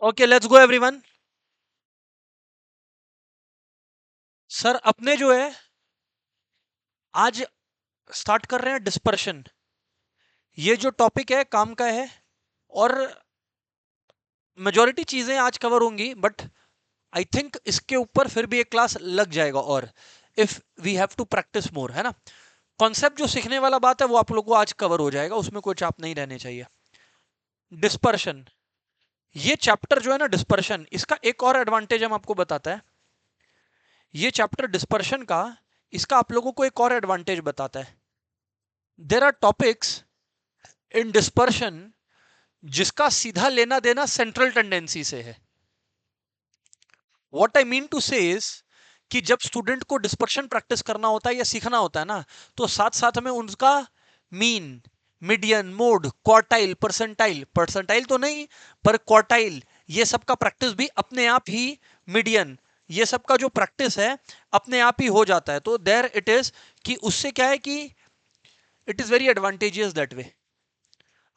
Okay, let's go everyone. Sir अपने जो है आज स्टार्ट कर रहे हैं डिस्पर्शन। ये जो टॉपिक है काम का है और मेजॉरिटी चीजें आज कवर होंगी, बट आई थिंक इसके ऊपर फिर भी एक क्लास लग जाएगा। और if we have to practice more, है ना। कॉन्सेप्ट जो सीखने वाला बात है वो आप लोगों को आज कवर हो जाएगा, उसमें कोई चाप नहीं रहने चाहिए। डिस्पर्शन, ये चैप्टर जो है ना डिस्पर्शन, इसका एक और एडवांटेज हम आपको बताता है। ये चैप्टर डिस्पर्शन का, इसका आप लोगों को एक और एडवांटेज बताता है। There are topics in dispersion जिसका सीधा लेना देना सेंट्रल टेंडेंसी से है। What I mean to say is कि जब स्टूडेंट को डिस्पर्शन प्रैक्टिस करना होता है या सीखना होता है ना, तो साथ साथ में उनका mean, median, mode, quartile, percentile, percentile तो नहीं पर क्वार्टाइल, ये सब का प्रैक्टिस भी अपने आप ही, मीडियन, ये सब का जो प्रैक्टिस है अपने आप ही हो जाता है। तो देयर इट इज कि उससे क्या है कि it is very advantageous that way.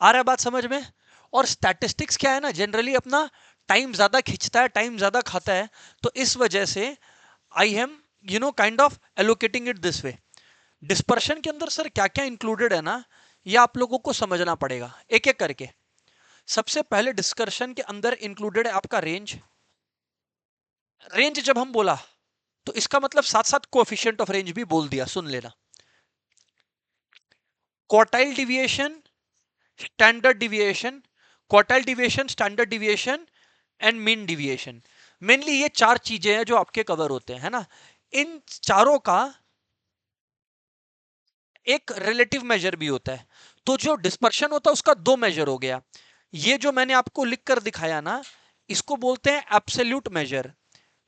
आ रहा है बात समझ में। और स्टैटिस्टिक्स क्या है ना, जनरली अपना टाइम ज्यादा खींचता है, टाइम ज्यादा खाता है। तो इस वजह से I am kind of allocating it this way. Dispersion के अंदर सर क्या क्या इंक्लूडेड है ना, ये आप लोगों को समझना पड़ेगा एक एक करके। सबसे पहले डिस्कशन के अंदर इंक्लूडेड है आपका रेंज। रेंज जब हम बोला तो इसका मतलब साथ साथ कोएफिशिएंट ऑफ रेंज भी बोल दिया, सुन लेना। Quartile deviation, standard deviation, quartile deviation, standard deviation and mean deviation. Mainly ये चार चीजें हैं जो आपके कवर होते हैं, है ना। इन चारों का एक रिलेटिव मेजर भी होता है। तो जो डिस्पर्शन होता है उसका दो मेजर हो गया। ये जो मैंने आपको लिख कर दिखाया ना, इसको बोलते हैं एब्सोल्यूट मेजर,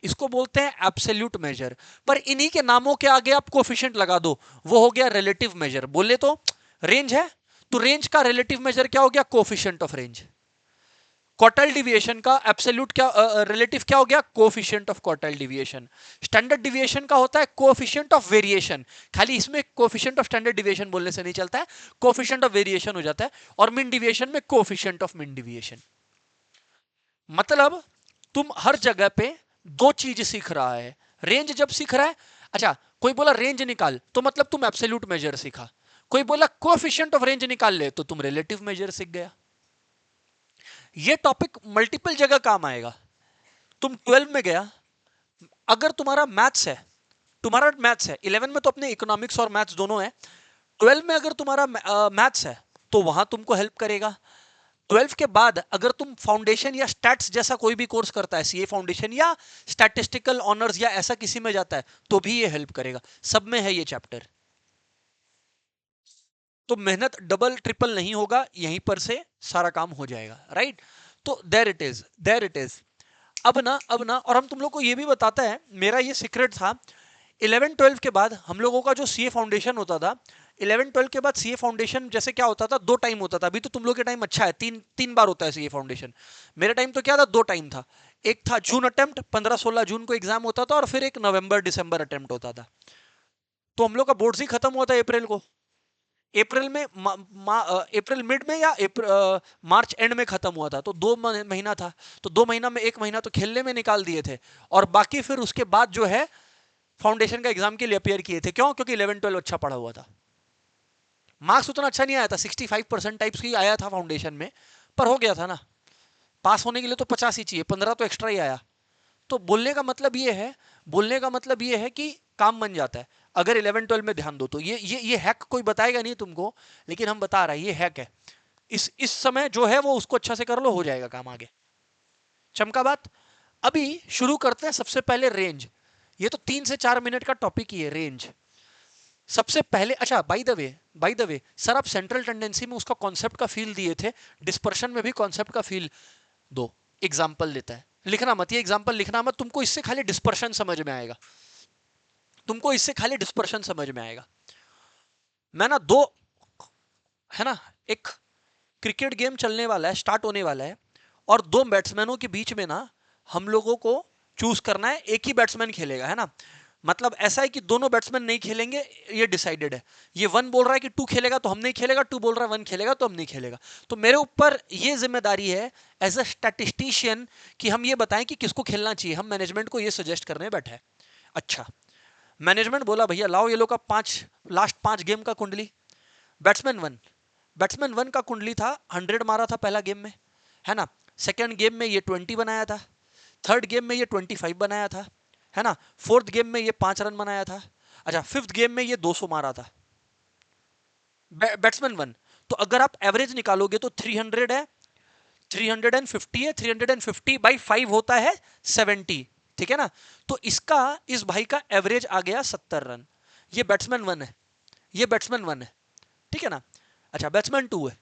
इसको बोलते हैं एब्सोल्यूट मेजर। पर इन्हीं के नामों के आगे आप कोफिशिएंट लगा दो, वो हो गया रिलेटिव मेजर। बोले तो रेंज है, तो रेंज का रिलेटिव मेजर क्या हो गया, coefficient of range. Quartile deviation का एब्सोल्यूट क्या, रिलेटिव क्या हो गया, coefficient of quartile deviation. Standard deviation का होता है कोफिशिएंट ऑफ वेरिएशन, खाली इसमें कोफिशिएंट ऑफ स्टैंडर्ड डिविएशन बोलने से नहीं चलता है, कोफिशिएंट ऑफ वेरिएशन हो जाता है। और मीन डिविएशन में कोफिशिएंट ऑफ मीन डिविएशन। मतलब तुम हर जगह पे दो चीज सीख रहा है। रेंज जब सीख रहा है, अच्छा कोई बोला रेंज निकाल तो मतलब तुम एब्सोल्यूट मेजर सीखा, कोई बोला कोफिशिएंट ऑफ रेंज निकाल ले तो तुम रिलेटिव मेजर सीख गया। ये टॉपिक मल्टीपल जगह काम आएगा। तुम 12 में गया, अगर तुम्हारा मैथ्स है, तुम्हारा मैथ्स है 11 में तो अपने इकोनॉमिक्स और मैथ्स दोनों है, 12 में अगर तुम्हारा मैथ्स है तो वहां तुमको हेल्प करेगा। 12 के बाद अगर तुम फाउंडेशन या स्टैट्स जैसा कोई भी कोर्स करता है, सीए फाउंडेशन या स्टैटिस्टिकल ऑनर्स या ऐसा किसी में जाता है, तो भी ये हेल्प करेगा। सब में है ये चैप्टर। तो मेहनत डबल ट्रिपल नहीं होगा, यहीं पर से सारा काम हो जाएगा, राइट। तो there it is, there it is. अब ना और हम तुम लोग को ये भी बताता है, मेरा ये सीक्रेट था। 11 12 के बाद हम लोगों का जो सीए फाउंडेशन होता था, 11 12 के बाद सीए फाउंडेशन जैसे क्या होता था, दो टाइम होता था। अभी तो तुम लोग के टाइम अच्छा है, तीन तीन बार होता है सीए फाउंडेशन। मेरे टाइम तो क्या था, दो टाइम था। एक था जून अटेम्प्ट, 15 16 जून को एग्जाम होता था, और फिर एक नवंबर दिसंबर अटेम्प्ट होता था। तो हम लोग का बोर्ड ही खत्म हुआ था अप्रैल को। अप्रैल में अप्रैल मिड में या मार्च एंड में खत्म हुआ था, तो दो महीना था। तो दो महीना में एक महीना तो खेलने में निकाल दिए थे, और बाकी फिर उसके बाद जो है फाउंडेशन का एग्जाम के लिए अपियर किए थे। क्यों? क्योंकि 11 12 अच्छा पढ़ा हुआ था। मार्क्स उतना अच्छा नहीं आया था, 65% टाइप्स की आया था फाउंडेशन में, पर हो गया था ना। पास होने के लिए तो 50 ही चाहिए, 15 तो एक्स्ट्रा ही आया। तो बोलने का मतलब ये है, बोलने का मतलब ये है कि काम बन जाता है अगर 11 12 में ध्यान दो तो। ये हैक कोई बताएगा नहीं तुमको, लेकिन हम बता रहे हैं, ये हैक है। इस समय जो है वो उसको अच्छा से कर लो, हो जाएगा काम आगे। चमका बात। अभी शुरू करते हैं सबसे पहले रेंज। ये तो 3 से 4 मिनट का टॉपिक ही है, रेंज। सबसे पहले, अच्छा बाय द वे सर, आप सेंट्रल टेंडेंसी में उसका कॉन्सेप्ट का फील दिए थे, डिस्पर्शन में भी कॉन्सेप्ट का फील दो। एग्जाम्पल देता है, लिखना मत, ये एग्जाम्पल लिखना मत, तुमको इससे खाली डिस्पर्शन समझ में आएगा, तुमको इससे खाली डिस्पर्शन समझ में आएगा। मैं ना दो, है ना, एक क्रिकेट गेम चलने वाला है, स्टार्ट होने वाला है, और दो बैट्समैनों के बीच में ना हम लोगों को चूज करना है, एक ही बैट्समैन खेलेगा, है ना। मतलब ऐसा है कि दोनों बैट्समैन नहीं खेलेंगे, ये डिसाइडेड है। ये 1 बोल रहा है कि 2 खेलेगा तो हम नहीं खेलेगा, 2 बोल रहा है 1 खेलेगा तो हम नहीं खेलेगा। तो मेरे ऊपर ये जिम्मेदारी है एज अ स्टैटिस्टिशियन कि हम ये बताएं कि किसको खेलना चाहिए। हम मैनेजमेंट को ये सजेस्ट करने बैठे हैं। अच्छा, मैनेजमेंट बोला भैया लाओ ये लोग का लास्ट 5 गेम का कुंडली। बैट्समैन 1, बैट्समैन 1 का कुंडली था 100 मारा था पहला गेम में, है ना। सेकेंड गेम में ये 20 बनाया था, थर्ड गेम में ये 25 बनाया था, है ना। फोर्थ गेम में ये 5 रन बनाया था। अच्छा, फिफ्थ गेम में ये 200 मारा था, बैट्समैन 1। तो अगर आप एवरेज निकालोगे तो 300 है, 350 है, 350 बाई 5 होता है 70, ठीक है ना। तो इसका, इस भाई का एवरेज आ गया 70 रन। ये बैट्समैन 1 है, ये बैट्समैन 1 है, ठीक है ना। अच्छा, बैट्समैन 2 है।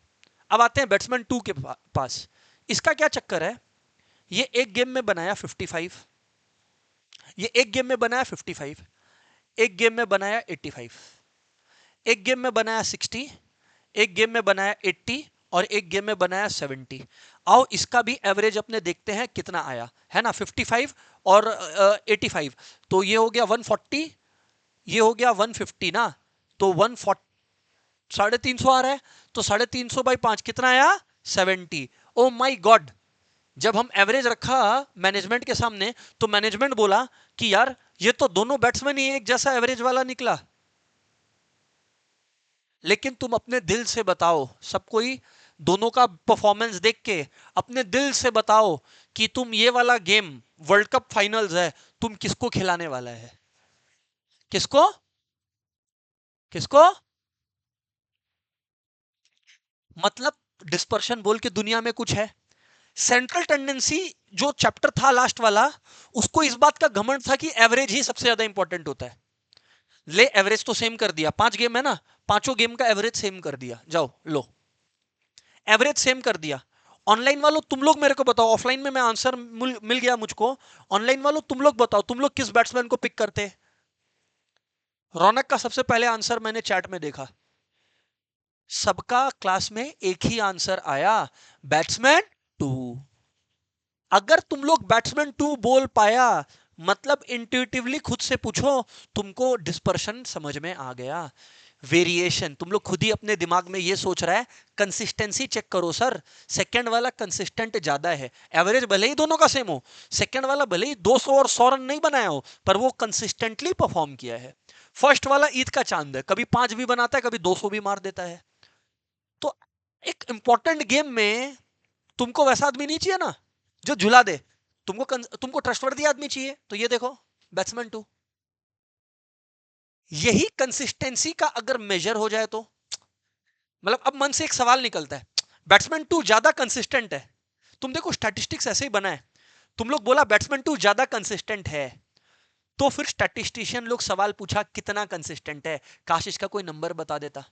अब आते हैं बैट्समैन 2 के पास। इसका क्या चक्कर है, ये एक गेम में बनाया 55, ये एक गेम में बनाया 55, एक गेम में बनाया 85, एक गेम में बनाया 60, एक गेम में बनाया 80 और एक गेम में बनाया 70। आओ इसका भी एवरेज अपने देखते हैं कितना आया, है ना। 55 और 85, तो ये हो गया 140, ये हो गया 150 ना। तो 140, 350 आ रहा है, तो 350 बाई 5 कितना आया, 70। ओ माई गॉड, जब हम एवरेज रखा मैनेजमेंट के सामने तो मैनेजमेंट बोला कि यार ये तो दोनों बैट्समैन ही एक जैसा एवरेज वाला निकला। लेकिन तुम अपने दिल से बताओ, सब कोई दोनों का परफॉर्मेंस देख के अपने दिल से बताओ कि तुम ये वाला गेम, वर्ल्ड कप फाइनल्स है, तुम किसको खिलाने वाला है, किसको, किसको। मतलब डिस्पर्शन बोल के दुनिया में कुछ है। सेंट्रल टेंडेंसी जो चैप्टर था लास्ट वाला, उसको इस बात का घमंड था कि एवरेज ही सबसे ज्यादा इंपॉर्टेंट होता है। ले एवरेज तो सेम कर दिया, 5 गेम है ना, पांचों गेम का एवरेज सेम कर दिया, जाओ लो एवरेज सेम कर दिया। ऑनलाइन वालों तुम लोग मेरे को बताओ, ऑफलाइन में मैं आंसर मिल गया मुझको। ऑनलाइन वालों तुम लोग बताओ, तुम लोग किस बैट्समैन को पिक करते। रौनक का सबसे पहले आंसर मैंने चैट में देखा, सबका क्लास में एक ही आंसर आया, बैट्समैन 2। अगर तुम लोग बैट्समैन 2 बोल पाया, मतलब इंट्यूटिवली खुद से पूछो, तुमको डिस्पर्शन समझ में आ गया। वेरिएशन तुम लोग खुद ही अपने दिमाग में ये सोच रहा है, कंसिस्टेंसी चेक करो सर, सेकंड वाला कंसिस्टेंट ज्यादा है। एवरेज भले ही दोनों का सेम हो, सेकंड वाला भले ही 200 और 100 रन नहीं बनाया हो, पर वो कंसिस्टेंटली परफॉर्म किया है। फर्स्ट वाला ईद का चांद है, कभी 5 भी बनाता है, कभी 200 भी मार देता है। तो एक इंपॉर्टेंट गेम में तुमको वैसा आदमी नहीं चाहिए ना जो झुला दे। तुमको ट्रस्टवर्दी आदमी चाहिए, तो ये देखो बैट्समैन 2। यही कंसिस्टेंसी का अगर मेजर हो जाए तो, मतलब अब मन से एक सवाल निकलता है, बैट्समैन 2 ज्यादा कंसिस्टेंट है। तुम देखो स्टैटिस्टिक्स ऐसे ही बना है, तुम लोग बोला बैट्समैन 2 ज्यादा कंसिस्टेंट है, तो फिर स्टैटिस्टिशियन लोग सवाल पूछा कितना कंसिस्टेंट है, काश इसका कोई नंबर बता देता।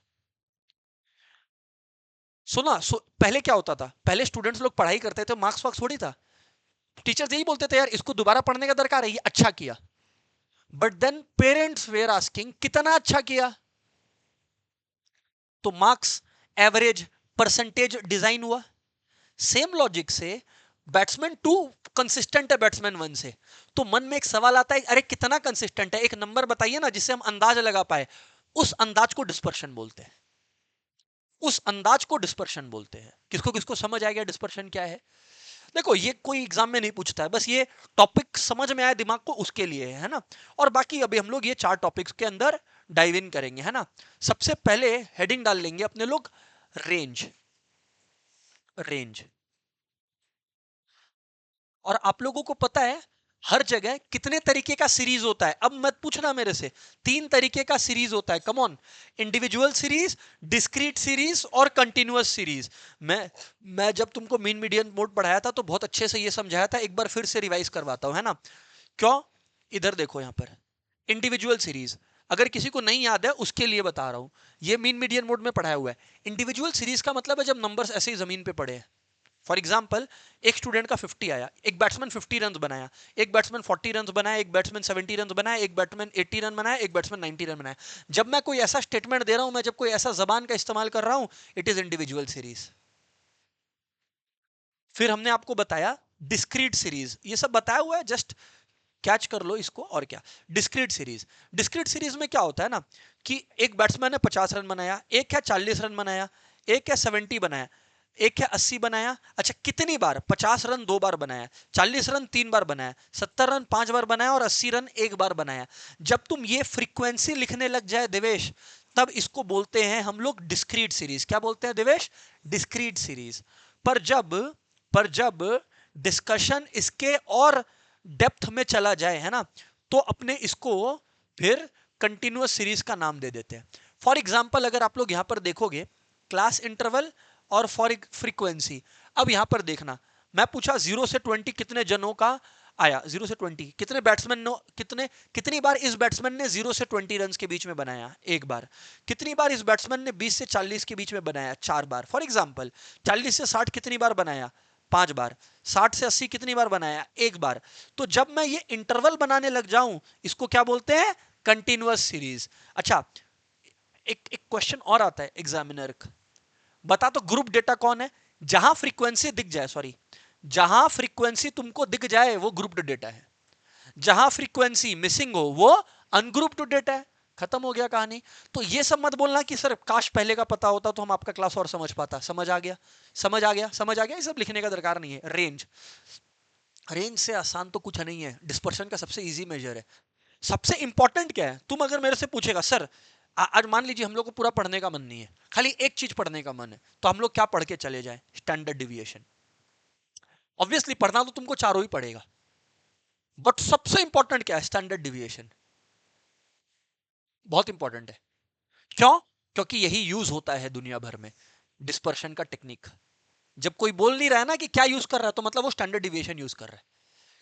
पहले क्या होता था, पहले स्टूडेंट्स लोग पढ़ाई करते थे, मार्क्स वार्क्स थोड़ी था। टीचर्स यही बोलते थे यार इसको दोबारा पढ़ने का दरकार है, ये अच्छा किया। But then parents were asking कितना अच्छा किया, तो मार्क्स, एवरेज, परसेंटेज डिजाइन हुआ। सेम लॉजिक से बैट्समैन 2 कंसिस्टेंट है बैट्समैन 1 से, तो मन में एक सवाल आता है अरे कितना कंसिस्टेंट है, एक नंबर बताइए ना जिससे हम अंदाज लगा पाए। उस अंदाज को डिस्पर्शन बोलते हैं, उस अंदाज को डिस्पर्शन बोलते हैं। किसको किसको समझ आ गया डिस्पर्शन क्या है। देखो ये कोई एग्जाम में नहीं पूछता है, बस ये टॉपिक समझ में आया दिमाग को उसके लिए है ना। और बाकी अभी हम लोग ये 4 टॉपिक्स के अंदर डाइव इन करेंगे, है ना। सबसे पहले हेडिंग डाल लेंगे अपने लोग, रेंज। रेंज, और आप लोगों को पता है हर जगह कितने तरीके का सीरीज होता है। अब मत पूछना मेरे से, 3 तरीके का सीरीज होता है, come on. Individual series, discrete series और कंटिन्यूअस सीरीज। मैं जब तुमको मीन मीडियन मोड पढ़ाया था तो बहुत अच्छे से ये समझाया था, एक बार फिर से रिवाइज करवाता हूं, है ना। क्यों, इधर देखो यहां पर इंडिविजुअल सीरीज, अगर किसी को नहीं याद है उसके लिए बता रहा हूं, ये मीन मीडियन मोड में पढ़ाया हुआ है। इंडिविजुअल सीरीज का मतलब है जब नंबर्स ऐसे ही जमीन पे पड़े हैं। फॉर एग्जाम्पल, एक स्टूडेंट का 50 आया, एक बैट्समैन 50 रन बनाया, एक बैट्समैन 40 रन बनाया, एक बैट्समैन 70 रन बनाया, एक बैट्समैन 80 रन बनाया, एक बैट्समैन 90 रन बनाया। जब मैं कोई ऐसा स्टेटमेंट दे रहा हूं, मैं जब कोई ऐसा जबान का इस्तेमाल कर रहा हूं, इट इज इंडिविजुअल सीरीज। फिर हमने आपको बताया डिस्क्रीट सीरीज, ये सब बताया हुआ है, जस्ट कैच कर लो इसको। और क्या, डिस्क्रीट सीरीज। डिस्क्रीट सीरीज में क्या होता है ना कि एक बैट्समैन ने 50 रन बनाया, एक है 40 रन बनाया, एक है 70 बनाया, एक है 80 बनाया। अच्छा, कितनी बार? 50 रन 2 बार बनाया, 40 रन 3 बार बनाया, 70 रन 5 बार बनाया और 80 रन 1 बार बनाया। जब तुम ये फ्रीक्वेंसी लिखने लग जाए देवेश, तब इसको बोलते हैं हम लोग डिस्क्रीट सीरीज। क्या बोलते हैं देवेश? Discrete series. पर जब डिस्कशन इसके और डेप्थ में चला जाए, है ना, तो अपने इसको फिर कंटिन्यूअस सीरीज का नाम दे देते हैं। फॉर एग्जाम्पल अगर आप लोग यहां पर देखोगे, क्लास इंटरवल और फॉर फ्रीक्वेंसी। अब यहां पर देखना, मैं पूछा 0 से 20 कितने जनों का आया, 0 से 20 कितने बैट्समैन, कितनी बार इस बैट्समैन ने 0 से 20 रन के बीच में बनाया? एक बार। कितनी बार इस बैट्समैन ने 20 से 40 के बीच में बनाया? 4 बार। फॉर एग्जाम्पल 40 से 60 कितनी बार बनाया? 5 बार। 60 से 80 कितनी बार बनाया? एक बार। तो जब मैं ये इंटरवल बनाने लग जाऊं, इसको क्या बोलते हैं? Continuous series. अच्छा, एक क्वेश्चन और आता है एग्जामिनर का, बता तो ग्रुप डेटा कौन है? जहां फ्रीक्वेंसी दिख जाए, सॉरी, जहां फ्रीक्वेंसी तुमको दिख जाए वो ग्रुप्ड डेटा है, जहां फ्रीक्वेंसी मिसिंग हो वो अनग्रुप्ड डेटा है। खत्म हो गया कहानी। तो ये सब मत बोलना कि सर काश पहले का पता होता तो हम आपका क्लास और समझ पाता। समझ आ गया, समझ आ गया, समझ आ गया। ये सब लिखने का दरकार नहीं है। रेंज, रेंज से आसान तो कुछ नहीं है, डिस्पर्शन का सबसे इजी मेजर है। सबसे इंपॉर्टेंट क्या है? तुम अगर मेरे से पूछेगा सर आज मान लीजिए हम लोग को पूरा पढ़ने का मन नहीं है, खाली एक चीज पढ़ने का मन है, तो हम लोग क्या पढ़ के चले जाएं? Standard deviation. ऑब्वियसली पढ़ना तो तुमको चारों ही पड़ेगा, बट सबसे इंपॉर्टेंट क्या है? Standard deviation. बहुत इंपॉर्टेंट है। क्यों? क्योंकि यही यूज होता है दुनिया भर में, डिस्पर्शन का टेक्निक। जब कोई बोल नहीं रहा है ना कि क्या यूज कर रहा है, तो मतलब वो स्टैंडर्ड डिविएशन यूज कर रहा है।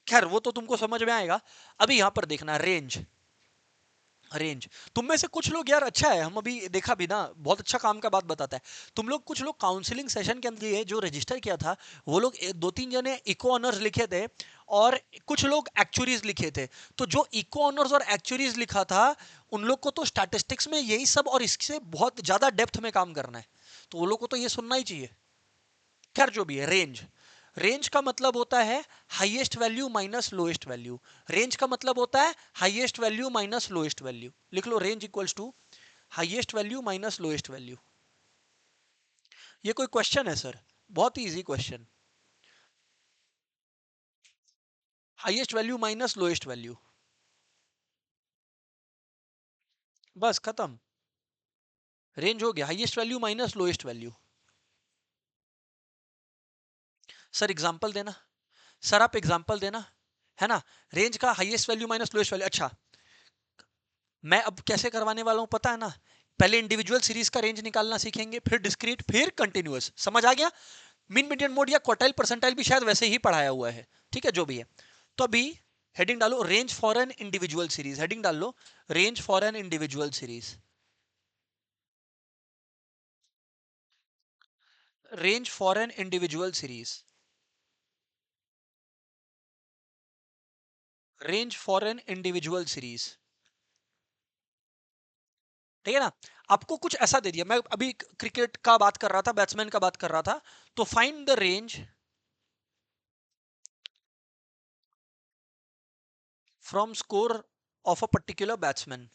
खैर वो तो तुमको समझ में आएगा। अभी यहां पर देखना रेंज। रेंज, तुम में से कुछ लोग यार, अच्छा है हम अभी देखा भी ना, बहुत अच्छा काम का बात बताता है। तुम लोग कुछ लोग काउंसलिंग सेशन के अंदर जो रजिस्टर किया था, वो लोग दो तीन जने इको ऑनर्स लिखे थे और कुछ लोग एक्चुअरीज लिखे थे। तो जो इको ऑनर्स और एक्चुअरीज लिखा था, उन लोग को तो स्टैटिस्टिक्स में यही सब और इससे बहुत ज्यादा डेप्थ में काम करना है, तो वो लोग को तो ये सुनना ही चाहिए। खैर जो भी है, रेंज, रेंज का मतलब होता है highest value minus lowest value. Range का मतलब होता है highest value minus lowest value. लिख लो, range equals to highest value minus lowest value. ये कोई क्वेश्चन है सर? बहुत ही easy question. Highest value minus lowest value, बस खत्म। रेंज हो गया highest value minus lowest value. Sir example देना, सर आप एग्जांपल देना, है ना। रेंज का highest value minus lowest value. अच्छा, मैं अब कैसे करवाने वाला हूं पता है ना? पहले इंडिविजुअल सीरीज का रेंज निकालना सीखेंगे, फिर डिस्क्रीट, फिर कंटिन्यूअस। समझ आ गया? मीन मीडियन मोड या क्वार्टाइल परसेंटाइल भी शायद वैसे ही पढ़ाया हुआ है। ठीक है, जो भी है। तो अभी हेडिंग डालो, range for an individual series. Heading डाल लो, range for an individual series. Range for an individual series, range for an individual series. ठीक है ना? आपको कुछ ऐसा दे दिया, मैं अभी क्रिकेट का बात कर रहा था, बैट्समैन का बात कर रहा था, तो find the range from score of a particular batsman.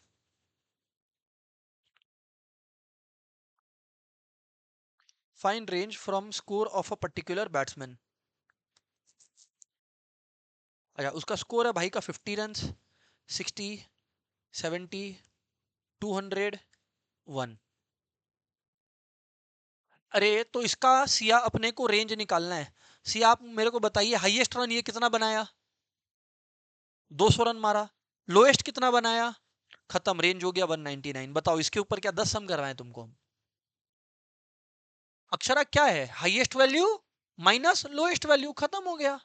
Find range from score of a particular batsman. अच्छा, उसका स्कोर है भाई का 50 रन, 60, 70, 200, 1। अरे तो इसका सिया अपने को रेंज निकालना है। सिया आप मेरे को बताइए, हाईएस्ट रन ये कितना बनाया? 200 रन मारा। लोएस्ट कितना बनाया? खत्म, रेंज हो गया 199। बताओ इसके ऊपर क्या 10 सम करवाएं तुमको? अक्षरा क्या है? Highest value minus lowest value, खत्म हो गया।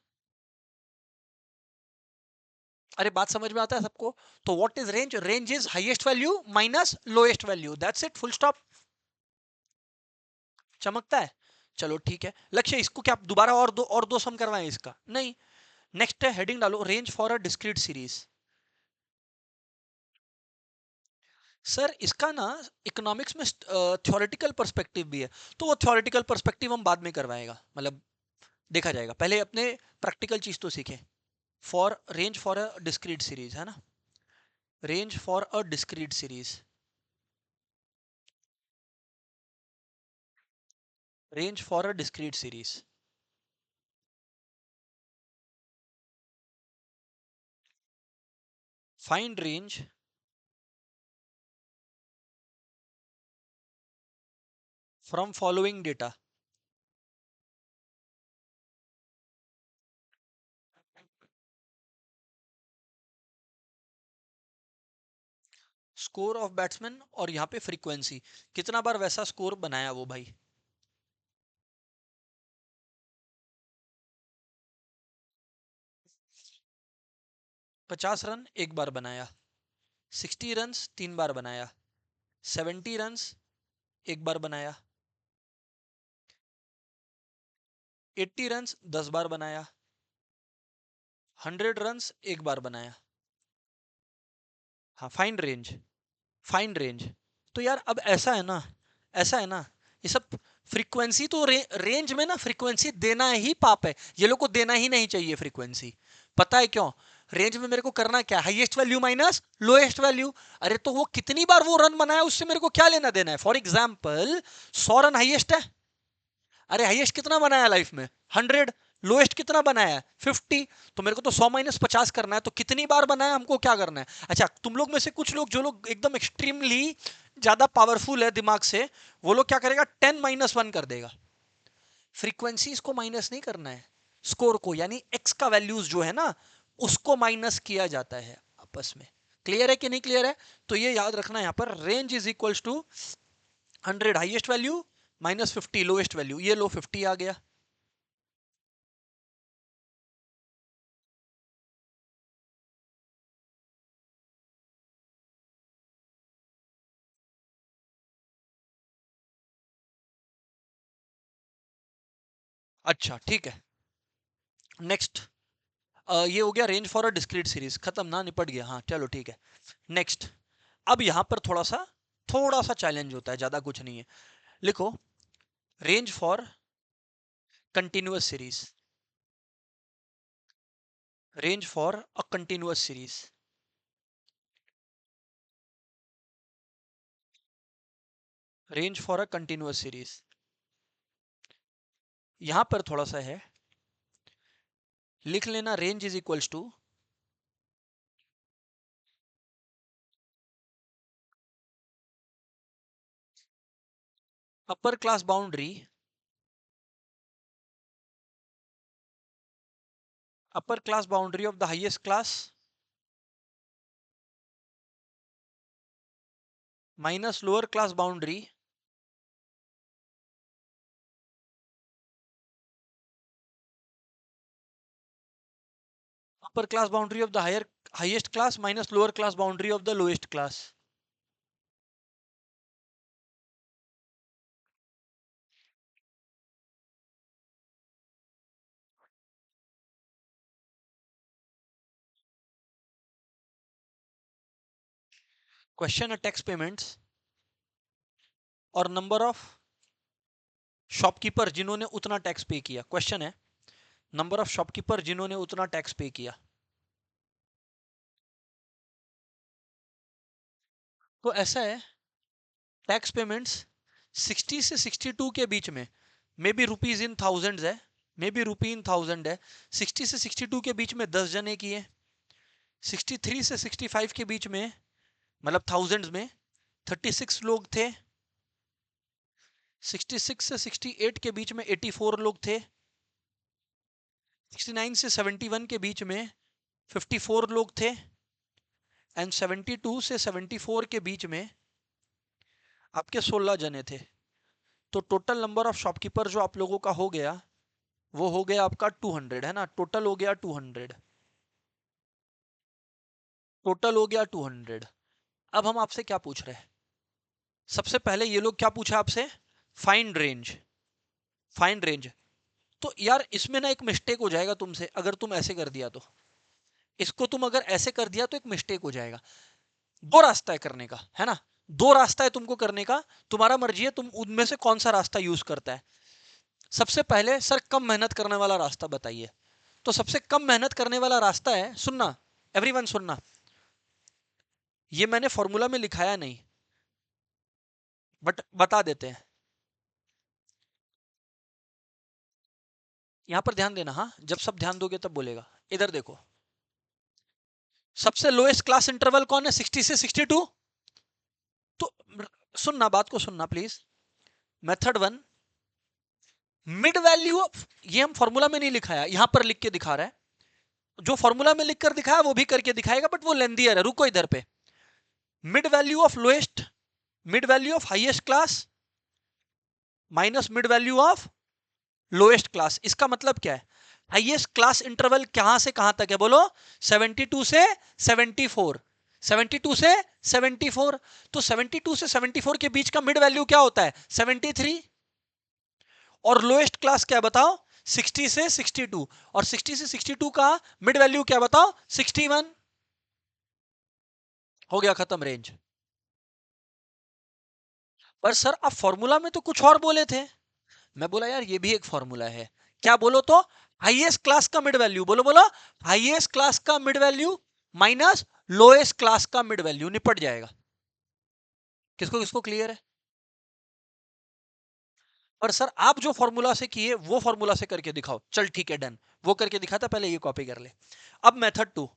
अरे बात समझ में आता है सबको? तो what is range? Range is highest value minus lowest value, that's it, full stop. चमकता है? चलो ठीक है। लक्ष्य, इसको क्या दोबारा और दो सम करवाएं इसका? नहीं। नेक्स्ट है, हेडिंग डालो, range for a discrete series. Sir इसका ना इकोनॉमिक्स में थ्योरेटिकल पर्सपेक्टिव भी है, तो वो थ्योरेटिकल पर्सपेक्टिव हम बाद में करवाएगा, मतलब देखा जाएगा। पहले अपने प्रैक्टिकल चीज तो सीखें। For range for a discrete series है ना, range for a discrete series, range for a discrete series, find range from following data, score of batsman और यहाँ पे फ्रीक्वेंसी, कितना बार वैसा स्कोर बनाया वो भाई, 50 रन एक बार बनाया, 60 रन 3 बार बनाया, 70 रन एक बार बनाया, 80 रन 10 बार बनाया, 100 रन एक बार बनाया। हाँ फाइंड रेंज, फाइंड रेंज। तो यार अब ऐसा है ना, ऐसा है ना, ये सब फ्रीक्वेंसी तो रेंज में ना फ्रीक्वेंसी देना ही पाप है, ये लोग को देना ही नहीं चाहिए फ्रीक्वेंसी। पता है क्यों? रेंज में मेरे को करना क्या, highest value minus lowest value. अरे तो वो कितनी बार वो रन बनाया उससे मेरे को क्या लेना देना है। फॉर एग्जाम्पल 100 रन हाईएस्ट है, अरे हाईएस्ट कितना बनाया लाइफ में 100, लोएस्ट कितना बनाया है 50, तो मेरे को तो 100 माइनस 50 करना है, तो कितनी बार बनाया हमको क्या करना है। अच्छा तुम लोग में से कुछ लोग जो लोग एकदम एक्सट्रीमली ज्यादा पावरफुल है दिमाग से, वो लोग क्या करेगा 10 माइनस 1 कर देगा। फ्रीक्वेंसीज को माइनस नहीं करना है, स्कोर को, यानी एक्स का वैल्यूज जो है ना उसको माइनस किया जाता है आपस में। क्लियर है कि नहीं क्लियर है? तो ये याद रखना, यहाँ पर range is equals to 100 highest value minus 50 lowest value, ये लो 50 आ गया। अच्छा ठीक है, नेक्स्ट, ये हो गया range for a discrete series, खत्म ना, निपट गया। हाँ चलो ठीक है, नेक्स्ट। अब यहां पर थोड़ा सा चैलेंज होता है, ज्यादा कुछ नहीं है। लिखो range for continuous series, range for a continuous series, range for a continuous series. यहां पर थोड़ा सा है, लिख लेना range is equals to upper class boundary, upper class boundary of the highest class minus lower class boundary upper class boundary of the highest class minus lower class boundary of the lowest class. Question है tax payments और number of shopkeeper जिन्होंने उतना tax पे किया। Question है number of shopkeeper जिन्होंने उतना tax पे किया। तो ऐसा है, टैक्स पेमेंट्स 60 से 62 के बीच में, may be rupees in thousands है, may be rupee in thousand है। 60 से 62 के बीच में 10 जने किए, 63 से 65 के बीच में मतलब थाउजेंड्स में 36 लोग थे, 66 से 68 के बीच में 84 लोग थे, 69 से 71 के बीच में 54 लोग थे, एंड 72 से 74 के बीच में आपके 16 जने थे। तो टोटल नंबर ऑफ शॉपकीपर जो आप लोगों का हो गया वो हो गया आपका 200, है ना, टोटल हो गया 200, टोटल हो गया 200। अब हम आपसे क्या पूछ रहे हैं, सबसे पहले ये लोग क्या पूछा आपसे, फाइंड रेंज, फाइंड रेंज। तो यार इसमें ना एक मिस्टेक हो जाएगा तुमसे, अगर तुम ऐसे कर दिया तो, इसको तुम अगर ऐसे कर दिया तो एक मिस्टेक हो जाएगा। दो रास्ता है करने का, है ना, दो रास्ता है तुमको करने का, तुम्हारा मर्जी है तुम उनमें से कौन सा रास्ता यूज करता है। सबसे पहले सर कम मेहनत करने वाला रास्ता बताइए, तो सबसे कम मेहनत करने वाला रास्ता है, सुनना एवरीवन सुनना, ये मैंने फॉर्मूला में लिखाया नहीं बट बता देते हैं, यहां पर ध्यान देना। हाँ, जब सब ध्यान दोगे तब बोलेगा। इधर देखो, सबसे लोएस्ट क्लास इंटरवल कौन है, 60 से 62। तो सुनना, बात को सुनना please. Method one, mid value of, ये हम फॉर्मूला में नहीं लिखाया, यहां पर लिख के दिखा रहा है। जो फॉर्मूला में लिख कर दिखाया वो भी करके दिखाएगा, बट वो लेंदियर है, रुको इधर पे। Mid value of lowest, mid value of highest class minus mid value of lowest class. इसका मतलब क्या है, हाईएस्ट क्लास इंटरवल कहां से कहां तक है बोलो, 72 से 74, 72 से 74। तो 72 से 74 के बीच का मिड वैल्यू क्या होता है, 73। और लोएस्ट क्लास क्या बताओ, 60 से 62, और 60 से 62 का मिड वैल्यू क्या बताओ, 61। हो गया खत्म रेंज। पर सर आप फॉर्मूला में तो कुछ और बोले थे। मैं बोला यार ये भी एक फॉर्मूला है, क्या बोलो तो, हाईएस्ट क्लास का मिड वैल्यू, बोलो बोलो, हाईएस्ट क्लास का mid value minus lowest class का मिड वैल्यू, निपट जाएगा। किसको किसको क्लियर है। पर सर आप जो फॉर्मूला से किए वो फॉर्मूला से करके दिखाओ, चल ठीक है डन, वो करके दिखाता, पहले ये कॉपी कर ले। अब मेथड टू,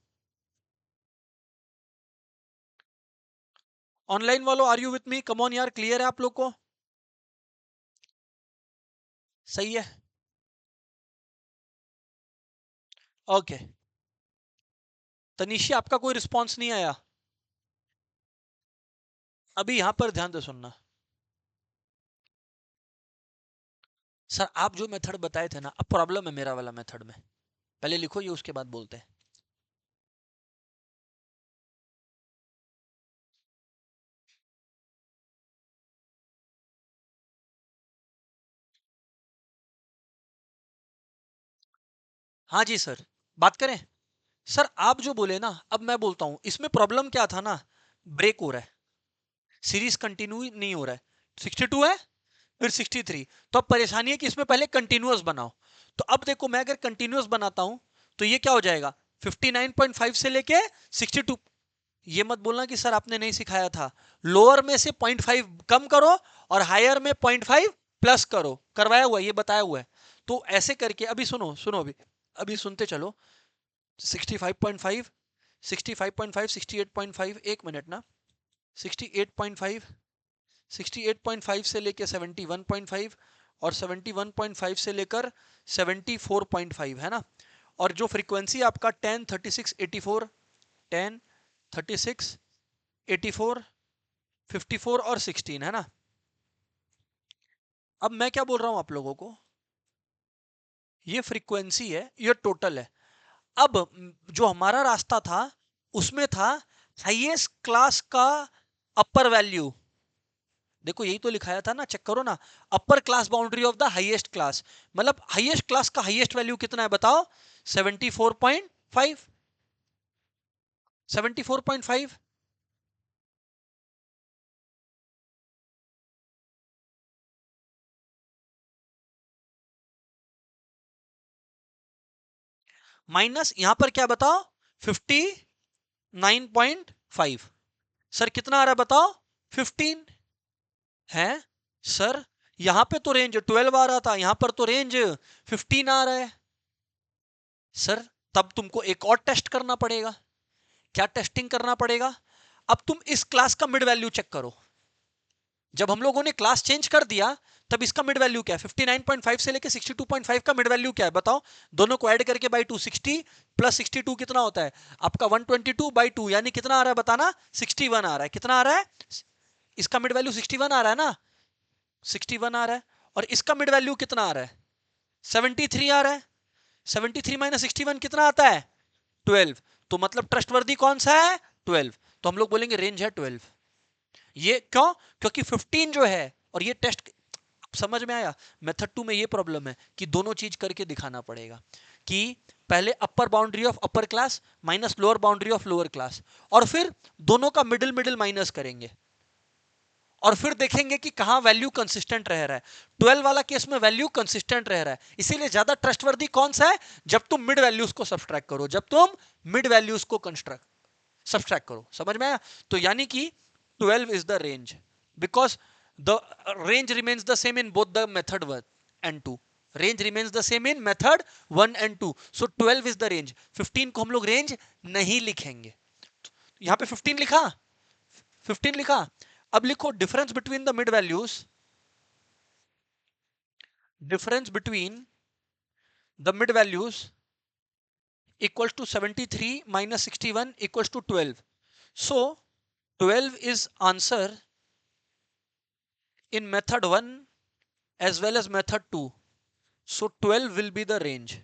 ऑनलाइन वालों are you with me, come on यार, क्लियर है आप लोग को, सही है, ओके। तनिषी आपका कोई रिस्पॉन्स नहीं आया, अभी यहां पर ध्यान से सुनना। सर आप जो मेथड बताए थे ना, अब प्रॉब्लम है मेरा वाला मेथड में, पहले लिखो ये उसके बाद बोलते हैं। हाँ जी सर, बात करें। सर आप जो बोले ना, अब मैं बोलता हूं, इसमें प्रॉब्लम क्या था ना, ब्रेक हो रहा है, सीरीज कंटिन्यू नहीं हो रहा है। 62 है, फिर 63, तो अब परेशानी है कि इसमें पहले कंटिन्यूअस बनाओ। तो अब देखो, मैं अगर कंटिन्यूअस बनाता हूं तो ये क्या हो जाएगा, 59.5 से लेके 62। ये मत बोलना कि सर आपने नहीं सिखाया था, लोअर में से 0.5 कम करो और हायर में 0.5 प्लस करो, करवाया हुआ है, ये बताया हुआ है। तो ऐसे करके, अभी सुनो सुनो, अभी अभी सुनते चलो। 65.5, 65.5, 68.5, एक मिनट ना, 68.5, 68.5 से लेकर 71.5, और 71.5 से लेकर 74.5 है ना। और जो फ्रीक्वेंसी आपका 10, 36, 84, 10, 36, 84, 54 और 16 है ना। अब मैं क्या बोल रहा हूं आप लोगों को, ये फ्रीक्वेंसी है, ये टोटल है। अब जो हमारा रास्ता था उसमें था हाईएस्ट क्लास का अपर वैल्यू, देखो यही तो लिखाया था ना, चेक करो ना, अपर class boundary of the highest class, मतलब हाईएस्ट क्लास का हाईएस्ट वैल्यू कितना है बताओ, 74.5, 74.5 माइनस यहां पर क्या बताओ, 59.5। सर कितना आ रहा है बताओ, 15 है। सर यहां पे तो रेंज 12 आ रहा था, यहां पर तो रेंज 15 आ रहा है। सर तब तुमको एक और टेस्ट करना पड़ेगा। क्या टेस्टिंग करना पड़ेगा, अब तुम इस क्लास का मिड वैल्यू चेक करो। जब हम लोगों ने क्लास चेंज कर दिया तब इसका मिड वैल्यू क्या है, 59.5 से लेके 62.5 का मिड वैल्यू क्या है बताओ, दोनों को ऐड करके बाई 2, 60 प्लस 62 कितना होता है आपका, 122/2, यानी कितना आ रहा है बताना, 61 आ रहा है। कितना आ रहा है, इसका मिड वैल्यू 61 आ रहा है ना, 61 आ रहा है। और इसका मिड वैल्यू कितना आ रहा है, 73 आ रहा है। 73 माइनस 61 कितना आता है, 12। तो मतलब ट्रस्टवर्दी कौन सा है, 12। तो हम लोग बोलेंगे रेंज है 12। ये क्यों, क्योंकि 15 जो है, और ये टेस्ट समझ में आया। मेथड 2 में ये प्रॉब्लम है कि दोनों चीज करके दिखाना पड़ेगा, कि पहले अपर boundary of upper class minus lower boundary of lower class, और फिर दोनों का मिडिल मिडिल माइनस करेंगे, और फिर देखेंगे कि कहां वैल्यू कंसिस्टेंट रह रहा है। 12 वाला केस में वैल्यू कंसिस्टेंट रह रहा है, इसीलिए ज्यादा ट्रस्टवर्दी कौन सा है, जब तुम मिड वैल्यूज को सब्सट्रैक्ट करो, जब तुम मिड वैल्यूज को कंस्ट्रक्ट सब्सट्रैक्ट करो। समझ में आया? तो यानी कि 12 is the range, because the range remains the same in both the method 1 and 2। Range remains the same in method 1 and 2, so 12 is the range. 15 को हम लोग रेंज नहीं लिखेंगे, यहां पे 15 लिखा, 15 लिखा। अब लिखो difference between the mid values, difference between the mid values equals to 73 minus 61 equals to 12. So 12 is answer in method 1 as well as method 2. So 12 will be the range.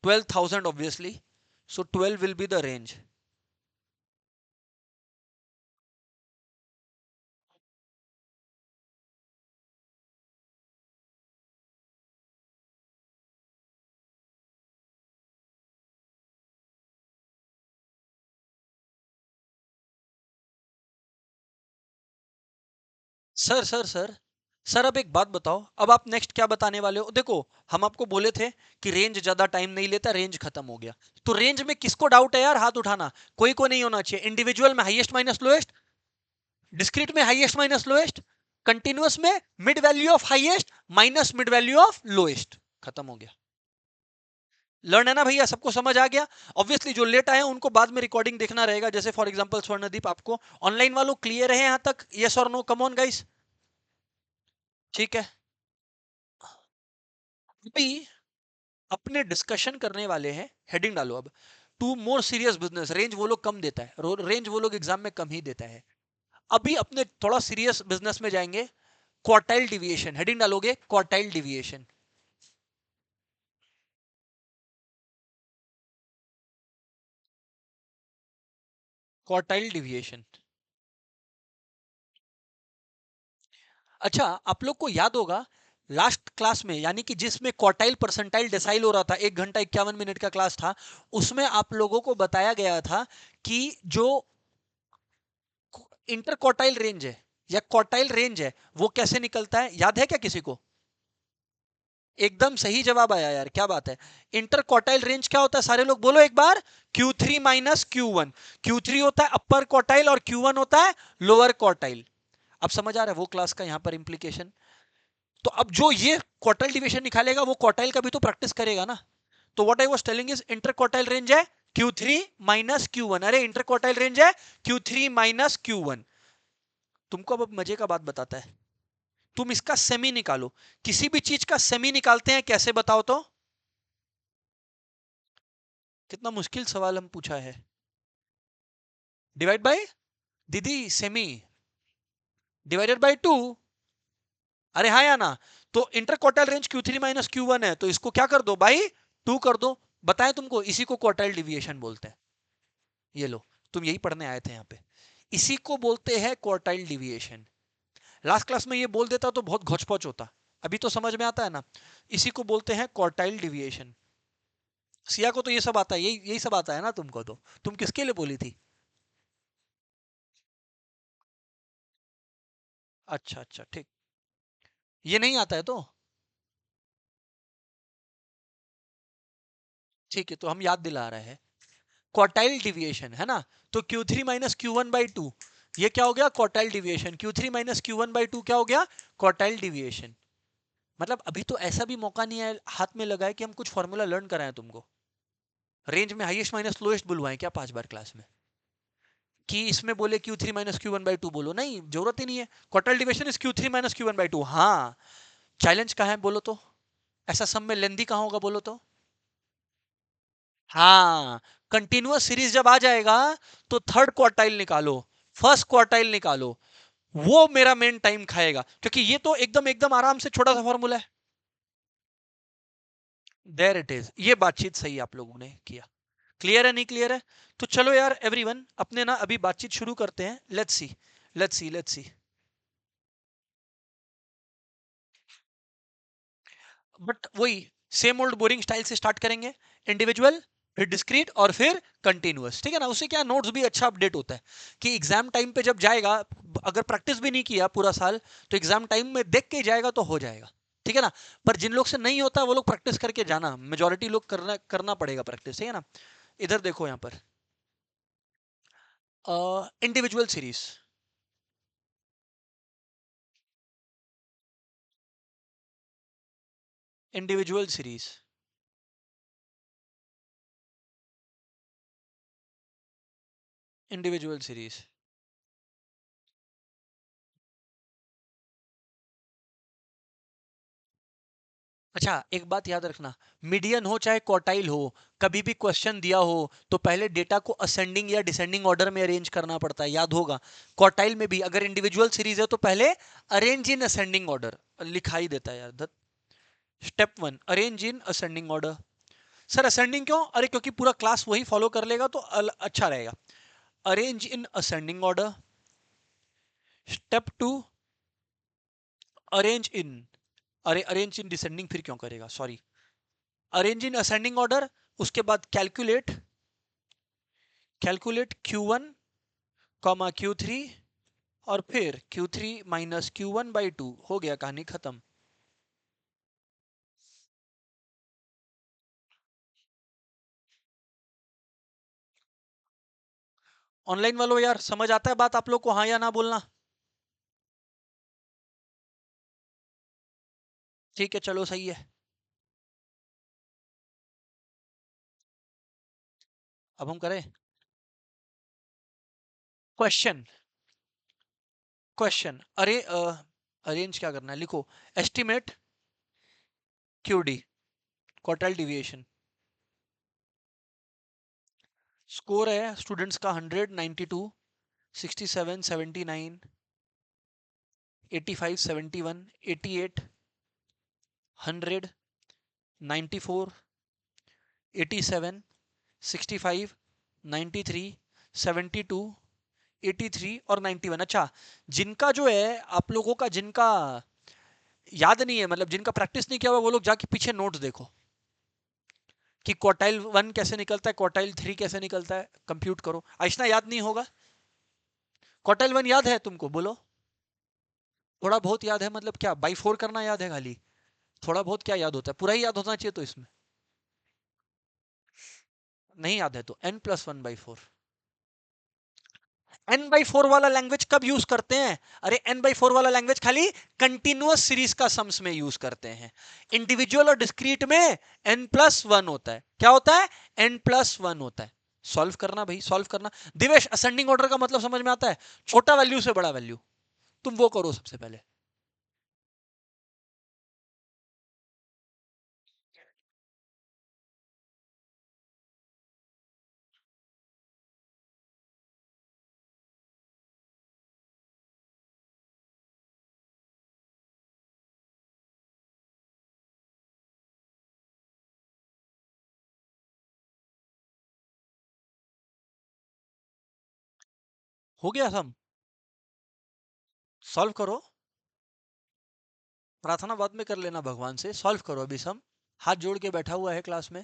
12,000 obviously. So 12 will be the range. Sir sir अब एक बात बताओ, अब आप next क्या बताने वाले हो? देखो हम आपको बोले थे कि रेंज ज्यादा टाइम नहीं लेता, रेंज खत्म हो गया। तो रेंज में किसको डाउट है यार, हाथ उठाना। कोई को नहीं होना चाहिए। इंडिविजुअल में हाईएस्ट माइनस लोएस्ट, डिस्क्रीट में हाईएस्ट माइनस लोएस्ट, कंटिन्यूअस में mid value of highest minus mid value of lowest, खत्म हो गया। लर्न है ना भैया, सबको समझ आ गया? ऑब्वियसली जो लेट आए उनको बाद में रिकॉर्डिंग देखना रहेगा, जैसे फॉर एग्जांपल स्वर्णदीप आपको। ऑनलाइन वालों क्लियर है यहां तक? यस और नो, कम ऑन गाइस। ठीक है, अभी अपने डिस्कशन करने वाले हैं, हेडिंग डालो अब, two more serious business. Range वो लोग कम देता है, रेंज वो लोग एग्जाम में कम ही देता है। अभी अपने थोड़ा सीरियस बिजनेस में जाएंगे। क्वार्टाइल डिविएशन, हेडिंग डालोगे क्वार्टाइल डिविएशन। Quartile deviation. अच्छा, आप लोग को याद होगा लास्ट क्लास में, यानी कि जिसमें क्वार्टाइल परसेंटाइल डिसाइल हो रहा था, 1 घंटा 51 मिनट का क्लास था, उसमें आप लोगों को बताया गया था कि जो इंटर क्वार्टाइल रेंज है या क्वार्टाइल रेंज है वो कैसे निकलता है, याद है क्या किसी को? एकदम सही जवाब आया यार, क्या बात है। इंटर क्वार्टाइल रेंज क्या होता है, सारे लोग बोलो एक बार। Q3 minus Q1। Q3 होता है अपर क्वार्टाइल और Q1 होता है लोअर क्वार्टाइल। अब समझ आ रहा है वो क्लास का यहां पर इंप्लीकेशन? तो अब जो ये क्वार्टाइल डिवीजन निकालेगा वो क्वार्टाइल का भी तो प्रैक्टिस करेगा ना। तो what I was telling is inter quartile range है Q3 माइनस Q1। अरे इंटर क्वार्टाइल रेंज है Q3 माइनस Q1। तुमको अब मजे का बात बताता है, तुम इसका सेमी निकालो। किसी भी चीज का सेमी निकालते हैं कैसे, बताओ तो? कितना मुश्किल सवाल हम पूछा है। डिवाइड बाय, दीदी सेमी डिवाइडेड बाय 2। अरे हाँ या ना? तो inter quartile range Q3 minus Q1 है, तो इसको क्या कर दो भाई, 2 कर दो। बताए तुमको, इसी को क्वार्टाइल डिविएशन बोलते हैं। ये लो, तुम यही पढ़ने आए थे यहाँ पे, इसी को बोलते हैं क्वार्टाइल डिविएशन। लास्ट क्लास में ये बोल देता तो बहुत घोचपौच होता, अभी तो समझ में आता है ना। इसी को बोलते हैं क्वार्टाइल डिविएशन। सिया को तो ये सब आता है, यही यही सब आता है ना तुमको, तो तुम किसके लिए बोली थी? अच्छा अच्छा, ठीक। ये नहीं आता है तो ठीक है, तो हम याद दिला रहे हैं। क्वार्टाइल डिविएशन है ना, तो Q3 माइनस Q1/2, ये क्या हो गया, quartile deviation. Q3 minus Q1/2 क्या हो गया, क्वार्टाइल डिविएशन। मतलब अभी तो ऐसा भी मौका नहीं है हाथ में लगा है कि हम कुछ फॉर्मूला लर्न कराएं तुमको। रेंज में हाईएस्ट माइनस लोएस्ट बुलवाएं क्या 5 बार क्लास में, कि इसमें बोले Q3 माइनस Q1/2 बोलो? नहीं, जरूरत ही नहीं है। Quartile deviation is Q3 minus Q1/2। हाँ, चैलेंज कहाँ है बोलो तो? ऐसा सब में लेंदी कहाँ होगा बोलो तो? हाँ, कंटिन्यूअस सीरीज जब आ जाएगा तो थर्ड क्वार्टाइल निकालो, फर्स्ट क्वार्टाइल निकालो, वो मेरा मेन टाइम खाएगा, क्योंकि ये तो एकदम एकदम आराम से छोटा सा फॉर्मूला है। देयर इट इज, ये बातचीत सही आप लोगों ने किया। क्लियर है नहीं क्लियर है? तो चलो यार एवरीवन, अपने ना अभी बातचीत शुरू करते हैं। Let's see, let's see, let's see. But वही सेम ओल्ड बोरिंग स्टाइल से स्टार्ट करेंगे। इंडिविजुअल फिर डिस्क्रीट और फिर कंटिन्यूअस, ठीक है ना। उससे क्या नोट्स भी अच्छा अपडेट होता है कि एग्जाम टाइम पे जब जाएगा, अगर प्रैक्टिस भी नहीं किया पूरा साल तो एग्जाम टाइम में देख के जाएगा तो हो जाएगा, ठीक है ना। पर जिन लोग से नहीं होता वो लोग प्रैक्टिस करके जाना, मेजोरिटी लोग करना करना पड़ेगा प्रैक्टिस, ठीक है ना। इधर देखो यहाँ पर individual series, individual series, individual series. अच्छा एक बात याद रखना, मीडियन हो चाहे क्वार्टाइल हो, कभी भी क्वेश्चन दिया हो तो पहले डेटा को असेंडिंग या डिसेंडिंग ऑर्डर में अरेंज करना पड़ता है, याद होगा। क्वार्टाइल में भी अगर इंडिविजुअल सीरीज है तो पहले अरेंज इन असेंडिंग ऑर्डर, लिखा ही देता है यार। Step one arrange in ascending order. Sir ascending क्यों? अरे क्योंकि पूरा क्लास वही फॉलो कर लेगा तो अच्छा रहेगा। Arrange in ascending order. Step two arrange in, अरे अरेंज इन डिसेंडिंग फिर क्यों करेगा, sorry. Arrange in ascending order, उसके बाद calculate, calculate Q1 comma Q3 और फिर Q3 माइनस Q1/2, हो गया, कहानी खत्म। ऑनलाइन वालों यार समझ आता है बात आप लोग को, हाँ या ना बोलना। ठीक है चलो सही है। अब हम करें क्वेश्चन, क्वेश्चन। अरे अरेंज क्या करना है, लिखो estimate QD, quartile deviation. Score है स्टूडेंट्स का 100, 92, 67, 79, 85, 71, 88, 100, 94, 87, 65, 93, 72, 83 और 91। अच्छा जिनका जो है आप लोगों का, जिनका याद नहीं है, मतलब जिनका प्रैक्टिस नहीं किया हुआ, वो लोग जाके पीछे नोट्स देखो कि क्वार्टाइल 1 कैसे निकलता है, क्वार्टाइल 3 कैसे निकलता है, कंप्यूट करो। आइशना याद नहीं होगा? क्वार्टाइल 1 याद है तुमको, बोलो। थोड़ा बहुत याद है मतलब क्या, बाई 4 करना याद है खाली? थोड़ा बहुत क्या याद होता है, पूरा ही याद होना चाहिए तो इसमें। नहीं याद है तो n+1/4। n/4 वाला लैंग्वेज कब यूज करते हैं? अरे n/4 वाला लैंग्वेज खाली कंटिन्यूअस सीरीज का सम्स में यूज करते हैं। इंडिविजुअल और डिस्क्रीट में n+1 होता है। क्या होता है? n+1 होता है। सॉल्व करना भाई, सॉल्व करना। दिवेश असेंडिंग ऑर्डर का मतलब समझ में आता है? छोटा वैल्यू से बड़ा वैल्यू, तुम वो करो सबसे पहले। हो गया सम? सॉल्व करो, प्रार्थना बाद में कर लेना भगवान से। सॉल्व करो अभी सम, हाथ जोड़ के बैठा हुआ है क्लास में।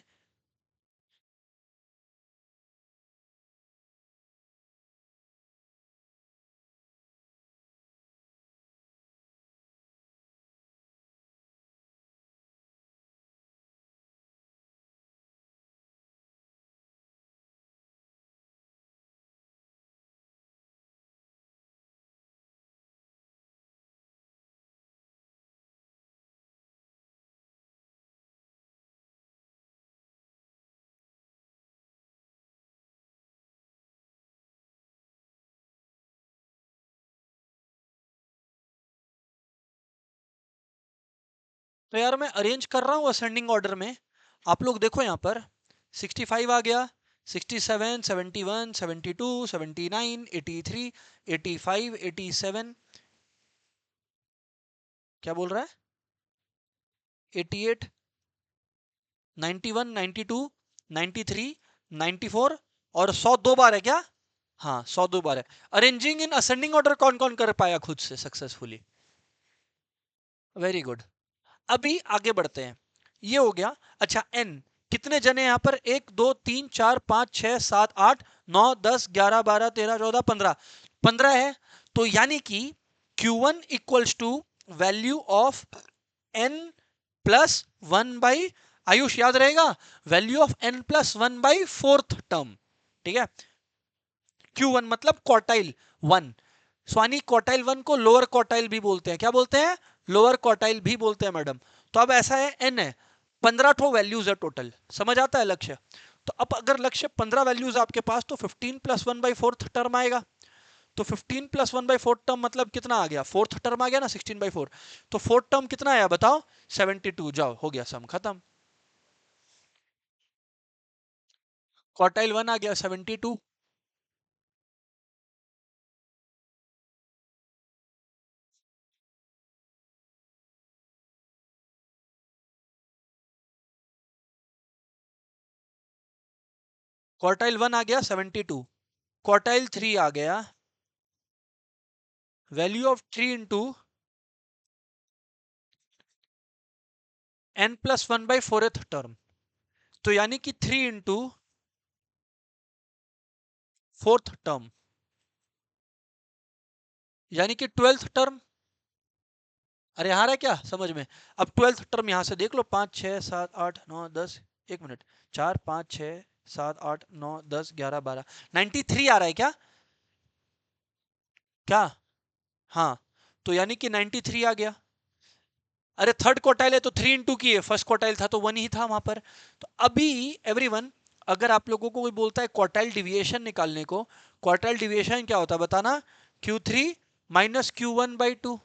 तो यार मैं अरेंज कर रहा हूँ असेंडिंग ऑर्डर में। आप लोग देखो यहाँ पर 65 आ गया, 67, 71, 72, 79, 83, 85, 87, क्या बोल रहा है, 88, 91, 92, 93, 94 और 100 दो बार है क्या? हाँ 100 दो बार है। अरेंजिंग इन असेंडिंग ऑर्डर कौन कौन कर पाया खुद से सक्सेसफुली? Very good. अभी आगे बढ़ते हैं, ये हो गया। अच्छा एन, कितने जने यहां पर, 1 2 3 4 5 6 7 8 9 10 11 12 13 14 15 है। तो यानी कि Q1 equals to value of n plus 1 by, Ayush याद रहेगा, value of n plus 1/4 term. ठीक है, Q1 मतलब क्वार्टाइल 1। स्वानी क्वार्टाइल 1 को लोअर क्वार्टाइल भी बोलते हैं, क्या बोलते हैं, लोअर क्वार्टाइल भी बोलते हैं मैडम। तो अब ऐसा है, n है, 15 ठो वैल्यूज है टोटल, समझ आता है लक्ष्य। तो अब अगर लक्ष्य 15 वैल्यूज आपके पास, तो 15 प्लस 1/4 टर्म आएगा। तो 15 प्लस 1/4 टर्म मतलब कितना आ गया, फोर्थ टर्म आ गया ना, 16/4। तो फोर्थ टर्म कितना आया बताओ, 72। जाओ, हो गया सम खत्म। क्वार्टाइल 1 आ गया 72, क्वार्टाइल 1 आ गया 72, क्वार्टाइल 3 आ गया, value of 3 into n plus 1/4th term. तो यानी कि 3 इंटू फोर्थ टर्म, यानी कि 12th टर्म। अरे आ रहा है क्या समझ में। अब 12th टर्म यहां से देख लो, 5 6 7 8 9 10, एक मिनट, 4 5 6 7 8 9 10 11 12, 93 आ रहा है क्या, क्या, हाँ, तो यानी कि 93 आ गया। अरे थर्ड क्वार्टाइल है तो 3 इंटू की है, फर्स्ट क्वार्टाइल था तो 1 ही था वहां पर। तो अभी एवरीवन, अगर आप लोगों को कोई बोलता है क्वार्टाइल डिविएशन निकालने को, क्वार्टाइल डिविएशन क्या होता है बताना, Q3 माइनस Q1/2।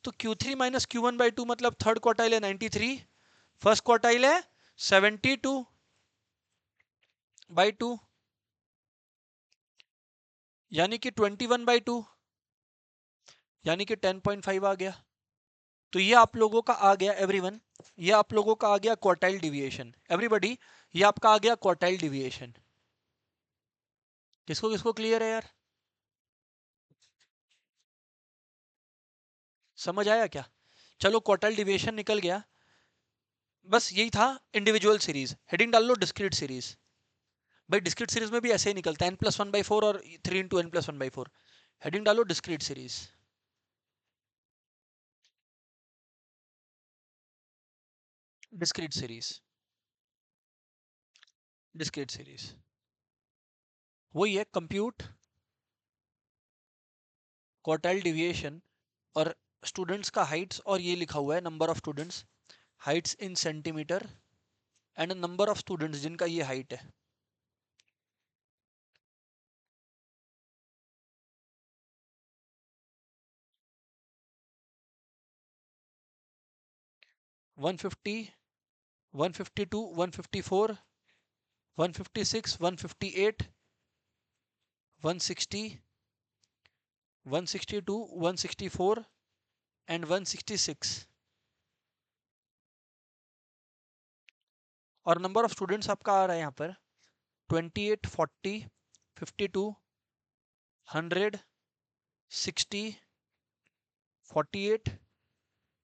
तो Q3 माइनस Q1/2 मतलब थर्ड क्वार्टाइल है 93, फर्स्ट क्वार्टाइल है 72/2, यानी कि 21/2, यानी कि 10.5 आ गया। तो ये आप लोगों का आ गया एवरीवन, ये आप लोगों का आ गया क्वार्टाइल डिविएशन। एवरीबॉडी, ये आपका आ गया क्वार्टाइल डिविएशन। किसको किसको क्लियर है यार, समझ आया क्या। चलो क्वार्टाइल डिविएशन निकल गया, बस यही था। इंडिविजुअल सीरीज हेडिंग डाल लो, डिस्क्रीट सीरीज। भाई डिस्क्रीट सीरीज में भी ऐसे ही निकलता है, n+1/4 और 3 इंटू n+1/4। हेडिंग डालो discrete series, discrete series, discrete series वही है, कंप्यूट क्वार्टाइल डिविएशन। और स्टूडेंट्स का हाइट्स, और ये लिखा हुआ है number of students, heights in centimetre, and number of students जिनका ये हाइट है। 150, 152, 154, 156, 158, 160, 162, 164 एंड 166। और नंबर ऑफ स्टूडेंट्स आपका आ रहा है यहाँ पर 28, 40, 52, 100, 60, 48,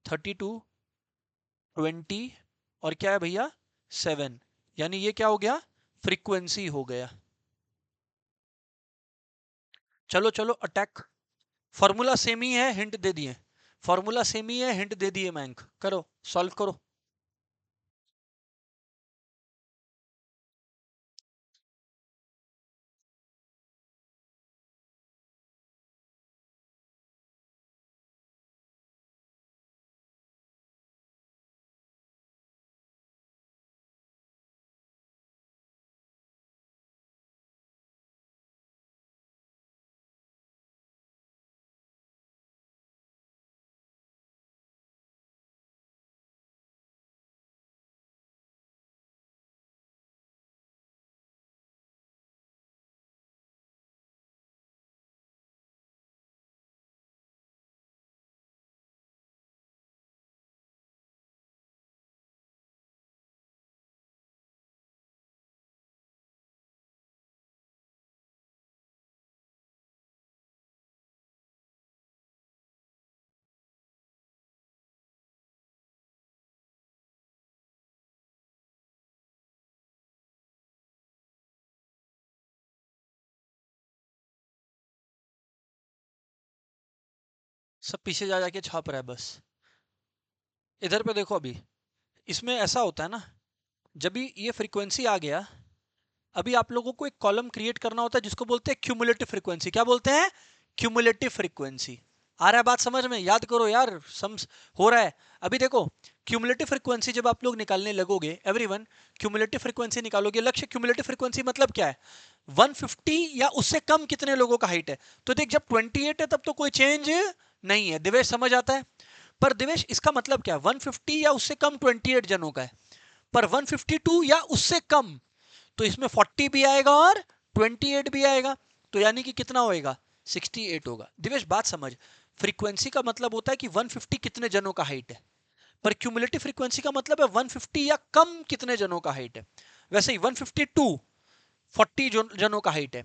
32, 20, और क्या है भैया 7। यानी ये क्या हो गया, फ्रीक्वेंसी हो गया। चलो चलो अटैक, फॉर्मूला सेम ही है, हिंट दे दिए, फॉर्मूला सेम ही है, हिंट दे दिए मैंक, करो सॉल्व करो। सब पीछे जा जाके छाप रहा है बस। इधर पे देखो, अभी इसमें ऐसा होता है ना, जब भी ये फ्रीक्वेंसी आ गया, अभी आप लोगों को एक कॉलम क्रिएट करना होता है जिसको बोलते हैं क्यूमुलेटिव फ्रीक्वेंसी। क्या बोलते हैं? Cumulative frequency. आ रहा है बात समझ में? याद करो यार, सम हो रहा है। अभी देखो, क्यूमुलेटिव फ्रीक्वेंसी जब आप लोग निकालने लगोगे, एवरीवन क्यूमुलेटिव फ्रीक्वेंसी निकालोगे। लक्ष्य क्यूमुलेटिव फ्रीक्वेंसी मतलब क्या है? 150 या उससे कम कितने लोगों का हाइट है। तो देख, जब 28 है तब तो कोई चेंज नहीं है। दिवेश समझ आता है? पर दिवेश इसका मतलब क्या है? 150 या उससे कम 28 जनों का है, पर 152 या उससे कम, तो इसमें 40 भी आएगा और 28 भी आएगा, तो यानी कि कितना होएगा? 68 होगा। दिवेश बात समझ, फ्रीक्वेंसी का मतलब होता है कि 150 कितने जनों का हाइट है, पर क्यूमुलेटिव फ्रीक्वेंसी का मतलब है 150 या कम कितने जनों का हाइट है। वैसे ही 152 40 जनों का हाइट है,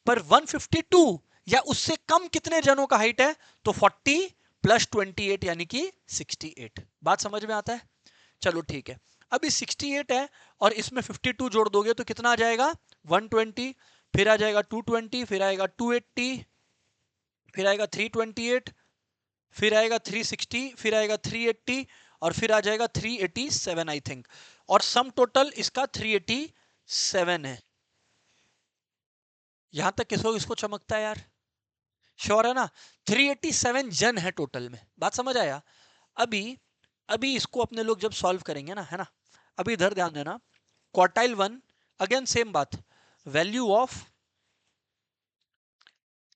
पर 152 या उससे कम कितने जनों का हाइट है, तो 40 प्लस 28 यानी कि 68। बात समझ में आता है? चलो ठीक है। अभी 68 है और इसमें 52 जोड़ दोगे तो कितना आ जाएगा? 120, फिर आ जाएगा 220, फिर आएगा 280, फिर आएगा 328, फिर आएगा 360, फिर आएगा 380 और फिर आ जाएगा 387 आई थिंक। और सम टोटल इसका 387 है। यहां तक किसको किसको चमकता है यार? श्योर है ना? 387 जन है टोटल में। बात समझ आया? अभी अभी इसको अपने लोग जब सॉल्व करेंगे ना, है ना, अभी इधर ध्यान देना। क्वार्टाइल 1, अगेन सेम बात, value of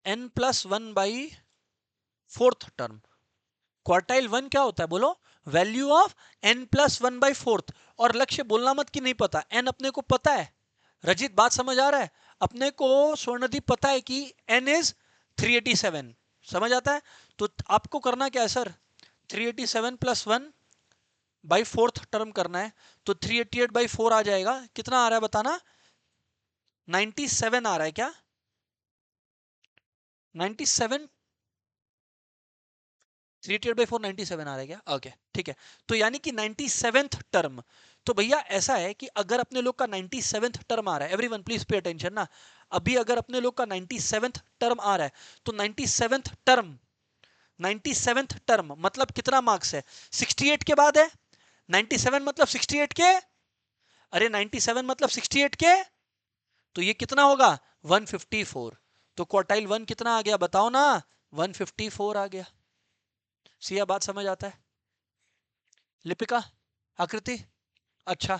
n plus 1 by fourth term. Quartile 1 क्या होता है बोलो? Value of n plus 1 by fourth. और लक्ष्य बोलना मत कि नहीं पता, n अपने को पता है। रजित बात समझ आ रहा है? अपने को स्वर्णदीप पता है कि n इज 387। समझ आता है? तो आपको करना क्या है sir? 387 plus 1 by fourth term करना है। तो 388 बाई 4 आ जाएगा। कितना आ रहा है बताना? 97 आ रहा है क्या? 97, 388/4 97 आ रहा है क्या? ओके ठीक है। तो यानी कि 97th टर्म। तो भैया ऐसा है कि अगर अपने लोग का 97th टर्म आ रहा है, एवरीवन प्लीज पे अटेंशन ना, अभी अगर अपने लोग का 97th टर्म आ रहा है, तो 97th टर्म, 97th टर्म मतलब कितना मार्क्स है? 68 के बाद है। 97 मतलब 68 के, अरे 97 मतलब 68 के, तो ये कितना होगा? 154। तो क्वार्टाइल 1 कितना आ गया बताओ ना? 154 आ गया। सिया बात समझ आता है? लिपिका, आकृति, अच्छा,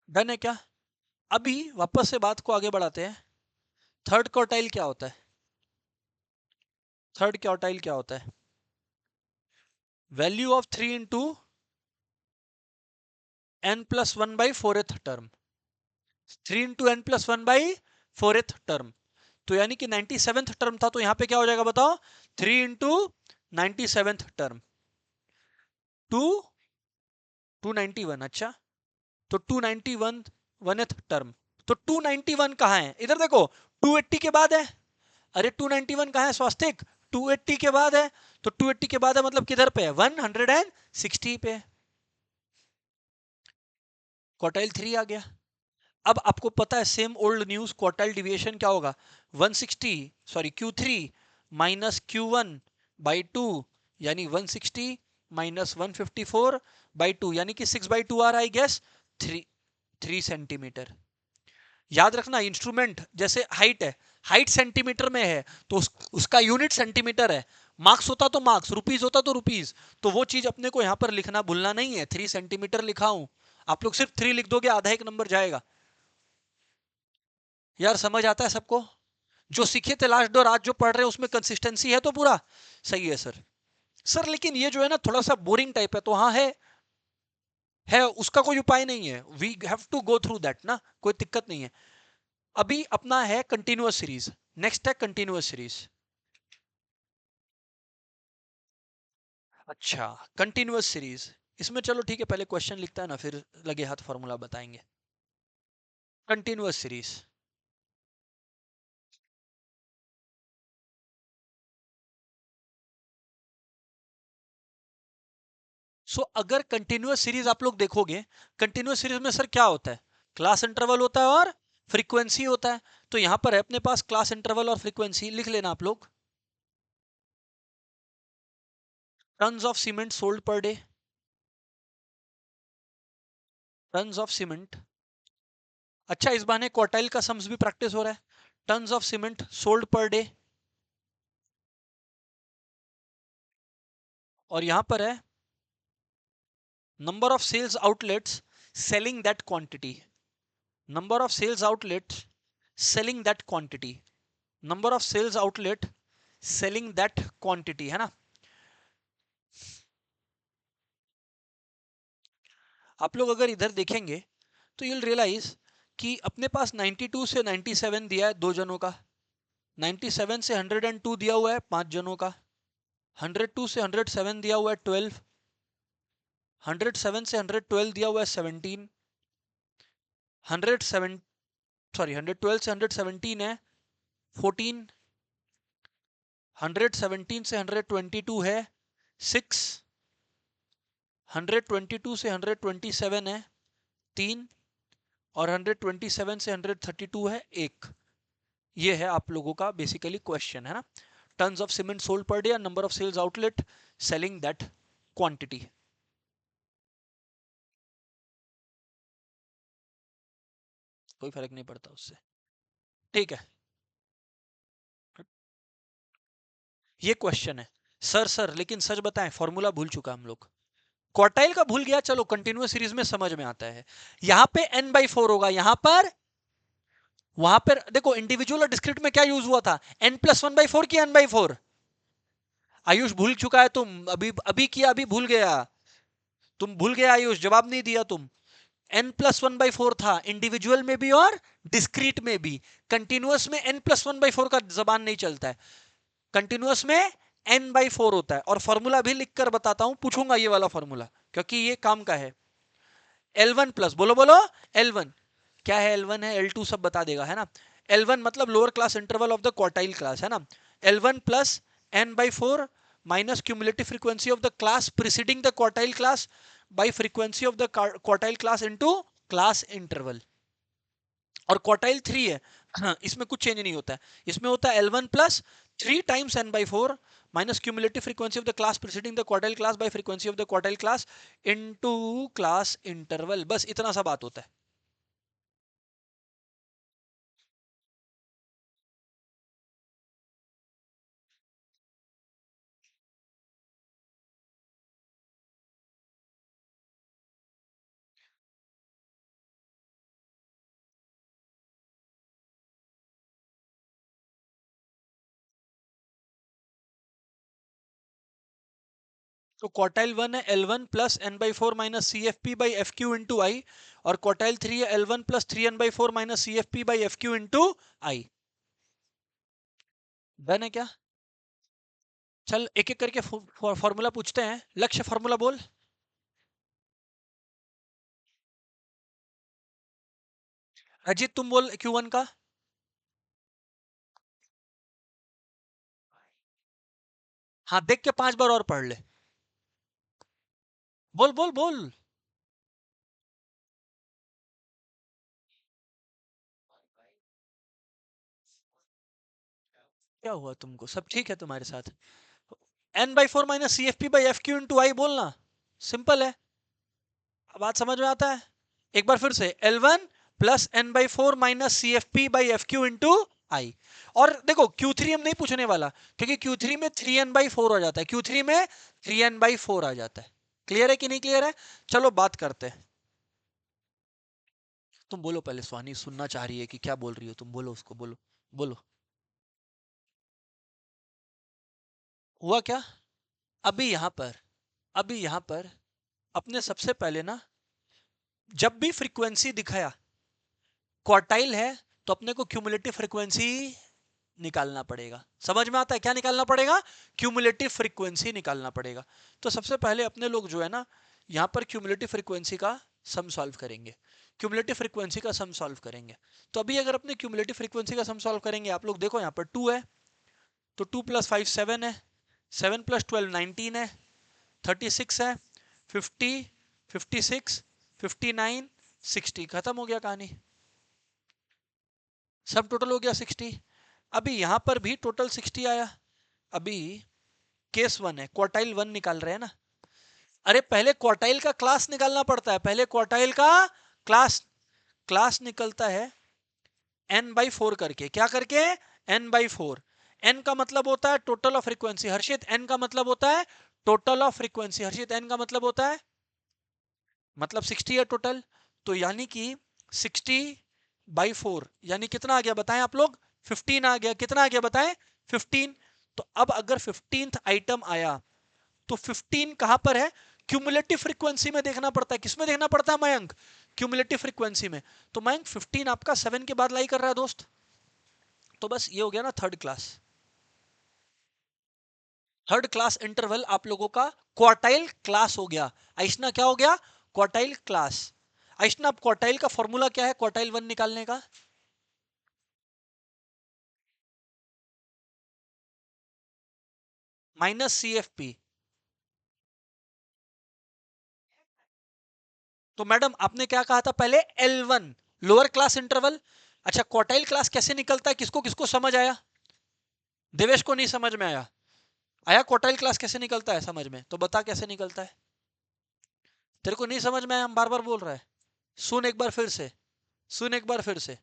डन है क्या? अभी वापस से बात को आगे बढ़ाते हैं। थर्ड क्वार्टाइल क्या होता है? थर्ड क्वार्टाइल क्या होता है? Value of 3 into N plus 1 by fourth term. 3 into N plus 1 by fourth term. तो यानी कि 97th टर्म था, तो यहां पे क्या हो जाएगा बताओ? 3 इंटू 97th टर्म, 2 291। अच्छा, तो 291 1th टर्म। तो 291 कहां है? इधर देखो, 280 के बाद है। अरे 291 कहां है स्वास्तिक? 280 के बाद है। तो 280 के बाद है मतलब किधर पे है? 160 पे है। क्वार्टाइल 3 आ गया। अब आपको पता है same old news, quartile deviation क्या होगा? 160, sorry Q3 minus Q1 by 2, यानी 160 माइनस 154 बाई 2, यानी कि 6 बाई 2 आ रहा है गैस 3 सेंटीमीटर। याद रखना, इंस्ट्रूमेंट जैसे हाइट है, हाइट सेंटीमीटर में है तो उसका यूनिट सेंटीमीटर है। मार्क्स होता तो मार्क्स, रुपीज होता तो रुपीज। तो वो चीज अपने को यहां पर लिखना भूलना नहीं है। 3 सेंटीमीटर लिखा हूं, आप लोग सिर्फ 3 लिख दोगे, आधा एक नंबर जाएगा। यार समझ आता है सबको? जो सीखे थे लास्ट और आज जो पढ़ रहे हैं उसमें कंसिस्टेंसी है तो पूरा सही है सर। सर लेकिन ये जो है ना थोड़ा सा बोरिंग टाइप है, तो हाँ है, उसका कोई उपाय नहीं है। We have to go through that ना, कोई दिक्कत नहीं है। अभी अपना है कंटिन्यूअस सीरीज, नेक्स्ट है कंटिन्यूअस सीरीज। अच्छा, कंटिन्यूअस सीरीज, इसमें चलो ठीक है, पहले क्वेश्चन लिखता है ना, फिर लगे हाथ फॉर्मूला बताएंगे। कंटिन्यूअस सीरीज, सो अगर कंटिन्यूअस सीरीज आप लोग देखोगे, कंटिन्यूअस सीरीज में सर क्या होता है? क्लास इंटरवल होता है और फ्रीक्वेंसी होता है। तो यहां पर है अपने पास क्लास इंटरवल और फ्रीक्वेंसी, लिख लेना आप लोग। Turns of cement sold per day, turns of cement. अच्छा, इस बहाने क्वार्टाइल का सम्स भी प्रैक्टिस हो रहा है। Turns of cement sold per day, और यहां पर है number of sales outlets selling that quantity, number of sales outlets selling that quantity, number of sales outlet selling that quantity, है ना। आप लोग अगर इधर देखेंगे तो you'll realize कि अपने पास 92 से 97 दिया है दो जनों का, 97 से 102 दिया हुआ है पांच जनों का, 102 से 107 दिया हुआ है 12, 107 से 112 दिया हुआ है 17, 107 सॉरी 112 से 117 है 14, 117 से 122 है 6, 122 से 127 है 3, और 127 से 132 है 1। ये है आप लोगों का बेसिकली क्वेश्चन, है ना। Tons of cement sold per day, number of sales outlet selling that quantity. कोई फर्क नहीं पड़ता उससे, ठीक है। ये क्वेश्चन है। सर लेकिन सच बताएं, फॉर्मूला भूल चुका हम लोग। क्वार्टाइल का भूल गया, चलो कंटिन्यूअस सीरीज में समझ में आता है। यहां पे n/4 होगा, यहां पर वहां पर देखो इंडिविजुअल और डिस्क्रीट में क्या यूज हुआ था, n+1/4 की n/4। आयुष भूल चुका है, तुम अभी अभी किया, अभी भूल गया, तुम भूल गया आयुष, जवाब नहीं दिया तुम। n+1/4 था इंडिविजुअल में भी और डिस्क्रीट में भी। कंटिन्यूअस में n+1/4 का जबान नहीं चलता है, कंटिन्यूअस में n/4 होता है। और फॉर्मूला भी लिख कर बताता हूं, पूछूंगा ये वाला फॉर्मूला क्योंकि ये काम का है। L1 प्लस, बोलो बोलो, L1 क्या है, L1 है L2 सब बता देगा, है ना। L1 मतलब lower class interval of the quartile class, है ना। L1 plus n/4 minus cumulative frequency of the class preceding the quartile class bye frequency of the quartile class into class interval. और quartile 3 है, हाँ, इसमें कुछ change नहीं होता है। इसमें होता है L1 plus 3 times n/4 minus cumulative frequency of the class preceding the quartile class bye frequency of the quartile class into class interval. बस इतना सा बात होता है। तो क्वार्टाइल 1 है L1 plus n/4 minus CFP by FQ into I, और quartile 3 है L1 plus 3n/4 minus CFP by FQ into I. Done है क्या। चल एक एक करके फॉर्मूला पूछते हैं। लक्ष्य फॉर्मूला बोल। अजीत तुम बोल Q1 का। हाँ देख के 5 बार और पढ़ ले, बोल बोल बोल। क्या हुआ तुमको, सब ठीक है तुम्हारे साथ। n/4 minus CFP by FQ into I बोलना, सिंपल है। बात समझ में आता है। एक बार फिर से L1 plus n/4 minus CFP by FQ into I. और देखो Q3 हम नहीं पूछने वाला क्योंकि Q3 में 3n/4 आ जाता है, Q3 में 3n/4 आ जाता है। क्लियर है कि नहीं क्लियर है। चलो बात करते हैं। तुम बोलो पहले, स्वानी सुनना चाह रही है कि क्या बोल रही हो तुम, बोलो उसको, बोलो बोलो। हुआ क्या। अभी यहां पर, अभी यहां पर अपने सबसे पहले ना, जब भी फ्रीक्वेंसी दिखाया क्वार्टाइल है तो अपने को क्यूमुलेटिव फ्रीक्वेंसी निकालना पड़ेगा। समझ में आता है क्या निकालना पड़ेगा, क्यूमुलेटिव फ्रीक्वेंसी निकालना पड़ेगा। तो सबसे पहले अपने लोग जो है ना, यहां पर क्यूमुलेटिव फ्रीक्वेंसी का सम सॉल्व करेंगे, क्यूमुलेटिव फ्रीक्वेंसी का सम सॉल्व करेंगे। तो अभी अगर अपने क्यूमुलेटिव फ्रीक्वेंसी का सम सॉल्व करेंगे, आप लोग देखो यहां पर 2 है, तो 2 प्लस 5 7 है, 7 प्लस 12 19 है, 36 है, 50, 56, 59, 60, खत्म हो गया कहानी। सब टोटल हो गया 60। अभी यहां पर भी टोटल 60 आया। अभी केस 1 है, क्वार्टाइल 1 निकाल रहे हैं ना। अरे पहले क्वार्टाइल का क्लास निकालना पड़ता है, पहले क्वार्टाइल का क्लास क्लास निकलता है n/4 करके, क्या करके, n/4। n का मतलब होता है total of frequency, Harshit n का मतलब होता है total of frequency, Harshit n का मतलब होता है मतलब 60 है टोटल। तो यानी कि 60/4 यानी कितना आ गया बताएं आप लोग, 15 आ गया। कितना आ गया बताएं, 15। तो अब अगर 15th आइटम आया तो 15 कहां पर है, क्यूमुलेटिव फ्रीक्वेंसी में देखना पड़ता है। किसमें देखना पड़ता है मयंक, क्यूमुलेटिव फ्रीक्वेंसी में। तो मयंक 15 आपका 7 के बाद लाई कर रहा है दोस्त। तो बस ये हो गया ना third class. Third class interval आप लोगों का क्वार्टाइल क्लास हो गया। आइसना क्या हो गया, क्वार्टाइल क्लास। आइसना अब क्वार्टाइल का फॉर्मूला क्या है क्वार्टाइल 1 निकालने का, -CFP। तो मैडम आपने क्या कहा था पहले, L1 लोअर क्लास इंटरवल। अच्छा क्वार्टाइल क्लास कैसे निकलता है, किसको किसको समझ आया, देवेश को नहीं समझ में आया, आया क्वार्टाइल क्लास कैसे निकलता है समझ में, तो बता कैसे निकलता है। तेरे को नहीं समझ में आया, हम बार बार बोल रहे हैं, सुन एक बार फिर से, सुन एक बार फिर से।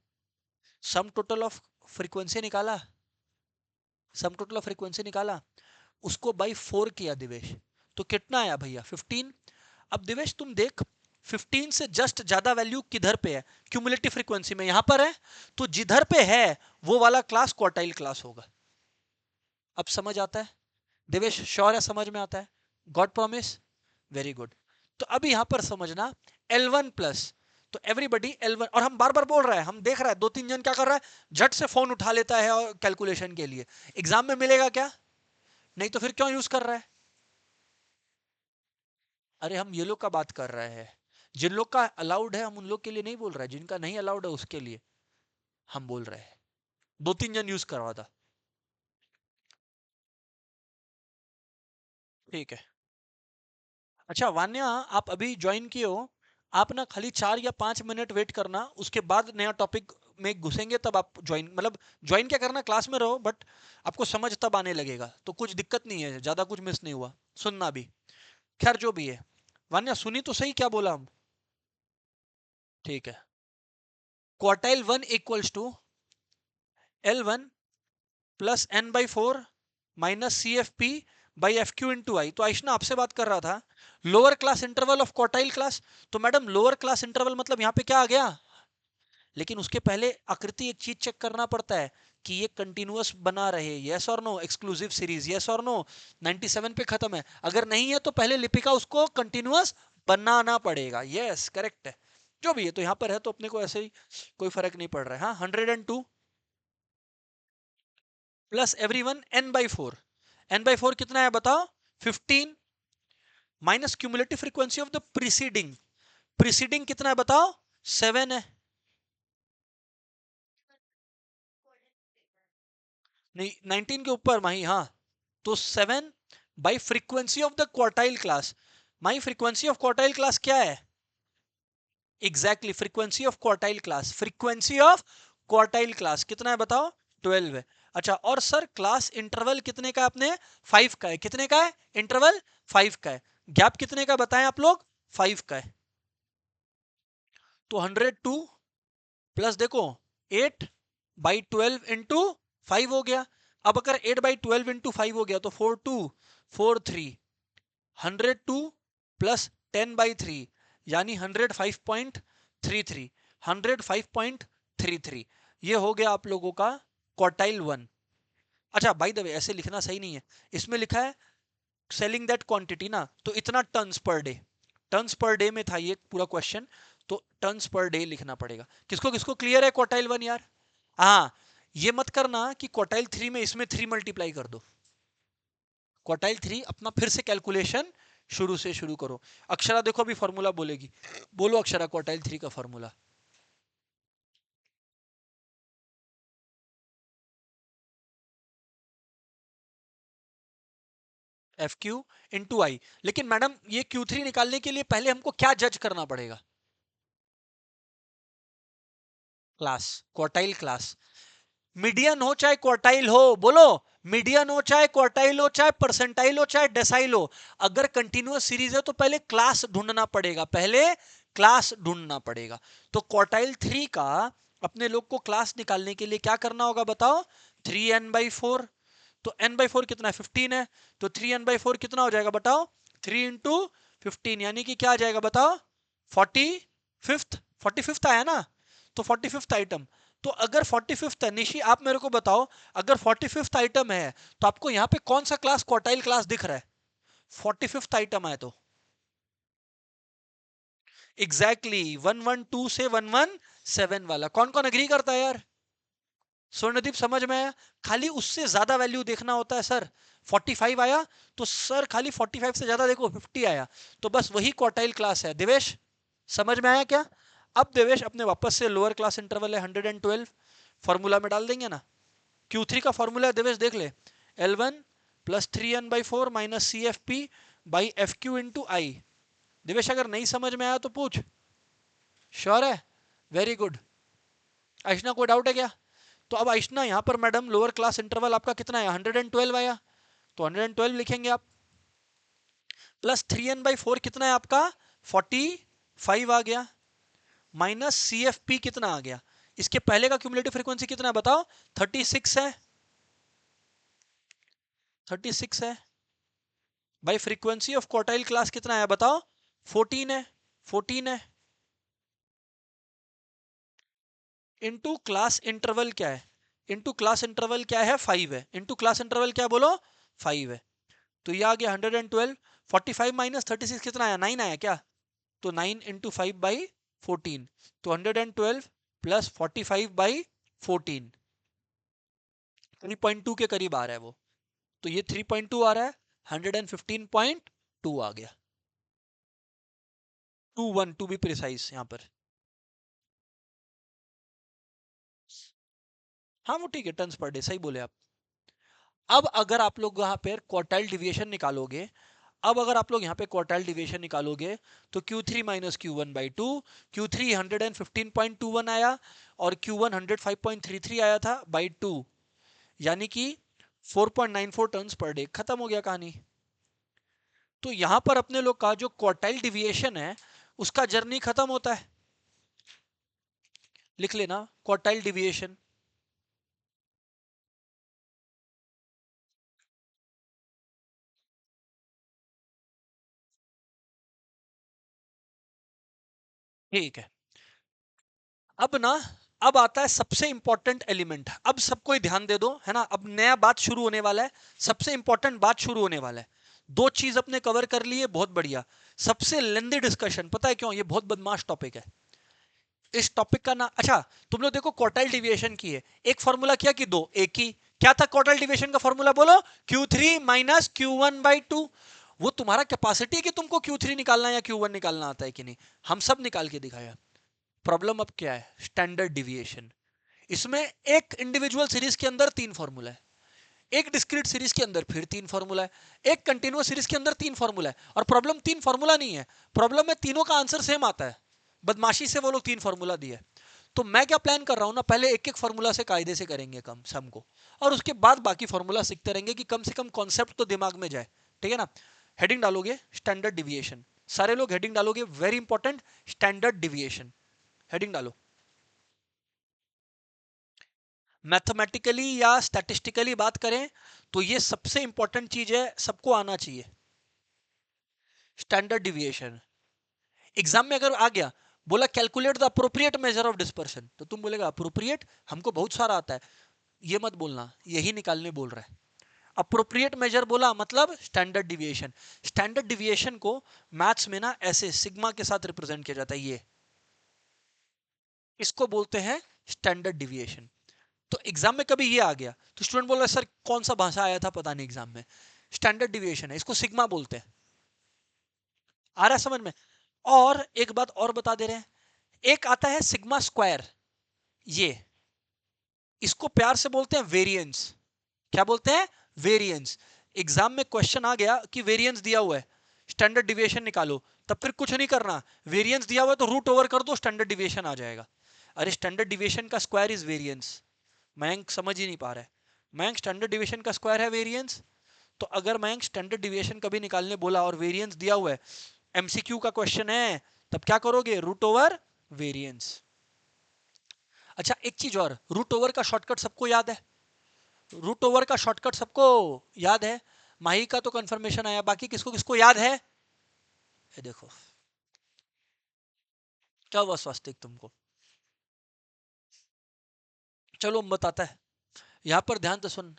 सम टोटल ऑफ फ्रीक्वेंसी निकाला, सम टोटल ऑफ फ्रीक्वेंसी निकाला, उसको बाई 4 किया दिवेश, तो कितना आया भैया 15। अब दिवेश तुम देख 15 से जस्ट ज्यादा वैल्यू किधर पे है, क्यूमुलेटिव फ्रीक्वेंसी में, यहां पर है। तो जिधर पे है वो वाला क्लास क्वार्टाइल क्लास होगा। अब समझ आता है देवेश, श्योर है समझ में आता है, गॉड प्रॉमिस, वेरी गुड। तो अब यहां पर समझना L1 प्लस, तो एवरीबडी L1, और हम बार बार बोल रहे हैं, हम देख रहे हैं दो तीन जन क्या कर रहा है, झट से फोन उठा लेता है और कैलकुलेशन के लिए, एग्जाम में मिलेगा क्या, नहीं तो फिर क्यों यूज कर रहा है। अरे हम ये लोग का बात कर रहे हैं, जिन लोग का अलाउड है हम उन लोग के लिए नहीं बोल रहे हैं, जिनका नहीं अलाउड है उसके लिए हम बोल रहे हैं। दो तीन जन यूज करवा था, ठीक है। अच्छा वान्या, आप अभी ज्वाइन किए हो, आप ना खाली 4 या 5 मिनट वेट करना, उसके बाद नया टॉपिक में घुसेंगे, तब आप ज्वाइन, मतलब ज्वाइन क्या करना, क्लास में रहो, बट आपको समझ तब आने लगेगा, तो कुछ दिक्कत नहीं है, ज्यादा कुछ मिस नहीं हुआ, सुनना भी। खैर जो भी है, वान्या सुनी तो सही क्या बोला हम, ठीक है। Quartile 1 equals to L1 plus n/4 minus CFP by FQ into I. तो आइशना आपसे बात कर रहा था lower class interval of quartile class. तो मैडम लोअर क्लास इंटरवल मतलब यहाँ पे क्या आ गया, लेकिन उसके पहले आकृति एक चीज चेक करना पड़ता है कि ये कंटिन्यूअस बना रहे, यस और नो, एक्सक्लूसिव सीरीज, यस और नो, 97 पे खत्म है, अगर नहीं है तो पहले लिपिका उसको कंटिन्यूअस बनाना पड़ेगा, यस करेक्ट है। जो भी है तो यहाँ पर है, तो अपने को ऐसे ही कोई फर्क नहीं पड़ रहा है। हाँ 102 प्लस एवरीवन n/4, n/4 कितना है बताओ, 15 minus cumulative frequency of the preceding, preceding कितना है बताओ, 7 है, नहीं 19 के ऊपर माही, हाँ। तो 7 by frequency of the quartile class, my frequency of quartile class क्या है, exactly frequency of quartile class, frequency of quartile class कितना है बताओ, 12 है। अच्छा और सर क्लास इंटरवल कितने का है अपने, 5 का है, कितने का है इंटरवल, 5 का है, गैप कितने का बताएं आप लोग, 5 का है। तो 102 प्लस देखो 8/12 इंटू 5 हो गया। अब अगर 8/12 इंटू 5 हो गया तो 4243, 102 प्लस 10/3 यानी 105.33, 105.33, ये हो गया आप लोगों का क्वार्टाइल 1। अच्छा बाय द वे ऐसे लिखना सही नहीं है, इसमें लिखा है सेलिंग दैट क्वांटिटी ना, तो इतना turns per day, turns per day में था ये पूरा क्वेश्चन, तो टन्स पर डे लिखना पड़ेगा। किसको किसको क्लियर है क्वार्टाइल 1 यार, हाँ। ये मत करना कि क्वार्टाइल 3 में इसमें 3 मल्टीप्लाई कर दो, क्वार्टाइल 3 अपना फिर से कैलकुलेशन शुरू से शुरू करो। अक्षरा देखो अभी फॉर्मूला बोलेगी, बोलो अक्षरा क्वार्टाइल 3 का फॉर्मूला। FQ इंटू आई, लेकिन मैडम ये Q3 निकालने के लिए पहले हमको क्या जज करना पड़ेगा, क्लास, क्वार्टाइल क्लास, मीडियन हो चाहे क्वार्टाइल हो, बोलो मीडियन हो चाहे क्वार्टाइल हो चाहे परसेंटाइल हो चाहे डेसाइल हो, अगर कंटिन्यूअस सीरीज है तो पहले क्लास ढूंढना पड़ेगा, पहले क्लास ढूंढना पड़ेगा। तो क्वार्टाइल 3 का अपने लोग को क्लास निकालने के लिए क्या करना होगा बताओ, 3n/4। तो n/4 कितना है, 15 है। तो 3n/4 कितना हो जाएगा बताओ, 3 इंटू 15, यानी कि क्या आ जाएगा बताओ, 45th आया ना। तो 45th आइटम, तो अगर 45th है निशी, आप मेरे को बताओ, अगर 45th आइटम है तो आपको यहां पे कौन सा क्लास क्वार्टाइल क्लास दिख रहा है, 45th आइटम है तो एग्जैक्टली 112 से 117 वाला। कौन कौन एग्री करता है यार, स्वर्णदीप समझ में आया। खाली उससे ज्यादा वैल्यू देखना होता है सर, 45 आया तो सर खाली 45 से ज्यादा देखो, 50 आया तो बस वही क्वार्टाइल क्लास है। देवेश समझ में आया क्या। अब देवेश अपने वापस से लोअर क्लास इंटरवल है 112, फॉर्मूला में डाल देंगे ना। Q3 का फॉर्मूला है देवेश देख ले, L1 plus 3n/4 minus CFP/FQ into I. Devesh अगर नहीं समझ में आया तो पूछ, श्योर है, वेरी गुड। आइशना कोई डाउट है क्या। तो अब आइशना यहाँ पर मैडम लोअर क्लास इंटरवल आपका कितना है, 112 आया, तो 112 लिखेंगे आप, प्लस 3n/4 कितना है आपका 45 आ गया, माइनस CFP कितना आ गया, इसके पहले का क्यूमुलेटिव फ्रीक्वेंसी कितना है बताओ, 36 है, 36 है। भाई फ्रीक्वेंसी ऑफ क्वार्टाइल क्लास कितना है बताओ, 14 है, 14 है। इनटू क्लास इंटरवल क्या है, इनटू क्लास इंटरवल क्या है 5 है, इनटू क्लास इंटरवल क्या बोलो 5 है। तो ये आ गया 112, 45 माइनस 36 कितना आया, 9 आया क्या, तो 9 इंटू 5/14, तो 112 प्लस 45/14, 3.2 के करीब आ रहा है वो। तो ये 3.2 आ रहा है, 115.2 आ गया, 21 टू बी प्रिसाइज यहाँ पर। हाँ वो ठीक है, टन्स पर डे सही बोले आप। अब अगर आप लोग यहाँ पे क्वार्टाइल डिविएशन निकालोगे, अब अगर आप लोग यहाँ पे क्वार्टाइल डिविएशन निकालोगे तो Q3 माइनस Q1/2, Q3 115.21 आया और Q1 105.33 आया था बाई 2, यानी कि 4.94 टर्न्स पर डे, खत्म हो गया कहानी। तो यहां पर अपने लोग का जो क्वार्टाइल डिविएशन है उसका जर्नी खत्म होता है, लिख लेना क्वार्टाइल डिविएशन। ठीक है, अब ना, अब आता है सबसे इंपॉर्टेंट एलिमेंट, अब सबको ही ध्यान दे दो है ना, अब नया बात शुरू होने वाला है, सबसे इंपॉर्टेंट बात शुरू होने वाला है। दो चीज अपने कवर कर लिए, बहुत बढ़िया। सबसे लेंदी डिस्कशन, पता है क्यों, ये बहुत बदमाश टॉपिक है। इस टॉपिक का ना, अच्छा तुम लोग देखो क्वार्टाइल डिविएशन की है, एक फॉर्मूला किया कि दो, एक ही, क्या था क्वार्टाइल डिविएशन का फॉर्मूला बोलो, Q3 माइनस Q1/2। वो तुम्हारा कैपेसिटी है कि तुमको Q3 निकालना है या Q1 निकालना आता है कि नहीं, हम सब निकाल के दिखाया। प्रॉब्लम अब क्या है, स्टैंडर्ड डिविएशन। इसमें एक इंडिविजुअल सीरीज के अंदर 3 फॉर्मूला है, एक डिस्क्रीट सीरीज के अंदर फिर 3 फॉर्मूला है, एक कंटिन्यूअस सीरीज के अंदर 3 फॉर्मूला है। और प्रॉब्लम 3 फॉर्मूला नहीं है, प्रॉब्लम में तीनों का आंसर सेम आता है, बदमाशी से वो लोग 3 फॉर्मूला दिए। तो मैं क्या प्लान कर रहा हूं ना, पहले एक एक फॉर्मूला से कायदे से करेंगे कम सम को, और उसके बाद बाकी फॉर्मूला सीखते रहेंगे कि कम से कम कॉन्सेप्ट तो दिमाग में जाए, ठीक है ना। हेडिंग डालोगे स्टैंडर्ड डिविएशन, सारे लोग हेडिंग डालोगे, very important, standard deviation, heading डालो। मैथमेटिकली या स्टैटिस्टिकली बात करें तो ये सबसे इंपॉर्टेंट चीज है, सबको आना चाहिए, स्टैंडर्ड डिविएशन। एग्जाम में अगर आ गया, बोला calculate the appropriate measure of dispersion, तो तुम बोलेगा अप्रोप्रिएट, हमको बहुत सारा आता है, ये मत बोलना, यही निकालने बोल रहा है। अप्रोप्रिएट मेजर बोला मतलब स्टैंडर्ड डिविएशन। स्टैंडर्ड डिविएशन को मैथ्स में ना ऐसे सिग्मा के साथ रिप्रेजेंट किया जाता है, ये इसको बोलते हैं स्टैंडर्ड डिविएशन। तो एग्जाम में कभी ये आ गया तो स्टूडेंट बोल रहा है सर कौन सा भाषा आया था पता नहीं एग्जाम में, स्टैंडर्ड डिविएशन है, इसको सिग्मा बोलते हैं। आ रहा है समझ में। और एक बात और बता दे रहे हैं, एक आता है सिग्मा स्क्वायर, ये इसको प्यार से बोलते हैं वेरिएंस। क्या बोलते हैं, वेरिएंस। एग्जाम में क्वेश्चन आ गया कि वेरिएंस दिया हुआ है, स्टैंडर्ड डिविएशन निकालो, तब फिर कुछ नहीं करना, वेरिएंस दिया हुआ है तो रूट ओवर कर दो, स्टैंडर्ड डिविएशन आ जाएगा। अरे स्टैंडर्ड डिविएशन का स्क्वायर इज वेरिएंस, मैं समझ ही नहीं पा रहा है। मयंक स्टैंडर्ड डिविएशन का स्क्वायर है वेरिएंस। तो अगर मयंक स्टैंडर्ड डिविएशन कभी निकालने बोला और वेरिएंस दिया हुआ है, एमसीक्यू का क्वेश्चन है, तब क्या करोगे? Root over variance. अच्छा एक चीज और, रूट ओवर का शॉर्टकट सबको याद है? रूट ओवर का शॉर्टकट सबको याद है? माही का तो कंफर्मेशन आया, बाकी किसको किसको याद है? ये देखो क्या हुआ स्वास्तिक तुमको? चलो हम बताता है। यहां पर ध्यान से सुन,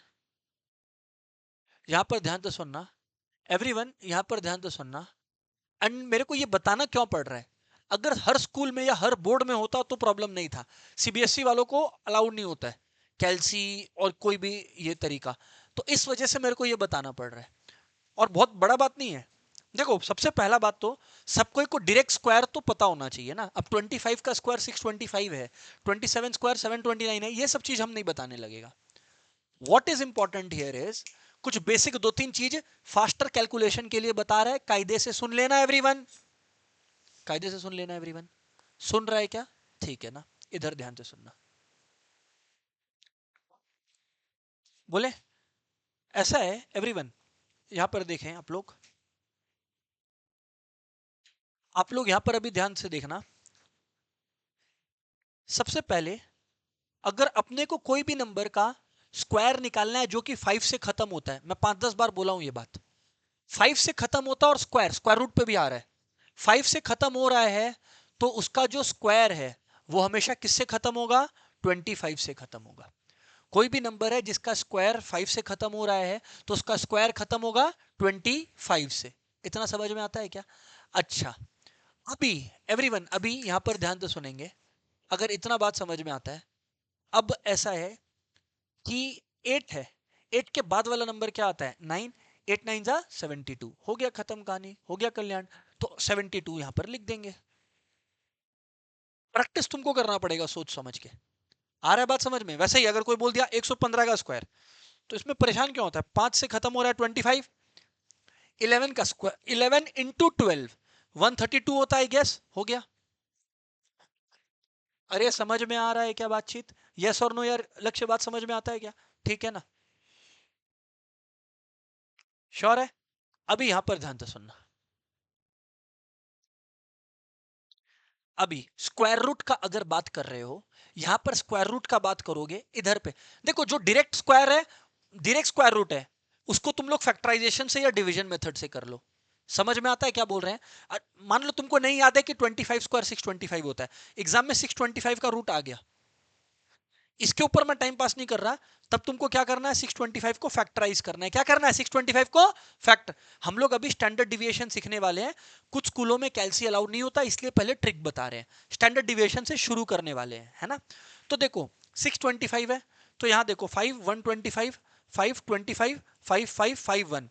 यहां पर ध्यान से सुनना एवरीवन, यहां पर ध्यान से सुनना। एंड मेरे को ये बताना क्यों पड़ रहा है, अगर हर स्कूल में या हर बोर्ड में होता तो प्रॉब्लम नहीं था। सीबीएसई वालों को अलाउड नहीं होता है कैलसी और कोई भी ये तरीका, तो इस वजह से मेरे को ये बताना पड़ रहा है। और बहुत बड़ा बात नहीं है। देखो सबसे पहला बात तो सबको को डायरेक्ट स्क्वायर तो पता होना चाहिए ना। अब 25 का स्क्वायर 625 है, 27 स्क्वायर 729 है, ये सब चीज हम नहीं बताने लगेगा। What is important here is कुछ बेसिक दो तीन चीज फास्टर कैलकुलेशन के लिए बता रहा है, कायदे से सुन लेना एवरीवन, कायदे से सुन लेना एवरीवन। सुन रहा है क्या? ठीक है ना, इधर ध्यान से सुनना। बोले ऐसा है एवरीवन, यहां पर देखें आप लोग यहां पर अभी ध्यान से देखना। सबसे पहले अगर अपने को कोई भी नंबर का स्क्वायर निकालना है जो कि 5 से खत्म होता है, मैं 5-10 बार बोला हूं ये बात, 5 से खत्म होता है और स्क्वायर स्क्वायर रूट पे भी आ रहा है, 5 से खत्म हो रहा है, तो उसका जो स्क्वायर है वो हमेशा किससे खत्म होगा? 25 से खत्म होगा। कोई भी नंबर है जिसका स्क्वायर 5 से खत्म हो रहा है तो उसका स्क्वायर खत्म होगा 25 से। इतना समझ में आता है क्या? अच्छा अभी एवरीवन, अभी यहां पर ध्यान से सुनेंगे। अगर इतना बात समझ में आता है, अब ऐसा है कि 8 है, 8 के बाद वाला नंबर क्या आता है? 9, 8 9 जा 72, हो गया खत्म कहानी, हो गया कल्याण। तो 72 यहां पर लिख देंगे। प्रैक्टिस तुमको करना पड़ेगा सोच समझ के। आ रहा है बात समझ में? वैसे ही अगर कोई बोल दिया 115 का स्क्वायर, तो इसमें परेशान क्यों होता है? 5 से खत्म हो रहा है 25, 11 का स्क्वायर 11 इंटू 12 132 होता है, गैस हो गया। अरे समझ में आ रहा है क्या बातचीत? यस और नो यार, लक्ष्य बात समझ में आता है क्या? ठीक है ना, श्योर है? अभी यहां पर ध्यान से सुनना। अभी स्क्वायर रूट का अगर बात कर रहे हो, यहां पर स्क्वायर रूट का बात करोगे इधर पे, देखो जो डायरेक्ट स्क्वायर है, डायरेक्ट स्क्वायर रूट है, उसको तुम लोग फैक्टराइजेशन से या डिवीजन मेथड से कर लो। समझ में आता है क्या बोल रहे हैं? मान लो तुमको नहीं याद है कि 25 स्क्वायर 625 होता है, एग्जाम में 625 का रूट आ गया, इसके ऊपर मैं टाइम पास नहीं कर रहा, तब तुमको क्या करना है? 625 को फैक्टराइज करना है। क्या करना है? 625 को फैक्ट। हम लोग अभी स्टैंडर्ड डिविएशन सीखने वाले हैं, कुछ स्कूलों में कैलसी अलाउड नहीं होता, इसलिए पहले ट्रिक बता रहे हैं, स्टैंडर्ड डिविएशन से शुरू करने वाले हैं, है ना। तो देखो 625 है, तो यहां देखो 5 125 525 5 5 5 1,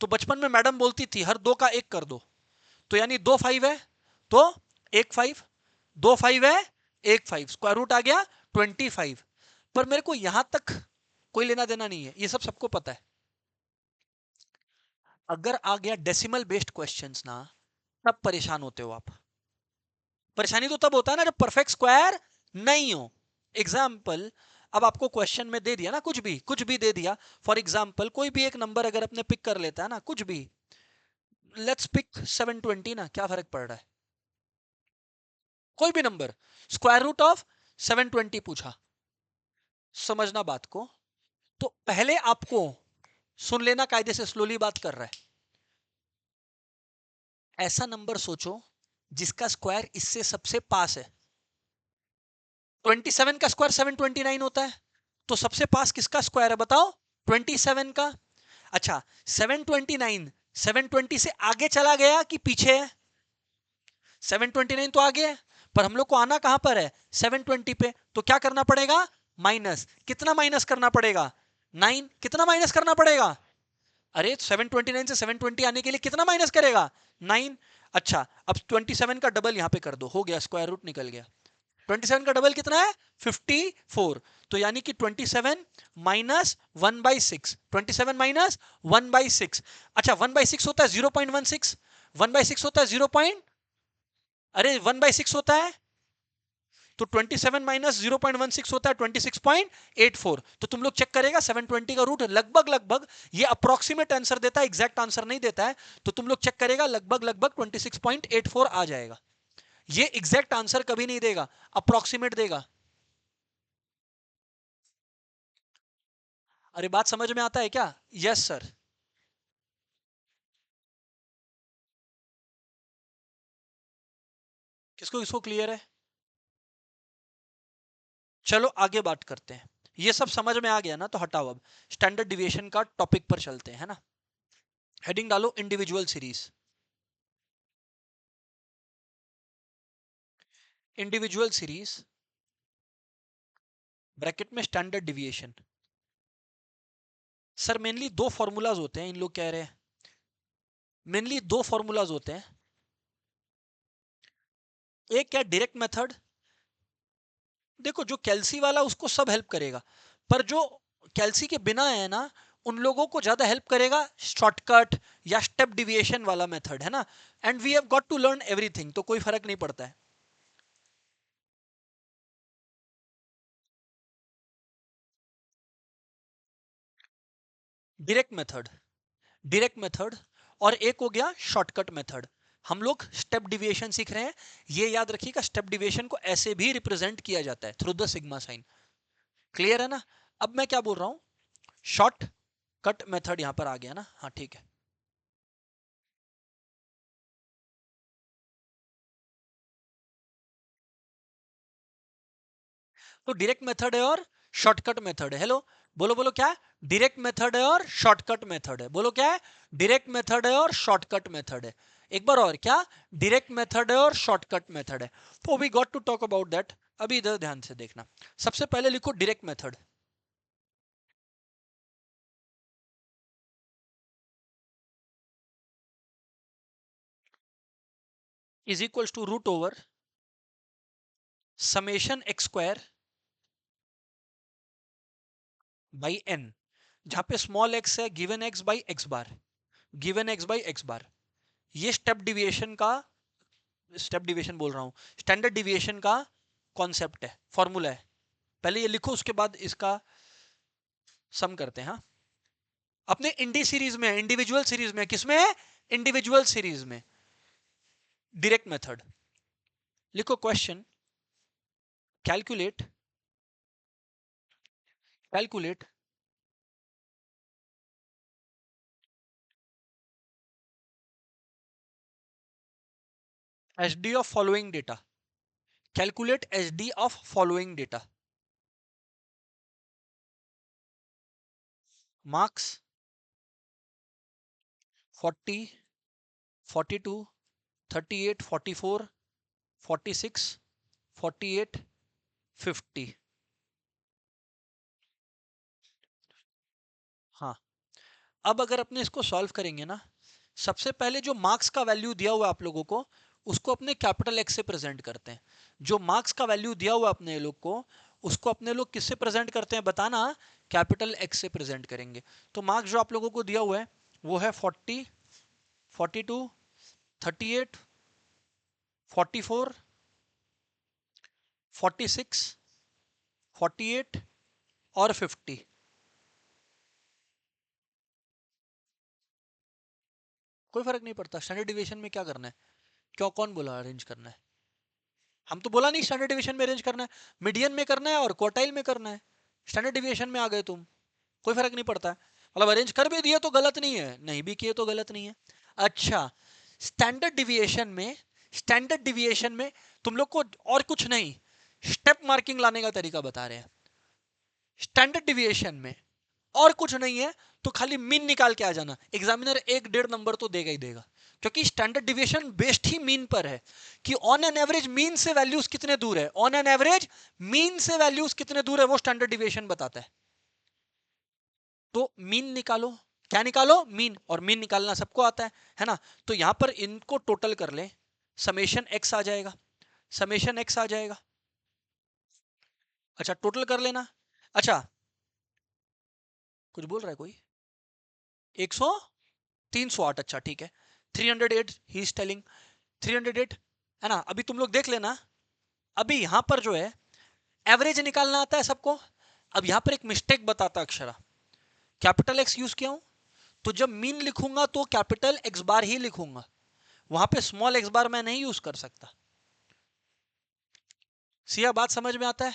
तो बचपन में मैडम बोलती थी हर दो का एक कर दो, तो यानी 2 5 है तो 1 5, 2 5 है 1 5, स्क्वायर रूट आ गया 25। पर मेरे को यहां तक कोई लेना देना नहीं है, ये सब सबको पता है। अगर आ गया डेसिमल बेस्ड क्वेश्चंस ना, तब परेशान होते हो आप। परेशानी तो तब होता है ना जब परफेक्ट स्क्वायर नहीं हो। एग्जाम्पल, अब आपको क्वेश्चन में दे दिया ना, कुछ भी दे दिया, फॉर एग्जाम्पल कोई भी एक नंबर अगर अपने पिक कर लेता है ना, कुछ भी, लेट्स पिक 720 ना, क्या फर्क पड़ रहा है? कोई भी नंबर, स्क्वायर रूट ऑफ 720 पूछा, समझना बात को। तो पहले आपको सुन लेना, कायदे से स्लोली बात कर रहा है। ऐसा नंबर सोचो जिसका स्क्वायर इससे सबसे पास है। 27 का स्क्वायर 729 होता है, तो सबसे पास किसका स्क्वायर है बताओ? 27 का। अच्छा 729 720 से आगे चला गया कि पीछे है? 729 तो आगे है, पर हम लोग को आना कहां पर है? 720 पे। तो क्या करना पड़ेगा? माइनस, कितना माइनस करना पड़ेगा? 9। कितना माइनस करना पड़ेगा? अरे 729 से 720 आने के लिए कितना माइनस करेगा? 9। अच्छा अब 27 का डबल यहां पे कर दो, हो गया, स्क्वायर रूट निकल गया। 27 का डबल कितना है? 54। तो यानी कि 27 माइनस 1/6, 27 माइनस 1/6। अच्छा 1/6 होता है 0.16, 1/6 होता है 0. अरे 1/6 होता है, तो 27 माइनस 0.16 होता है 26.84। तो तुम लोग चेक करेगा 720 का रूट लगभग लगभग, ये अप्रोक्सीमेट आंसर देता है, एग्जैक्ट आंसर नहीं देता है, तो तुम लोग चेक करेगा लगभग लगभग 26.84 आ जाएगा। ये एग्जैक्ट आंसर कभी नहीं देगा, अप्रोक्सीमेट देगा। अरे बात समझ में आता है क्या? Yes sir. किसको किसको क्लियर है? चलो आगे बात करते हैं। ये सब समझ में आ गया ना, तो हटाओ अब स्टैंडर्ड डिविएशन का टॉपिक पर चलते हैं, है ना। हेडिंग डालो individual series. Individual series bracket में स्टैंडर्ड डिविएशन। सर मेनली दो फॉर्मूलाज होते हैं, इन लोग कह रहे हैं मेनली दो फॉर्मूलाज होते हैं। एक क्या डायरेक्ट मेथड, देखो जो कैल्सी वाला उसको सब हेल्प करेगा, पर जो कैल्सी के बिना है ना, उन लोगों को ज्यादा हेल्प करेगा शॉर्टकट या स्टेप डिविएशन वाला मेथड, है ना। And we have got to learn everything, तो कोई फर्क नहीं पड़ता है। डायरेक्ट मेथड, डायरेक्ट मेथड, और एक हो गया शॉर्टकट मेथड। हम लोग स्टेप डिविएशन सीख रहे हैं, ये याद रखिएगा स्टेप डिविएशन को ऐसे भी रिप्रेजेंट किया जाता है through the sigma sign. Clear है ना? अब मैं क्या बोल रहा हूं, शॉर्ट कट मेथड यहां पर आ गया ना, हाँ ठीक है। तो डायरेक्ट मेथड है और शॉर्टकट मेथड है। हेलो, बोलो बोलो क्या? डायरेक्ट मेथड है और शॉर्टकट मेथड है। बोलो क्या है? डायरेक्ट मेथड है और शॉर्टकट मेथड है। एक बार और, क्या? डायरेक्ट मेथड है और शॉर्टकट मेथड है। तो we got to talk about that. अभी इधर ध्यान से देखना। सबसे पहले लिखो direct method is equals to root over summation x square by N, जहां पे स्मॉल एक्स है given X by X bar, given X by X bar. ये स्टेप डिविएशन का, स्टेप डिविएशन बोल रहा हूं, स्टैंडर्ड डिविएशन का कॉन्सेप्ट है, फॉर्मूला है। पहले ये लिखो, उसके बाद इसका सम करते हैं। हाँ, अपने इंडी सीरीज में, इंडिविजुअल सीरीज में, किसमें है? इंडिविजुअल सीरीज में। डायरेक्ट मेथड लिखो, question calculate, calculate H D of following data, calculate H D of following data. Marks 40, 42, 38, 44, 46, 48, 50। हाँ, अब अगर अपने इसको सॉल्व करेंगे ना, सबसे पहले जो मार्क्स का वैल्यू दिया हुआ है आप लोगों को, उसको अपने कैपिटल एक्स से प्रेजेंट करते हैं। जो मार्क्स का वैल्यू दिया हुआ अपने लोग को, उसको अपने लोग किससे प्रेजेंट करते हैं बताना? कैपिटल एक्स से प्रेजेंट करेंगे। तो मार्क्स जो आप लोगों को दिया हुआ है वो है 40, 42, 38, 44, 46, 48 और 50। कोई फर्क नहीं पड़ता, स्टैंडर्ड डिविएशन में क्या करना है? क्यों, कौन बोला अरेंज करना है? हम तो बोला नहीं स्टैंडर्ड डिवीजन में अरेंज करना है, मीडियन में करना है और क्वार्टाइल में करना है। स्टैंडर्ड डिवीजन में आ गए तुम, कोई फर्क नहीं पड़ता है। मतलब अरेंज कर भी दिए तो गलत नहीं है, नहीं भी किए तो गलत नहीं है। अच्छा, स्टैंडर्ड डिविएशन में, स्टैंडर्ड डिविएशन में तुम लोग को और कुछ नहीं, स्टेप मार्किंग लाने का तरीका बता रहे हैं। स्टैंडर्ड डिविएशन में और कुछ नहीं है, तो खाली मीन निकाल के आ जाना। एग्जामिनर एक डेढ़ नंबर तो देगा ही देगा, क्योंकि स्टैंडर्ड डिविएशन बेस्ड ही मीन पर है कि ऑन एन एवरेज मीन से वैल्यूज कितने दूर है, ऑन एन एवरेज मीन से वैल्यूज कितने दूर है वो स्टैंडर्ड डिविएशन बताता है। तो मीन निकालो, क्या निकालो? मीन। और मीन निकालना सबको आता है ना। तो यहां पर इनको टोटल कर ले, समेशन एक्स आ जाएगा, समेशन एक्स आ जाएगा। अच्छा, टोटल कर लेना। अच्छा, कुछ बोल रहा है कोई? 100, 308, अच्छा ठीक है। 308 ही इज टेलिंग, 308 है ना। अभी तुम लोग देख लेना, अभी यहां पर जो है एवरेज निकालना आता है सबको। अब यहां पर एक मिस्टेक बताता अक्षरा, कैपिटल एक्स यूज किया हूं, तो जब मीन लिखूंगा तो कैपिटल एक्स बार ही लिखूंगा, वहां पे स्मॉल एक्स बार मैं नहीं यूज कर सकता। सिया बात समझ में आता है?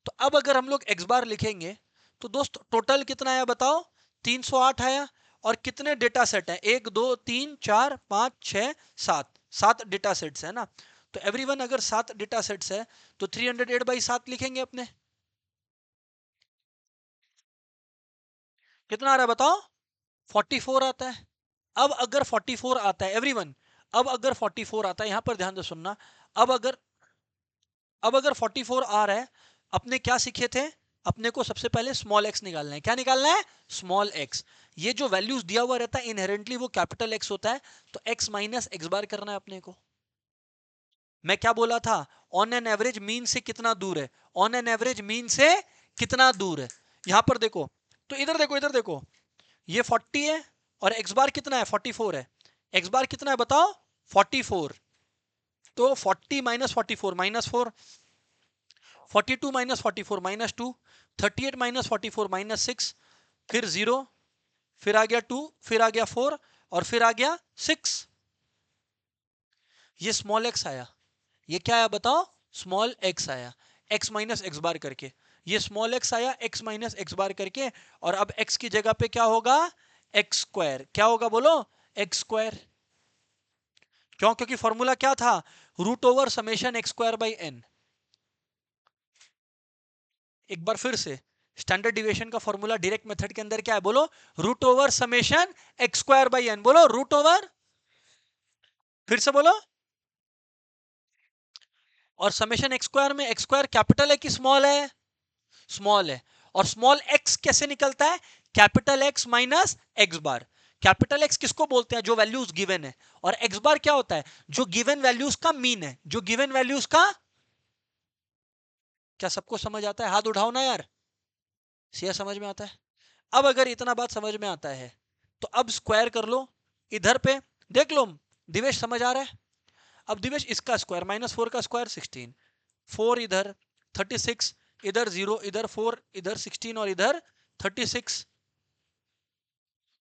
तो अब अगर हम लोग एक्स बार लिखेंगे तो दोस्त टोटल कितना आया बताओ? 308 आया। और कितने डेटा सेट है? 1 2 3 4 5 6 7, 7 डेटा सेट्स है ना। तो एवरीवन अगर 7 डेटा सेट्स है तो 308 बाई 7 लिखेंगे अपने। कितना आ रहा है बताओ? 44 आता है। अब अगर 44 आता है एवरीवन, अब अगर 44 आता है, यहां पर ध्यान से सुनना, अब अगर 44 आ रहा है, अपने क्या सीखे थे? अपने को सबसे पहले स्मॉल एक्स निकालना है। क्या निकालना है? Small x. ये जो वैल्यूज दिया हुआ रहता है इनहेरेंटली वो कैपिटल एक्स होता है, तो एक्स माइनस एक्स बार करना है अपने को। मैं क्या बोला था? ऑन एन एवरेज मीन से कितना दूर है? ऑन एन एवरेज मीन से कितना दूर है? यहां पर देखो, तो इधर देखो, इधर देखो, ये 40 है और एक्स बार कितना है? 44 है। एक्स बार कितना है बताओ? 44। तो 40 minus 44 minus 4, 42 minus 44 minus 2, 38 minus 44 minus 6, फिर 0, फिर आ गया 2, फिर आ गया 4 और फिर आ गया 6। ये स्मॉल एक्स आया। ये क्या आया बताओ? स्मॉल एक्स आया, एक्स माइनस एक्स बार करके। ये स्मॉल एक्स आया एक्स माइनस एक्स बार करके। और अब एक्स की जगह पे क्या होगा? X square. क्या होगा बोलो? X square. क्यों? क्योंकि फॉर्मूला क्या था? Root over summation x square by n. एक बार फिर से, स्टैंडर्ड डिविएशन का फॉर्मूला डायरेक्ट मेथड के अंदर क्या है बोलो? Root over summation x square by n. बोलो रूट ओवर, फिर से बोलो। और समेशन एक्स स्क्वायर में एक्स स्क्वायर कैपिटल है कि स्मॉल है? स्मॉल है। और स्मॉल एक्स कैसे निकलता है? कैपिटल एक्स माइनस एक्स बार। कैपिटल एक्स किसको बोलते हैं? जो वैल्यूज गिवन है। और एक्स बार क्या होता है? जो गिवन वैल्यूज का मीन है, जो गिवन वैल्यूज का। क्या सबको समझ आता है? हाथ उठाओ ना यार। सिया समझ में आता है? अब अगर इतना बात समझ में आता है तो अब स्क्वायर कर लो इधर पे। देख लो दिवेश, समझ आ रहा है? अब दिवेश इसका स्क्वायर, -4 का स्क्वायर 16, 4 इधर 36, इधर 0, इधर 4, इधर 16 और इधर 36।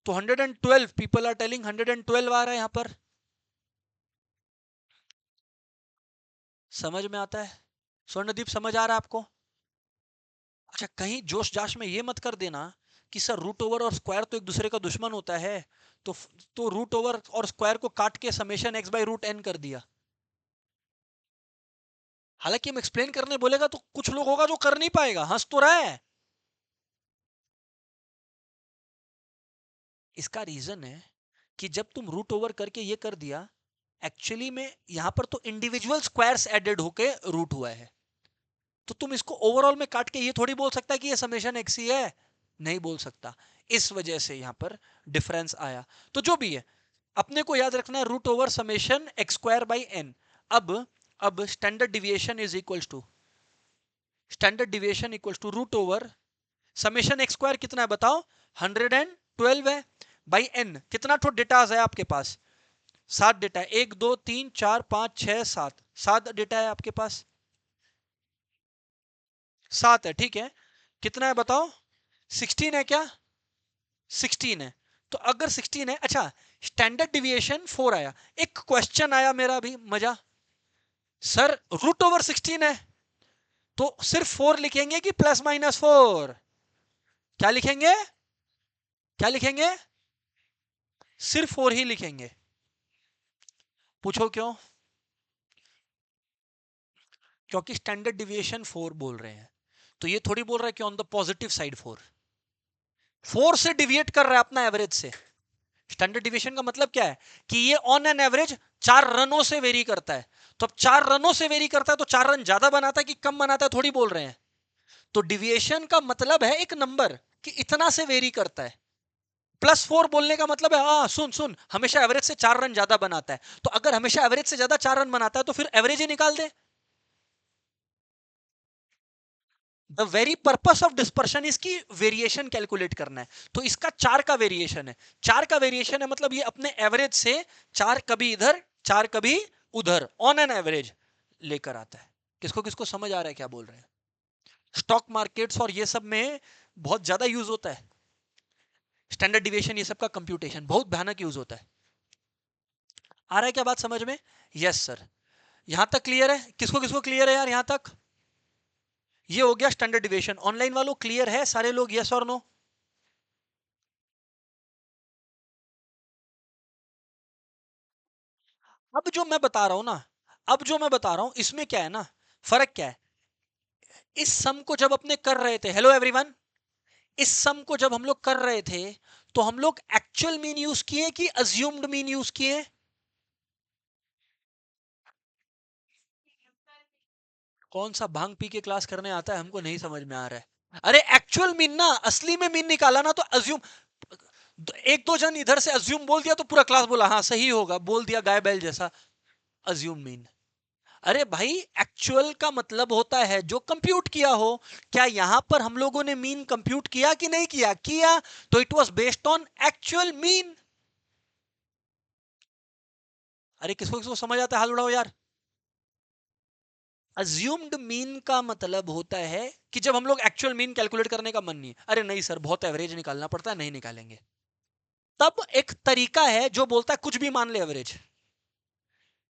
तो 112 पीपल आर टेलिंग 112 आ रहा है यहां पर। समझ में आता है? स्वर्णदीप समझ आ रहा है आपको? अच्छा, कहीं जोश जाश में ये मत कर देना कि सर रूट ओवर और स्क्वायर तो एक दूसरे का दुश्मन होता है, तो रूट ओवर और स्क्वायर को काट के summation x by root n कर दिया। हालांकि हम एक्सप्लेन करने बोलेगा तो कुछ लोग होगा जो कर नहीं पाएगा, हंस तो रहा है। इसका रीजन है कि जब तुम रूट ओवर करके ये कर दिया, एक्चुअली में यहां पर तो इंडिविजुअल स्क्वायर्स एडेड होके रूट हुआ है, तो तुम इसको ओवरऑल में काट के ये थोड़ी बोल सकता है कि ये समेशन एक्स ही है। नहीं बोल सकता। इस वजह से यहां पर डिफरेंस आया। तो जो भी है, अपने को याद रखना है root over summation x square by N. अब standard deviation is equals to, standard deviation equals to root over summation x square कितना है बताओ? 112 है बाई एन। कितना ठो डेटा है आपके पास? 7 डेटा है। 1 2 3 4 5 6 7, 7 डेटा है आपके पास। 7 है, ठीक है। कितना है बताओ? 16 है क्या? 16 है। तो अगर 16 है, अच्छा, स्टैंडर्ड डिविएशन 4 आया। एक क्वेश्चन आया मेरा भी मजा, सर रूट ओवर 16 है तो सिर्फ 4 लिखेंगे कि +-4? क्या लिखेंगे? क्या लिखेंगे? सिर्फ 4 ही लिखेंगे। पूछो क्यों? क्योंकि स्टैंडर्ड डिविएशन 4 बोल रहे हैं, तो ये थोड़ी बोल रहा है कि ऑन द पॉजिटिव साइड 4, 4 से डिविएट कर रहा है अपना एवरेज से। स्टैंडर्ड डिविएशन का मतलब क्या है? कि ये ऑन एन एवरेज 4 रनों से वेरी करता है। तो अब 4 रनों से वेरी करता है तो 4 रन ज्यादा बनाता है कि कम बनाता है, थोड़ी बोल रहे हैं। तो डिविएशन का मतलब है एक नंबर कि इतना से वेरी करता है। +4 बोलने का मतलब है, हाँ सुन सुन, हमेशा एवरेज से 4 रन ज्यादा बनाता है। तो अगर हमेशा एवरेज से ज्यादा 4 रन बनाता है तो फिर एवरेज ही निकाल दे। The very purpose of dispersion इसकी वेरिएशन कैलकुलेट करना है। तो इसका 4 का वेरिएशन है। 4 का वेरिएशन है मतलब ये अपने एवरेज से 4 कभी इधर 4 कभी उधर ऑन एन एवरेज लेकर आता है। किसको किसको समझ आ रहा है क्या बोल रहे हैं? स्टॉक मार्केट्स और ये सब में बहुत ज्यादा यूज होता है स्टैंडर्ड डिविएशन, ये सब का कंप्यूटेशन बहुत भयानक यूज होता है। आ रहा है क्या बात समझ में? Yes sir. यहां तक क्लियर है? किसको किसको क्लियर है यार यहां तक? ये हो गया स्टैंडर्ड डिविएशन। ऑनलाइन वालों क्लियर है सारे लोग, यस और नो? अब जो मैं बता रहा हूं ना, अब जो मैं बता रहा हूं इसमें क्या है ना, फर्क क्या है? इस सम को जब अपने कर रहे थे, हेलो एवरीवन, इस सम को जब हम लोग कर रहे थे तो हम लोग एक्चुअल मीन यूज किए कि अज्यूम्ड मीन यूज किए? कौन सा भांग पी के क्लास करने आता है, हमको नहीं समझ में आ रहा है। अरे एक्चुअल मीन ना, असली में मीन निकाला ना, तो अज्यूम, एक दो जन इधर से अज्यूम बोल दिया तो पूरा क्लास बोला हाँ सही होगा, बोल दिया गाय बैल जैसा, अज्यूम मीन। अरे भाई, एक्चुअल का मतलब होता है जो कंप्यूट किया हो। क्या यहां पर हम लोगों ने मीन कंप्यूट किया कि नहीं किया? किया। तो it was based on actual mean. अरे किसको किसको समझ आता है, हाथ उड़ाओ यार। अज्यूम्ड मीन का मतलब होता है कि जब हम लोग एक्चुअल मीन कैलकुलेट करने का मन नहीं है, अरे नहीं सर बहुत एवरेज निकालना पड़ता है, नहीं निकालेंगे। तब एक तरीका है जो बोलता है कुछ भी मान ले एवरेज।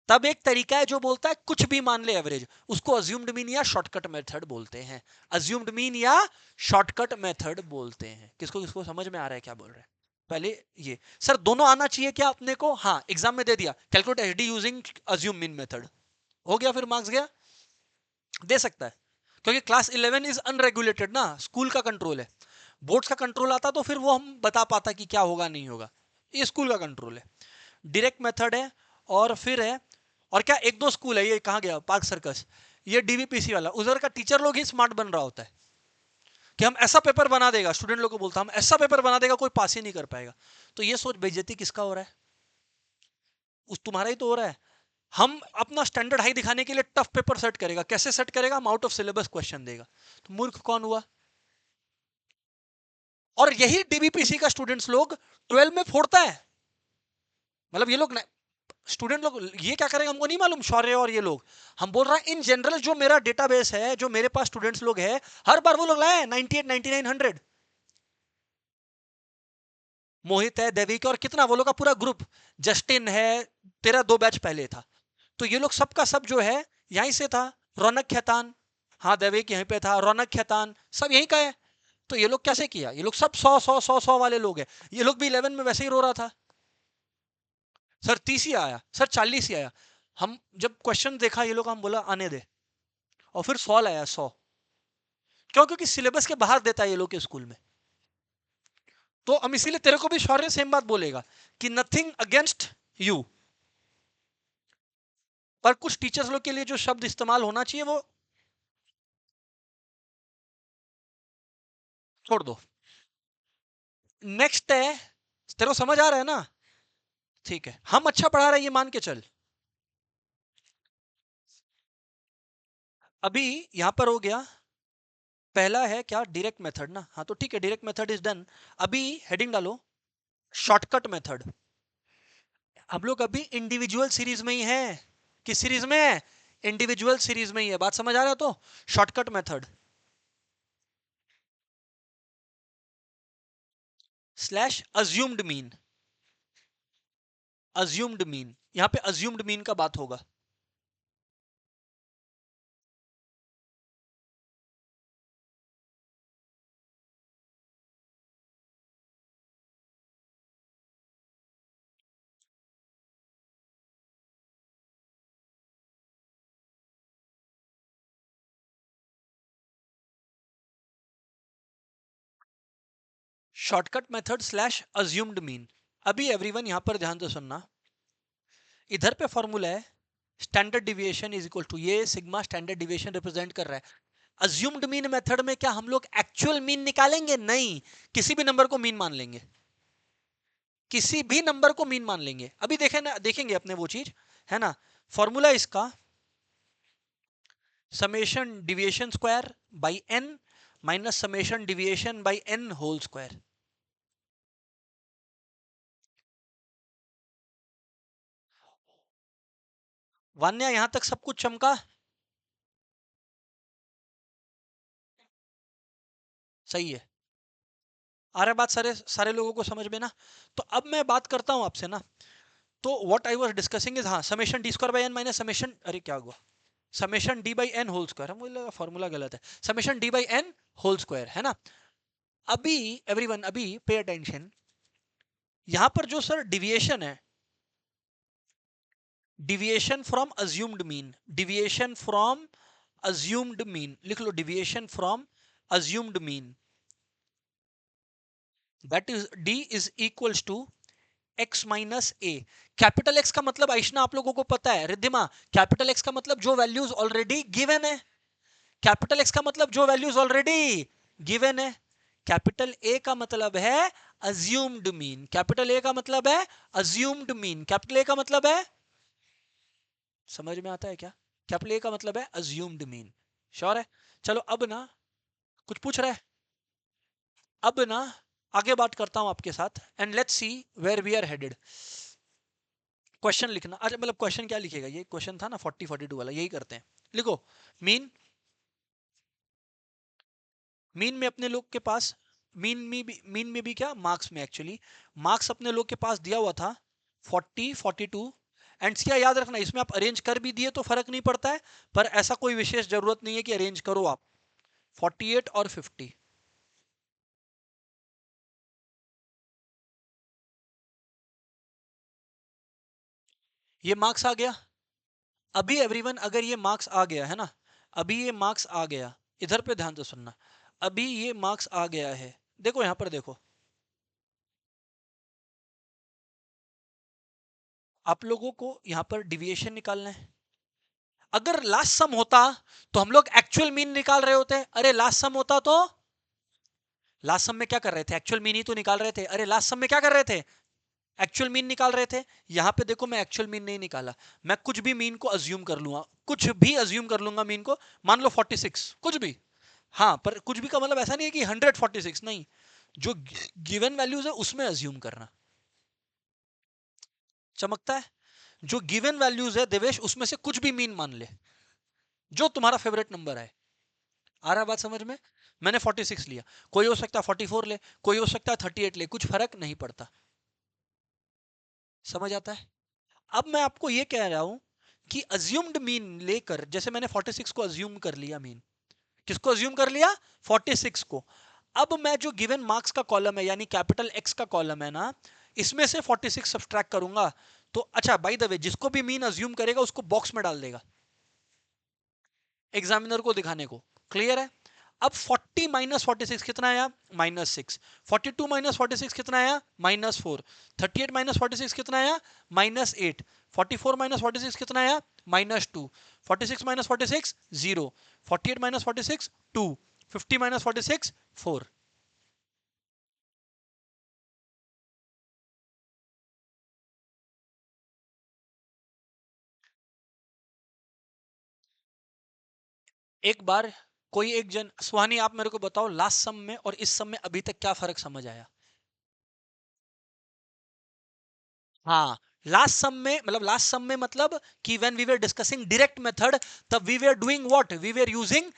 तब एक तरीका है जो बोलता है कुछ भी मान ले एवरेज, उसको अज्यूम्ड मीन या शॉर्टकट मेथड बोलते हैं। अज्यूम्ड मीन या शॉर्टकट मेथड बोलते हैं। किसको किसको समझ में आ रहा है क्या बोल रहे हैं? पहले ये सर दोनों आना चाहिए क्या अपने को? हाँ एग्जाम में दे दिया calculate HD using assume mean method, हो गया, फिर मार्क्स गया, दे सकता है। क्योंकि क्लास 11 इज अनरेगुलेटेड ना, स्कूल का कंट्रोल है। बोर्ड्स का कंट्रोल आता तो फिर वो हम बता पाता कि क्या होगा नहीं होगा। ये स्कूल का कंट्रोल है, डायरेक्ट मेथड है। और फिर है, और क्या एक दो स्कूल है, ये कहाँ गया पार्क सर्कस, ये डीवीपीसी वाला, उधर का टीचर लोग ही स्मार्ट बन रहा होता है कि हम ऐसा पेपर बना देगा, स्टूडेंट लोग को बोलता हम ऐसा पेपर बना देगा कोई पास ही नहीं कर पाएगा। तो ये सोच बेइज्जती किसका हो रहा है? उस तुम्हारा ही तो हो रहा है। हम अपना स्टैंडर्ड हाई दिखाने के लिए टफ पेपर सेट करेगा, कैसे सेट करेगा? हम आउट ऑफ सिलेबस क्वेश्चन देगा। तो मूर्ख कौन हुआ? और यही डीबीपीसी का स्टूडेंट्स लोग 12 में फोड़ता है। मतलब ये लोग स्टूडेंट लोग ये क्या करेंगे हमको नहीं मालूम, शौर्य और ये लोग। हम बोल रहे हैं इन जनरल जो मेरा डेटाबेस है, जो मेरे पास स्टूडेंट्स लोग हैं, हर बार वो लोग लाए 98 99 100। मोहित है, देविक और कितना वो लोग का पूरा ग्रुप, जस्टिन है, तेरा 2 बैच पहले था। तो ये लोग सबका सब जो है यहीं से था। रौनक खेतान, हाँ देविक यहीं पे था, रौनक खेतान सब यहीं का है। तो ये लोग कैसे किया? ये लोग सब 100 100 100 100 वाले लोग हैं। ये लोग भी 11 में वैसे ही रो रहा था, सर 30 ही आया, सर 40 ही आया। हम जब क्वेश्चन देखा ये लोग, हम बोला आने दे, और फिर 100 आया 100। क्यों? क्योंकि सिलेबस के बाहर देता है ये लोग के स्कूल में। तो हम इसीलिए तेरे को भी शौर्य सेम बात बोलेगा कि नथिंग अगेंस्ट यू, पर कुछ टीचर्स लोग के लिए जो शब्द इस्तेमाल होना चाहिए वो छोड़ दो। नेक्स्ट है, तेरे को समझ आ रहा है ना? ठीक है, हम अच्छा पढ़ा रहे हैं ये मान के चल। अभी यहां पर हो गया, पहला है क्या, डायरेक्ट मेथड ना, हाँ तो ठीक है, डायरेक्ट मेथड इज डन। अभी हेडिंग डालो शॉर्टकट मेथड। हम लोग अभी इंडिविजुअल सीरीज में ही हैं। किस सीरीज में है? इंडिविजुअल सीरीज में ही है। बात समझ आ रहा है? तो shortcut method slash assumed mean, assumed mean, यहां पे अज्यूम्ड मीन का बात होगा। Shortcut method slash assumed mean. अभी एवरीवन यहां पर ध्यान से सुनना, इधर पे फॉर्मूला है standard deviation is equal to, ये सिग्मा स्टैंडर्ड डिविएशन रिप्रेजेंट कर रहा है। अज्यूम्ड मीन मेथड में क्या हम लोग एक्चुअल मीन निकालेंगे? नहीं, किसी भी नंबर को मीन मान लेंगे, किसी भी नंबर को मीन मान लेंगे। अभी देखें ना, देखेंगे अपने वो चीज, है ना? फॉर्मूला इसका summation deviation square by N minus summation deviation by N whole square. Vanya यहां तक सब कुछ चमका? सही है, आ रहा है बात सारे सारे लोगों को समझ में ना? तो अब मैं बात करता हूं आपसे ना, तो what I was discussing is, हाँ, summation D square by N minus summation, अरे क्या हुआ, summation D by N whole square, मुझे लगा फॉर्मूला गलत है, summation D by N whole square है ना। अभी एवरीवन अभी पे अटेंशन, यहां पर जो सर डिविएशन है, deviation from assumed mean, deviation from assumed mean, लिख लो deviation from assumed mean, that is D is equals to X minus A. Capital X का मतलब आइशना आप लोगों को पता है, रिद्धिमा, कैपिटल एक्स का मतलब जो वैल्यूज ऑलरेडी गिवन है, कैपिटल एक्स का मतलब जो वैल्यूज ऑलरेडी गिवन है, कैपिटल ए का मतलब है अज्यूम्ड मीन, कैपिटल ए का मतलब है अज्यूम्ड मीन, कैपिटल ए का मतलब है, समझ में आता है क्या? कैपिटल ए का मतलब है अज्यूम्ड मीन, श्योर है? चलो अब ना, कुछ पूछ रहा है, अब ना आगे बात करता हूं आपके साथ, and let's see where we are headed. Question लिखना, अच्छा मतलब क्वेश्चन क्या लिखेगा, ये क्वेश्चन था ना 40-42 वाला, यही करते हैं, लिखो मीन, मीन में अपने लोग के पास, मीन में भी क्या, मार्क्स में एक्चुअली, मार्क्स अपने लोग के पास दिया हुआ था 40-42, एंड क्या याद रखना, इसमें आप अरेंज कर भी दिए तो फर्क नहीं पड़ता है, पर ऐसा कोई विशेष जरूरत नहीं है कि अरेंज करो आप, 48 और 50, ये मार्क्स आ गया। अभी एवरीवन अगर ये मार्क्स आ गया है ना, अभी ये मार्क्स आ गया, इधर पे ध्यान से सुनना, अभी ये मार्क्स आ गया है, देखो यहां पर देखो, आप लोगों को यहां पर डिविएशन निकालना है, अगर लास्ट सम होता तो हम लोग एक्चुअल मीन निकाल रहे होते, अरे लास्ट सम होता तो, लास्ट सम में क्या कर रहे थे, एक्चुअल मीन ही तो निकाल रहे थे, अरे लास्ट सम में क्या कर रहे थे, एक्चुअल मीन निकाल रहे थे। यहां पे देखो मैं एक्चुअल मीन नहीं निकाला, मैं कुछ भी मीन को अज्यूम कर लूंगा, कुछ भी अज्यूम कर लूंगा मीन को, मान लो 46 कुछ भी, हाँ पर कुछ भी का मतलब ऐसा नहीं है कि 146 नहीं, जो गिवन वैल्यूज है उसमें अज्यूम करना, चमकता है, जो गिवन वैल्यूज है देवेश उसमें से कुछ भी मीन मान ले, जो तुम्हारा फेवरेट नंबर है, आ रहा बात समझ में? मैंने 46 लिया, कोई हो सकता है 44 ले, कोई हो सकता है 38 ले, कुछ फर्क नहीं पड़ता, समझ आता है? अब मैं आपको ये कह रहा हूं कि अज्यूम्ड मीन लेकर, जैसे मैंने 46 को अज्यूम कर लिया मीन, किसको अज्यूम कर लिया, 46 को, अब मैं जो गिवन मार्क्स का कॉलम है यानी कैपिटल एक्स का कॉलम है ना, इसमें से 46 सब्सट्रैक्ट करूंगा, तो अच्छा बाय द वे जिसको भी मीन अज्यूम करेगा उसको बॉक्स में डाल देगा एग्जामिनर को दिखाने को, क्लियर है? अब 40 माइनस 46 कितना आया, -6, 42 माइनस 46 कितना आया, -4, 38 माइनस 46 कितना आया, -8, 44 माइनस 46 कितना आया, -2, 46 माइनस 46 0, 48 माइनस 46 2, 50 माइनस 46 4। एक बार कोई एक जन, सुहानी आप मेरे को बताओ लास्ट सम में और इस सम में अभी तक क्या फर्क समझ आया? हाँ, लास्ट सम में मतलब, लास्ट सम में मतलब कि when we were discussing direct method, तब we were doing what, we were using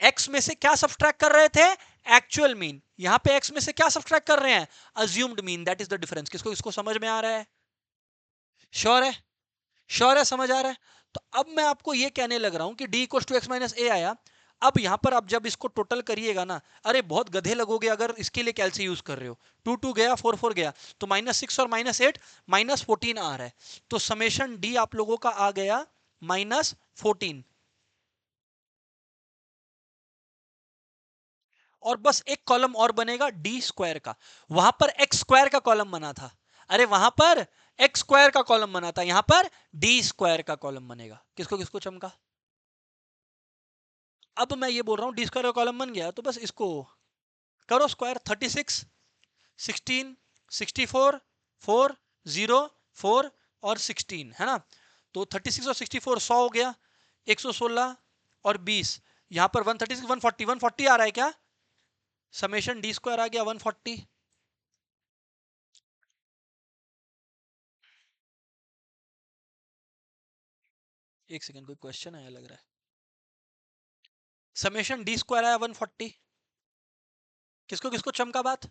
X में से क्या सब्सट्रैक्ट कर रहे थे, एक्चुअल मीन, यहां पे एक्स में से क्या सब्सट्रैक्ट कर रहे हैं, assumed mean, that is the difference, किसको इसको समझ में आ रहा है, श्योर है, श्योर है, समझ आ रहा है? तो अब मैं आपको ये कहने लग रहा हूं कि D equal to X minus A आया, अब यहां पर आप जब इसको टोटल करिएगा ना, अरे बहुत गधे लगोगे अगर इसके लिए कैलसी यूज कर रहे हो, 2 गया, 4 गया, तो -6 और -8 -14 आ रहा है, तो समेशन डी आप लोगों का आ गया -14, और बस एक कॉलम और बनेगा डी स्क्वायर का, वहां पर एक्स स्क्वायर का कॉलम बना था, अरे वहां पर एक्स स्क्वायर का कॉलम बना था, यहां पर डी स्क्वायर का कॉलम बनेगा, किसको किसको चमका? अब मैं ये बोल रहा हूं डी स्क्वायर का कॉलम बन गया, तो बस इसको करो स्क्वायर, 36, 16, 64, 4, 0, 4 और 16 है ना, तो 36 और 64 100 हो गया, 116 और 20, यहां पर 136, 140, 140 आ रहा है क्या, समेशन डी स्क्वायर आ गया 140। एक सेकंड, कोई क्वेश्चन आया लग रहा है, समेशन डी स्क्वायर आया 140, किसको किसको चमका बात?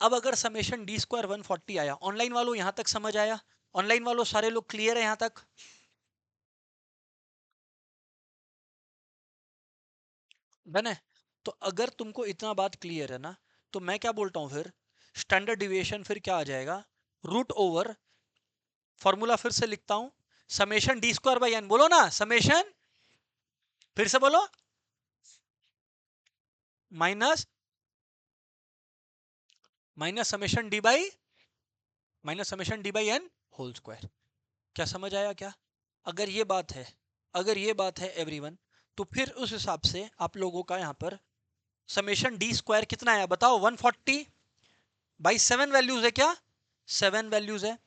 अब अगर समेशन डी स्क्वायर 140 आया, ऑनलाइन वालों यहां तक समझ आया? ऑनलाइन वालों सारे लोग क्लियर है यहां तक? डन है? तो अगर तुमको इतना बात क्लियर है ना, तो मैं क्या बोलता हूं फिर, स्टैंडर्ड डिविएशन फिर क्या आ जाएगा, रूट ओवर, फॉर्मूला फिर से लिखता हूं, summation D square by n, बोलो ना समेशन, फिर से बोलो, minus, minus summation D by, minus summation D by N whole square. क्या समझ आया क्या? अगर ये बात है, अगर ये बात है एवरीवन, तो फिर उस हिसाब से आप लोगों का यहां पर समेशन डी स्क्वायर कितना आया बताओ, 140 बाई 7 वैल्यूज है क्या, 7 वैल्यूज है,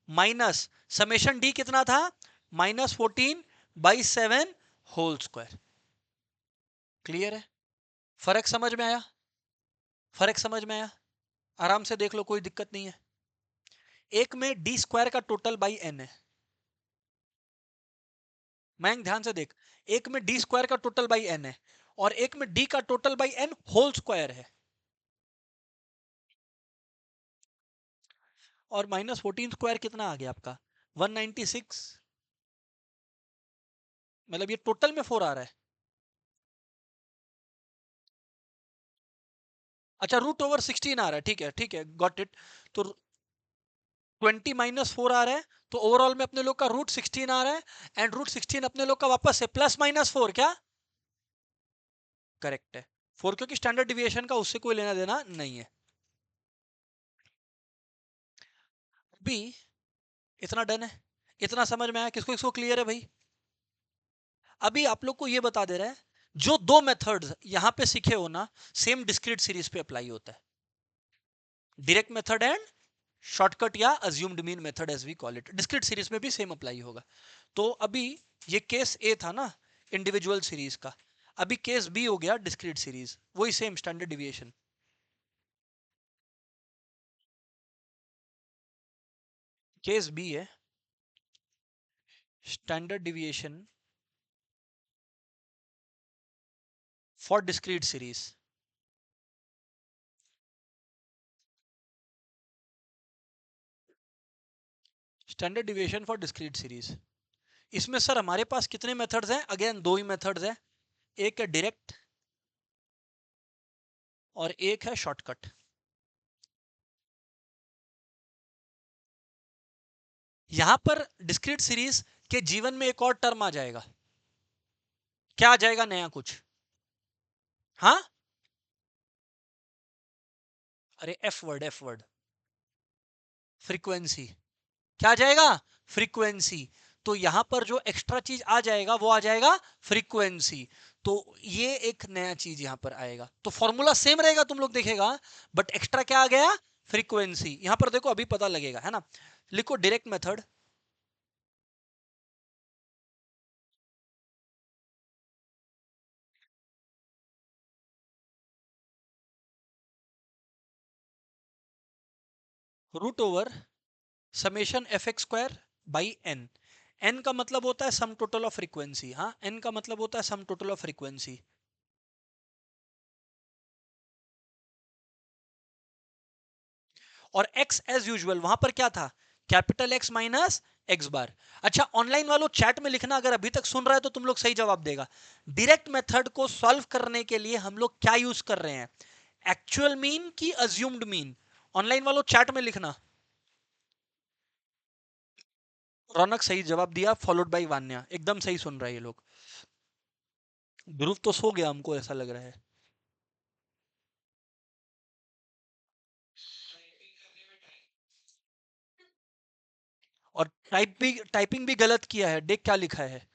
माइनस समेशन डी कितना था, -14/7 होल स्क्वायर। क्लियर है? फर्क समझ में आया? फर्क समझ में आया? आराम से देख लो, कोई दिक्कत नहीं है। एक में डी स्क्वायर का टोटल बाई एन है, मैं ध्यान से देख, एक में डी स्क्वायर का टोटल बाई एन है, और एक में डी का total by N whole square है, और -14 स्क्वायर कितना आ गया आपका, 196, मतलब ये टोटल में 4 आ रहा है। अच्छा, √16 आ रहा है, ठीक है ठीक है, गॉट इट। तो 20 - 4 आ रहा है, तो ओवरऑल में अपने लोग का √16 आ रहा है, एंड √16 अपने लोग का वापस से +-4 क्या, करेक्ट है, 4, क्योंकि स्टैंडर्ड डिविएशन का उससे कोई लेना देना नहीं है। अभी इतना डन है, इतना समझ में आया, किसको किसको क्लियर है भाई? अभी आप लोग को ये बता दे रहा है, जो दो मेथड्स यहां पे सीखे हो ना, सेम डिस्क्रीट सीरीज पे अप्लाई होता है, डायरेक्ट मेथड एंड शॉर्टकट या assumed mean method as we call it, discrete series में भी सेम अप्लाई होगा। तो अभी ये केस ए था ना, इंडिविजुअल सीरीज का, अभी केस बी हो गया डिस्क्रीट सीरीज, वही same standard deviation. Case B है standard deviation for discrete series. Standard deviation for discrete series, इसमें सर हमारे पास कितने मेथड्स हैं, अगेन दो ही मेथड्स हैं, एक है डायरेक्ट और एक है शॉर्टकट। यहां पर डिस्क्रीट सीरीज के जीवन में एक और टर्म आ जाएगा, क्या आ जाएगा नया कुछ? हाँ, अरे F word, F word, frequency. क्या आ जाएगा? फ्रीक्वेंसी। तो यहां पर जो एक्स्ट्रा चीज आ जाएगा वो आ जाएगा फ्रीक्वेंसी। तो ये एक नया चीज यहां पर आएगा, तो फॉर्मूला सेम रहेगा तुम लोग देखेगा, बट एक्स्ट्रा क्या आ गया, फ्रीक्वेंसी। यहां पर देखो अभी पता लगेगा, है ना? लिखो direct method, √, summation f(x²) by n। n का मतलब होता है सम टोटल ऑफ फ्रीक्वेंसी, हाँ, n का मतलब होता है सम टोटल ऑफ फ्रीक्वेंसी। और x एज यूजुअल वहां पर क्या था, कैपिटल X माइनस एक्स बार। अच्छा, ऑनलाइन वालों चैट में लिखना, अगर अभी तक सुन रहा है तो तुम लोग सही जवाब देगा। डायरेक्ट मेथड को सॉल्व करने के लिए हम लोग क्या यूज कर रहे हैं, एक्चुअल मीन की अज्यूम्ड मीन? ऑनलाइन वालों चैट में लिखना। रौनक सही जवाब दिया, फॉलोड बाई वान्या, एकदम सही सुन रहा है ये लोग। ध्रुव तो सो गया, हमको ऐसा लग रहा है। और टाइपिंग भी गलत किया है, देख क्या लिखा है,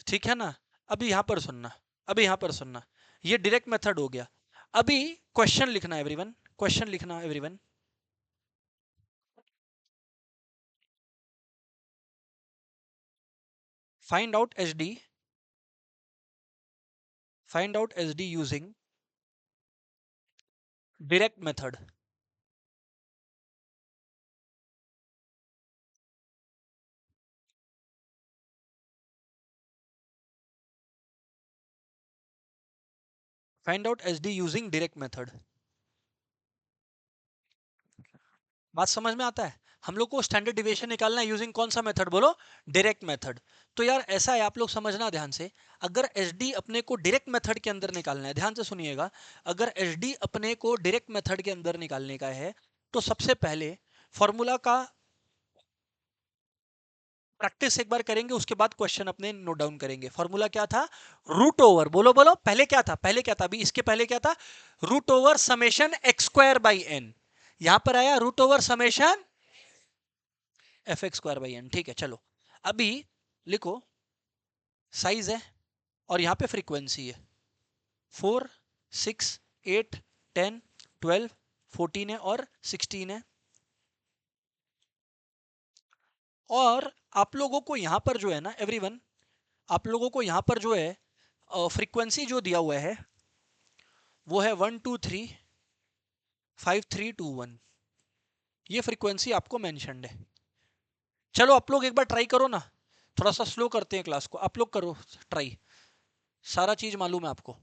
ठीक है ना? अभी यहां पर सुनना, अभी यहां पर सुनना, ये डायरेक्ट मेथड हो गया। अभी क्वेश्चन लिखना एवरीवन, क्वेश्चन लिखना everyone. Find out H D, find out H D using direct method. Find out S D using direct method. बात समझ में आता है? हम लोग को स्टैंडर्ड डिविएशन निकालना है यूजिंग कौन सा मेथड बोलो? Direct method. तो यार ऐसा है, आप लोग समझना ध्यान से, अगर एसडी अपने को डायरेक्ट मेथड के अंदर निकालना है, ध्यान से सुनिएगा, अगर एसडी अपने को डायरेक्ट मेथड के अंदर निकालने का है तो सबसे पहले फॉर्मूला का प्रैक्टिस एक बार करेंगे, उसके बाद क्वेश्चन अपने नोट डाउन करेंगे। फॉर्मूला क्या था? रूट ओवर, बोलो बोलो, पहले क्या था? पहले क्या था? अभी इसके पहले क्या था? Root over summation x square by n. यहां पर आया root over summation F x square by n. ठीक है, चलो अभी लिखो, साइज है और यहां पे फ्रीक्वेंसी है, 4, 6, 8, 10, 12, 14 है और 16 है। और आप लोगों को यहां पर जो है ना एवरीवन, आप लोगों को यहां पर जो है फ्रीक्वेंसी जो दिया हुआ है वो है 1 2 3 5 3 2 1। ये फ्रीक्वेंसी आपको मेंशन्ड है। चलो आप लोग एक बार ट्राई करो ना, थोड़ा सा स्लो करते हैं क्लास को, आप लोग करो ट्राई, सारा चीज मालूम है आपको।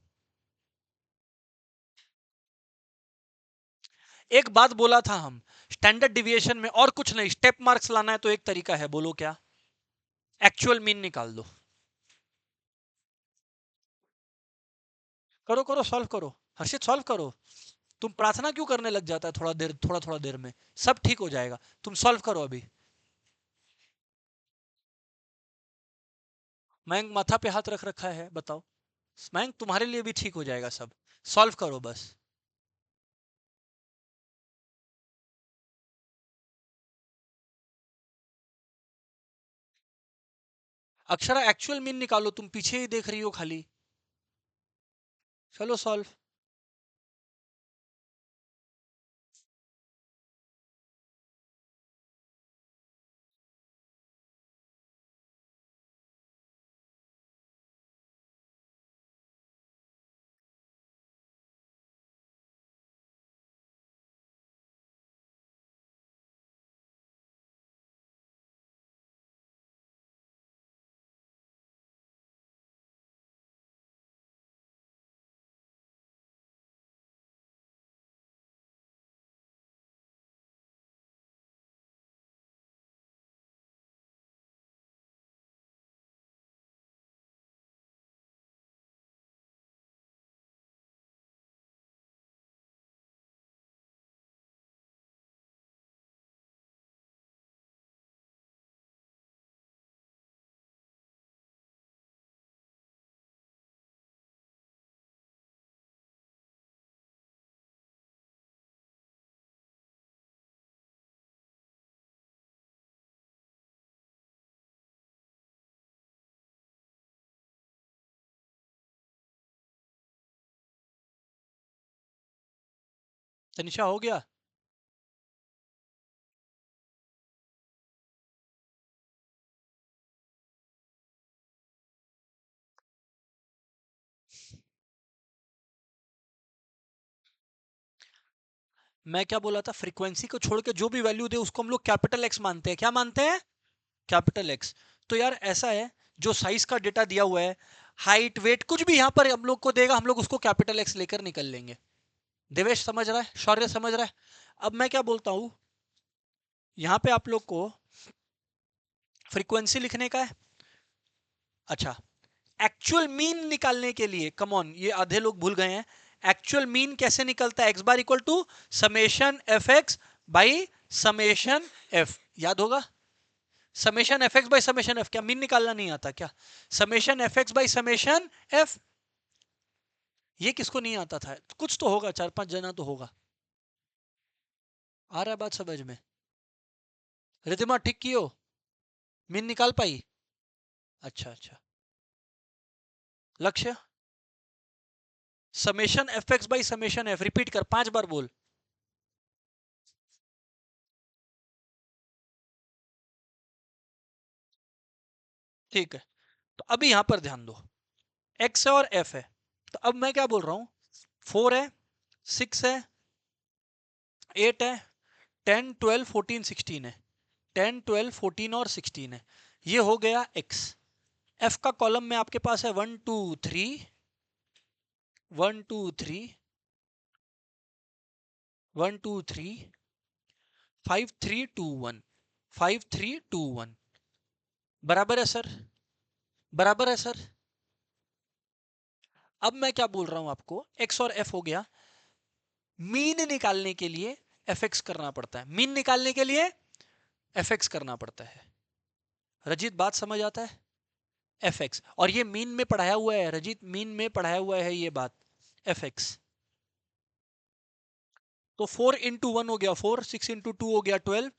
एक बात बोला था हम, स्टैंडर्ड डिविएशन में और कुछ नहीं, स्टेप मार्क्स लाना है तो एक तरीका है, बोलो क्या? एक्चुअल मीन निकाल दो। करो करो, सॉल्व करो, हर्षित सॉल्व करो। तुम प्रार्थना क्यों करने लग जाता है थोड़ा देर, थोड़ा थोड़ा देर में सब ठीक हो जाएगा। तुम सॉल्व करो अभी। मयंक माथा पे हाथ रख रखा है, बताओ। मयंक तुम्हारे लिए भी ठीक हो जाएगा सब, सॉल्व करो बस। अक्षरा एक्चुअल मीन निकालो, तुम पीछे ही देख रही हो खाली। चलो सॉल्व। तनिषा हो गया? मैं क्या बोला था, फ्रीक्वेंसी को छोड़ के जो भी वैल्यू दे उसको हम लोग कैपिटल एक्स मानते हैं। क्या मानते हैं? Capital x. तो यार ऐसा है, जो साइज का डेटा दिया हुआ है, हाइट वेट कुछ भी यहां पर हम लोग को देगा, हम लोग उसको कैपिटल एक्स लेकर निकल लेंगे। देवेश समझ रहा है? शौर्य समझ रहा है? अब मैं क्या बोलता हूं, यहां पे आप लोग को फ्रीक्वेंसी लिखने का है। अच्छा, एक्चुअल मीन निकालने के लिए कम ऑन, ये आधे लोग भूल गए हैं, एक्चुअल मीन कैसे निकलता है? X bar equal to summation F x by summation f, याद होगा? Summation F x by summation f, क्या मीन निकालना नहीं आता क्या? Summation F x by summation f, ये किसको नहीं आता था? कुछ तो होगा, 4-5 जना तो होगा। आ रहा है बात समझ में? रिधिमा ठीक की हो? मीन निकाल पाई? अच्छा अच्छा। लक्ष्य, summation F x by summation F, repeat कर 5 बार बोल। ठीक है, तो अभी यहां पर ध्यान दो, एक्स है और एफ है। तो अब मैं क्या बोल रहा हूं, 4 है, 6 है, 8 है, 10 12 14 16 है, 10 12 14 और 16 है। ये हो गया एक्स। एफ का कॉलम में आपके पास है 1 2 3 1 2 3 1 2 3 5 3 2 1 5 3 2 1 बराबर है सर, बराबर है सर। अब मैं क्या बोल रहा हूं आपको, x और f हो गया। मीन निकालने के लिए fx करना पड़ता है, मीन निकालने के लिए fx करना पड़ता है। रजित बात समझ आता है? fx, और ये मीन में पढ़ाया हुआ है रजित, मीन में पढ़ाया हुआ है ये बात, fx। तो 4 इंटू 1 हो गया 4, 6 इंटू 2 हो गया 12,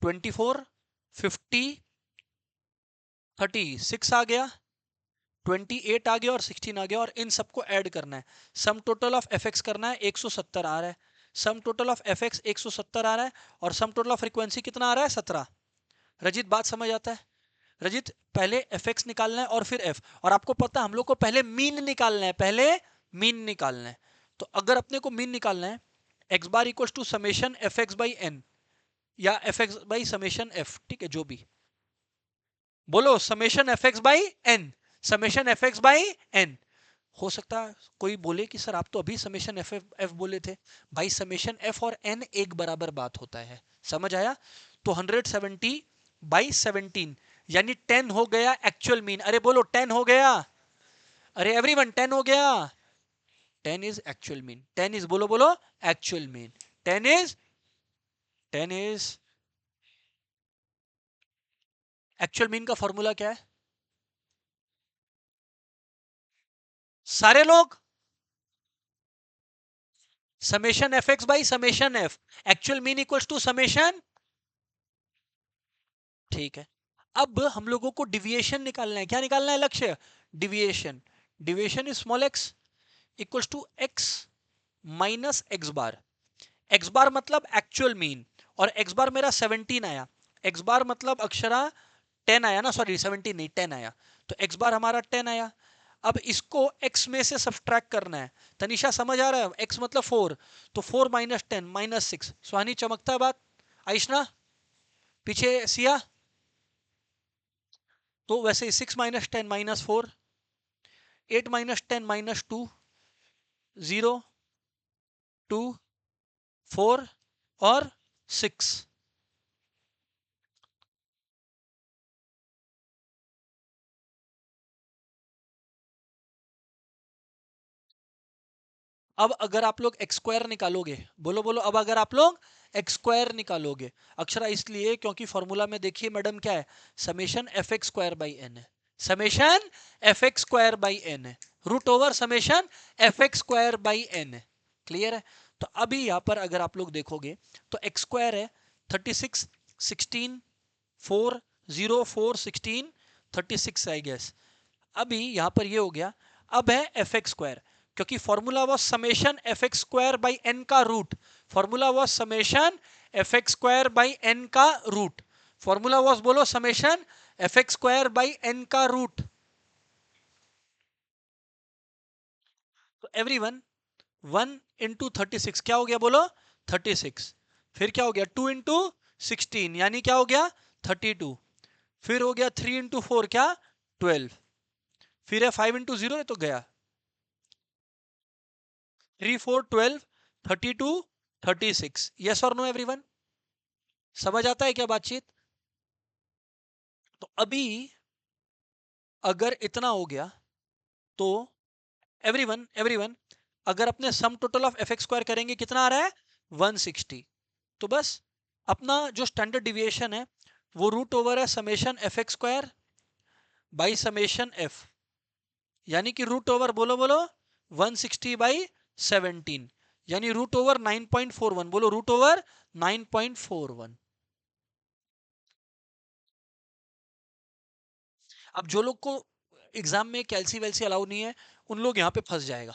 24, 50, 36 आ गया, 28 आ गया और 16 आ गया, और इन सबको ऐड करना है। सम टोटल ऑफ fx करना है, 170 आ रहा है। सम टोटल ऑफ fx 170 आ रहा है, और सम टोटल ऑफ फ्रीक्वेंसी कितना आ रहा है, 17। रजित बात समझ आता है? रजित पहले fx निकालना है और फिर f, और आपको पता है हम लोग को पहले मीन निकालना है, पहले मीन निकालना है। तो अगर अपने को मीन निकालना है, x bar equal to summation fx by n या fx बाई समेशन f, ठीक है, जो भी बोलो, summation fx by n, summation fx by n। हो सकता है कोई बोले कि सर आप तो अभी समेशन f बोले थे। भाई समेशन f और n एक बराबर बात होता है, समझ आया? तो 170 बाई 17 यानी 10 हो गया एक्चुअल मीन। अरे बोलो 10 हो गया, अरे एवरीवन 10 हो गया। 10 इज एक्चुअल मीन, 10 इज, बोलो बोलो, actual mean. 10 is, 10 is actual mean. का फॉर्मूला क्या है सारे लोग? Summation F x by summation f, actual mean equals to summation. ठीक है, अब हम लोगों को डिविएशन निकालना है। क्या निकालना है Lakshya? Deviation. Deviation is small X equals to X minus x bar. X bar मतलब एक्चुअल मीन, और एक्स बार मेरा 17 आया। एक्स बार मतलब अक्षरा 10 आया ना, सॉरी 17 नहीं 10 आया। तो एक्स बार हमारा 10 आया। अब इसको x में से सब्सट्रैक्ट करना है। तनिषा समझ आ रहा है? x मतलब 4, तो 4 माइनस 10 माइनस 6। सुहानी चमकता है बात? आइशना पीछे सिया, तो वैसे 6 माइनस 10 माइनस 4, 8 माइनस 10 माइनस 2, 0, 2, 4 और 6। अब अगर आप लोग एक्स स्क्वायर निकालोगे, बोलो बोलो, अब अगर आप लोग एक्स स्क्वायर निकालोगे, अक्षरा इसलिए क्योंकि फॉर्मूला में देखिए मैडम क्या है, summation F x square by N है, summation F x square by N है, root over summation F x square by N है। क्लियर है? तो अभी यहां पर अगर आप लोग देखोगे तो एक्स स्क्वायर है 36, 16, 4, 0, 4, 16, 36 आई गेस। अभी यहां पर ये हो गया। अब है एफ एक्स स्क्वायर, क्योंकि formula was summation F x square by N का root, formula was summation F x square by N का रूट, फॉर्मूला वॉज, बोलो, summation F x square by N का रूट। तो एवरीवन 1 इंटू 36 क्या हो गया, बोलो 36। फिर क्या हो गया 2 इंटू 16 यानी क्या हो गया 32। फिर हो गया 3 इंटू 4 क्या 12। फिर है 5 इंटू 0 तो गया 3 4 12 32 36। यस और नो एवरीवन? समझ आता है क्या बातचीत? तो अभी अगर इतना हो गया तो एवरीवन एवरीवन, अगर अपने सम total of F x square करेंगे कितना आ रहा है 160। तो बस अपना जो स्टैंडर्ड डिविएशन है वो रूट ओवर है summation F x square by summation F, यानी कि रूट ओवर, बोलो बोलो, 160 बाई 17 यानी रूट ओवर 9.41, बोलो रूट ओवर 9.41। अब जो लोग को एग्जाम में कैलसी वैल्सी अलाउ नहीं है उन लोग यहाँ पे फंस जाएगा।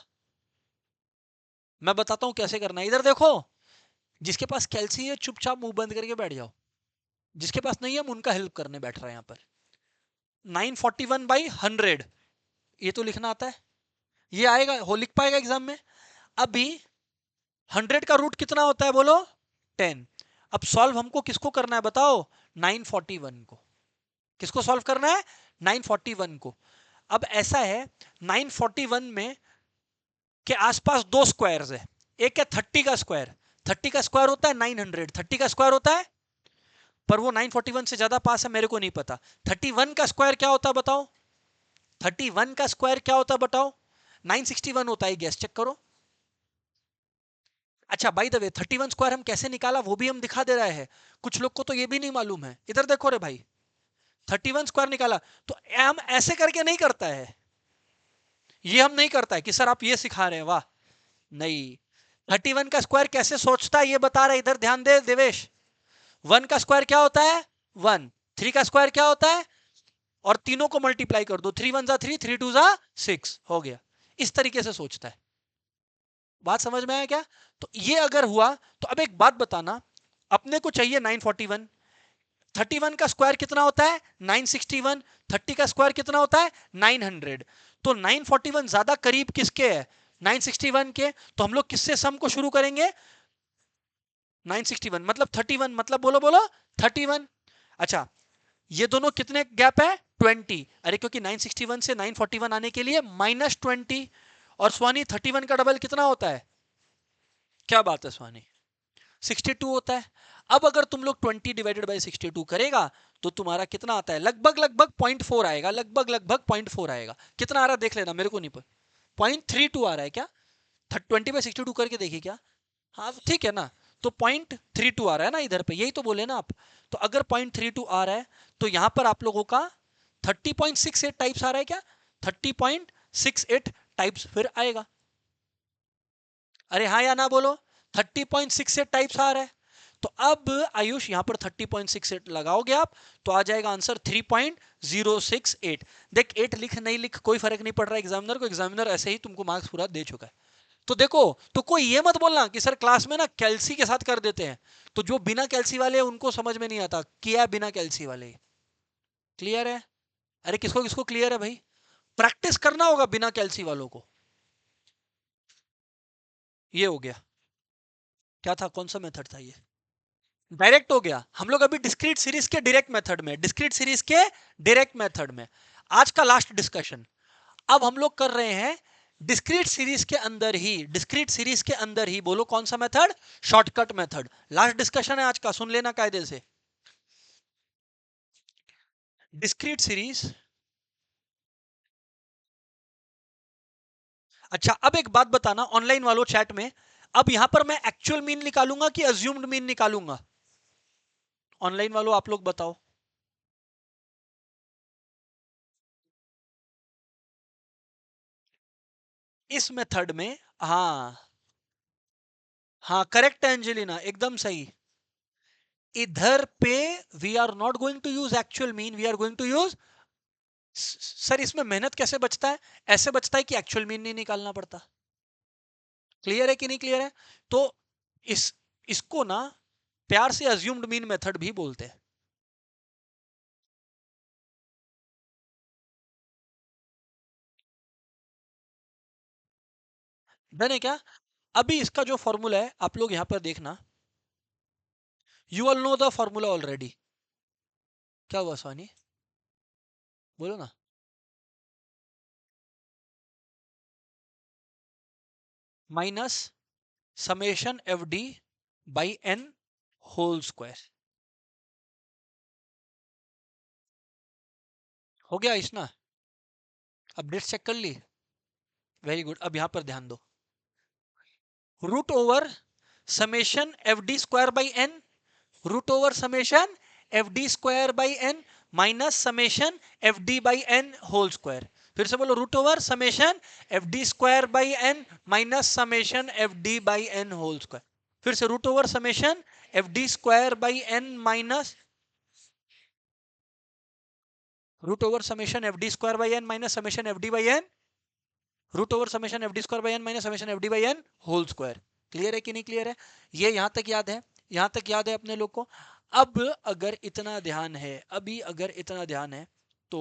मैं बताता हूँ कैसे करना है, इधर देखो। जिसके पास कैलसी है चुपचाप मुंह बंद करके बैठ जाओ, जिसके पास नहीं है हम उनका हेल्प करने बैठ रहे हैं यहाँ पर। 941 बाई 100, ये तो लिखना आता है, ये आएगा, हो लिख पाएगा एग्जाम में। अभी 100 का रूट कितना होता है, बोलो 10। अब सॉल्व हमको किसको करना है बताओ, 941 को। किसको सॉल्व करना है, 941 को। अब ऐसा है 941 में के आसपास दो स्क्वायर्स है। एक है 30 का स्क्वायर, 30 का स्क्वायर होता है 900, 30 का स्क्वायर होता है, पर वो 941 से ज्यादा पास है, मेरे को नहीं पता। 31 का स्क्वायर क्या होता है बताओ, 31 का स्क्वायर क्या होता है बताओ, 961 होता है, गैस चेक करो। अच्छा बाय द वे 31 स्क्वायर हम कैसे निकाला वो भी हम दिखा दे रहे हैं, कुछ लोग को तो ये भी नहीं मालूम है। इधर देखो रे भाई, 31 स्क्वायर निकाला तो हम ऐसे करके नहीं करता है, ये हम नहीं करता है कि सर आप ये सिखा रहे हैं, वाह नहीं। 31 का स्क्वायर कैसे सोचता है ये बता रहे, इधर ध्यान दे देवेश। 1 का स्क्वायर क्या होता है 1, 3 का स्क्वायर क्या होता है, और तीनों को मल्टीप्लाई कर दो, 3 1 जा 3, 3 2 जा 6, हो गया। इस तरीके से सोचता है। बात समझ में आया क्या? तो ये अगर हुआ तो अब एक बात बताना, अपने को चाहिए 941, 31 का स्क्वायर कितना होता है 961, 30 का स्क्वायर कितना होता है 900, तो 941 ज्यादा करीब किसके है 961 के, तो हम लोग किससे सम को शुरू करेंगे 961 मतलब 31, मतलब बोलो बोलो 31। अच्छा ये दोनों कितने गैप है 20, अरे क्योंकि 961 से 941 आने के लिए -20, और स्वानी 31 का डबल कितना होता है, क्या बात है स्वानी 62 होता है। अब अगर तुम लोग 20 डिवाइडेड बाय 62 करेगा तो तुम्हारा कितना आता है, लगभग लगभग 0.4 आएगा, लगभग लगभग 0.4 आएगा। कितना आ रहा है देख लेना, मेरे को नहीं पता, 0.32 आ रहा है क्या, 20/62 करके देखिए क्या, हाँ ठीक है ना, तो 0.32 आ रहा है ना इधर पे, यही तो बोले ना आप। तो अगर 0.32 आ रहा है तो यहां पर आप लोगों का 30.68 टाइप्स आ रहा है क्या, 30.68 टाइप्स फिर आएगा। अरे हाँ या ना बोलो, 30.68 टाइप्स आ रहा है। तो अब आयुष यहां पर 30.68 लगाओगे आप तो आ जाएगा आंसर 3.068। देख 8 लिख नहीं लिख कोई फर्क नहीं पड़ रहा एग्जामिनर को, एग्जामिनर ऐसे ही तुमको मार्क्स पूरा दे चुका है। तो देखो, तो कोई ये मत बोलना कि सर क्लास में ना कैल्सी के साथ कर देते हैं, तो जो बिना कैल्सी वाले हैं उनको समझ में नहीं आता, किया बिना कैल्सी वाले। क्लियर है? अरे किसको किसको क्लियर है भाई, प्रैक्टिस करना होगा बिना कैल्सी वालों को। ये हो गया, क्या था, कौन सा मेथड था ये, डायरेक्ट हो गया। हम लोग अभी डिस्क्रीट सीरीज के डायरेक्ट मेथड में, डिस्क्रीट सीरीज के डायरेक्ट मेथड में आज का लास्ट डिस्कशन। अब हम लोग कर रहे हैं डिस्क्रीट सीरीज के अंदर ही, डिस्क्रीट सीरीज के अंदर ही बोलो कौन सा method, shortcut method. Last discussion है आज का, सुन लेना कायदे से। डिस्क्रीट सीरीज, अच्छा अब एक बात बताना ऑनलाइन वालों चैट में, अब यहां पर मैं एक्चुअल मीन निकालूंगा कि अज्यूम्ड मीन निकालूंगा, ऑनलाइन वालों आप लोग बताओ। इस मेथड में, हाँ हाँ करेक्ट है एंजेलिना, एकदम सही। इधर पे we are not going to use actual mean, we are going to use, sir इसमें मेहनत कैसे बचता है, ऐसे बचता है कि एक्चुअल मीन नहीं निकालना पड़ता। क्लियर है कि नहीं क्लियर है? तो इस इसको ना प्यार से अज्यूम्ड मीन मेथड भी बोलते हैं। डन है क्या? अभी इसका जो फॉर्मूला है आप लोग यहां पर देखना, you all know the formula already. क्या हुआ स्वानी, बोलो ना। Minus summation f d by N whole square, हो गया इसना, अपडेट चेक कर ली, वेरी गुड। अब यहां पर ध्यान दो, root over summation f d square by n, root over summation f d square by N minus summation f d by N whole square. फिर से बोलो, root over summation f d square by N minus summation f d by N whole square. फिर से root over summation f d square by N minus, root over summation f d square by N minus summation f d by n, root over summation f d square by N minus summation f d by N whole square. Clear है कि नहीं clear है? ये यहां तक याद है, यहां तक याद है अपने लोग को। अब अगर इतना ध्यान है, अभी अगर इतना ध्यान है तो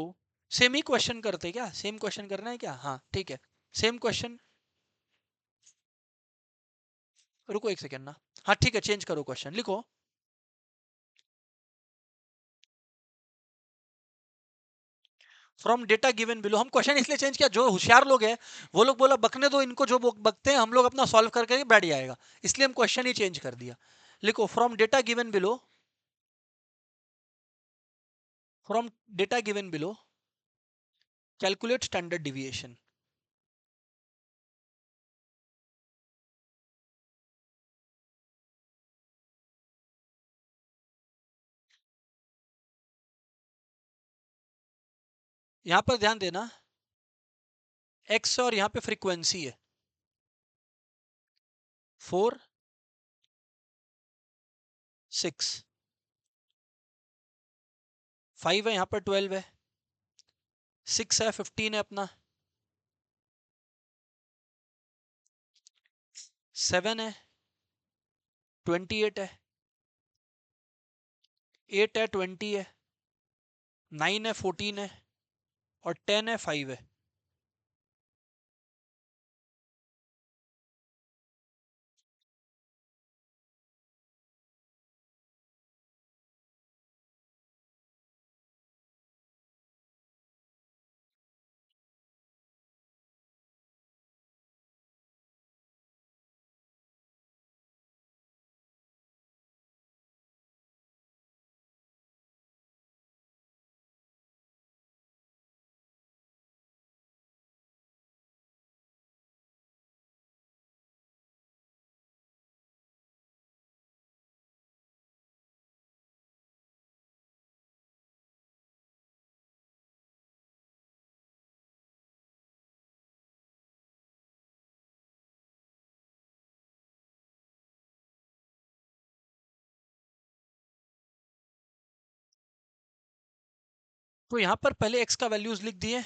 सेम ही क्वेश्चन करते, क्या सेम क्वेश्चन करना है क्या, हाँ ठीक है सेम क्वेश्चन। रुको एक सेकेंड ना, हाँ ठीक है चेंज करो क्वेश्चन, लिखो फ्रॉम डेटा गिवन बिलो, हम क्वेश्चन इसलिए चेंज किया, जो होशियार लोग हैं वो लोग बोला बकने दो इनको, जो बकते हैं हम लोग अपना सॉल्व करके बैठ जाएगा, इसलिए हम क्वेश्चन ही चेंज कर दिया। लिखो from data given below, from data given below calculate standard deviation. यहां पर ध्यान देना, एक्स और यहां पे फ्रीक्वेंसी है 4 6, 5 है, यहां पर 12 है, 6 है, 15 है अपना, 7 है, 28 है, 8 है, 20 है, 9 है, 14 है, और 10 है, 5 है। तो यहां पर पहले एक्स का वैल्यूज लिख दिए,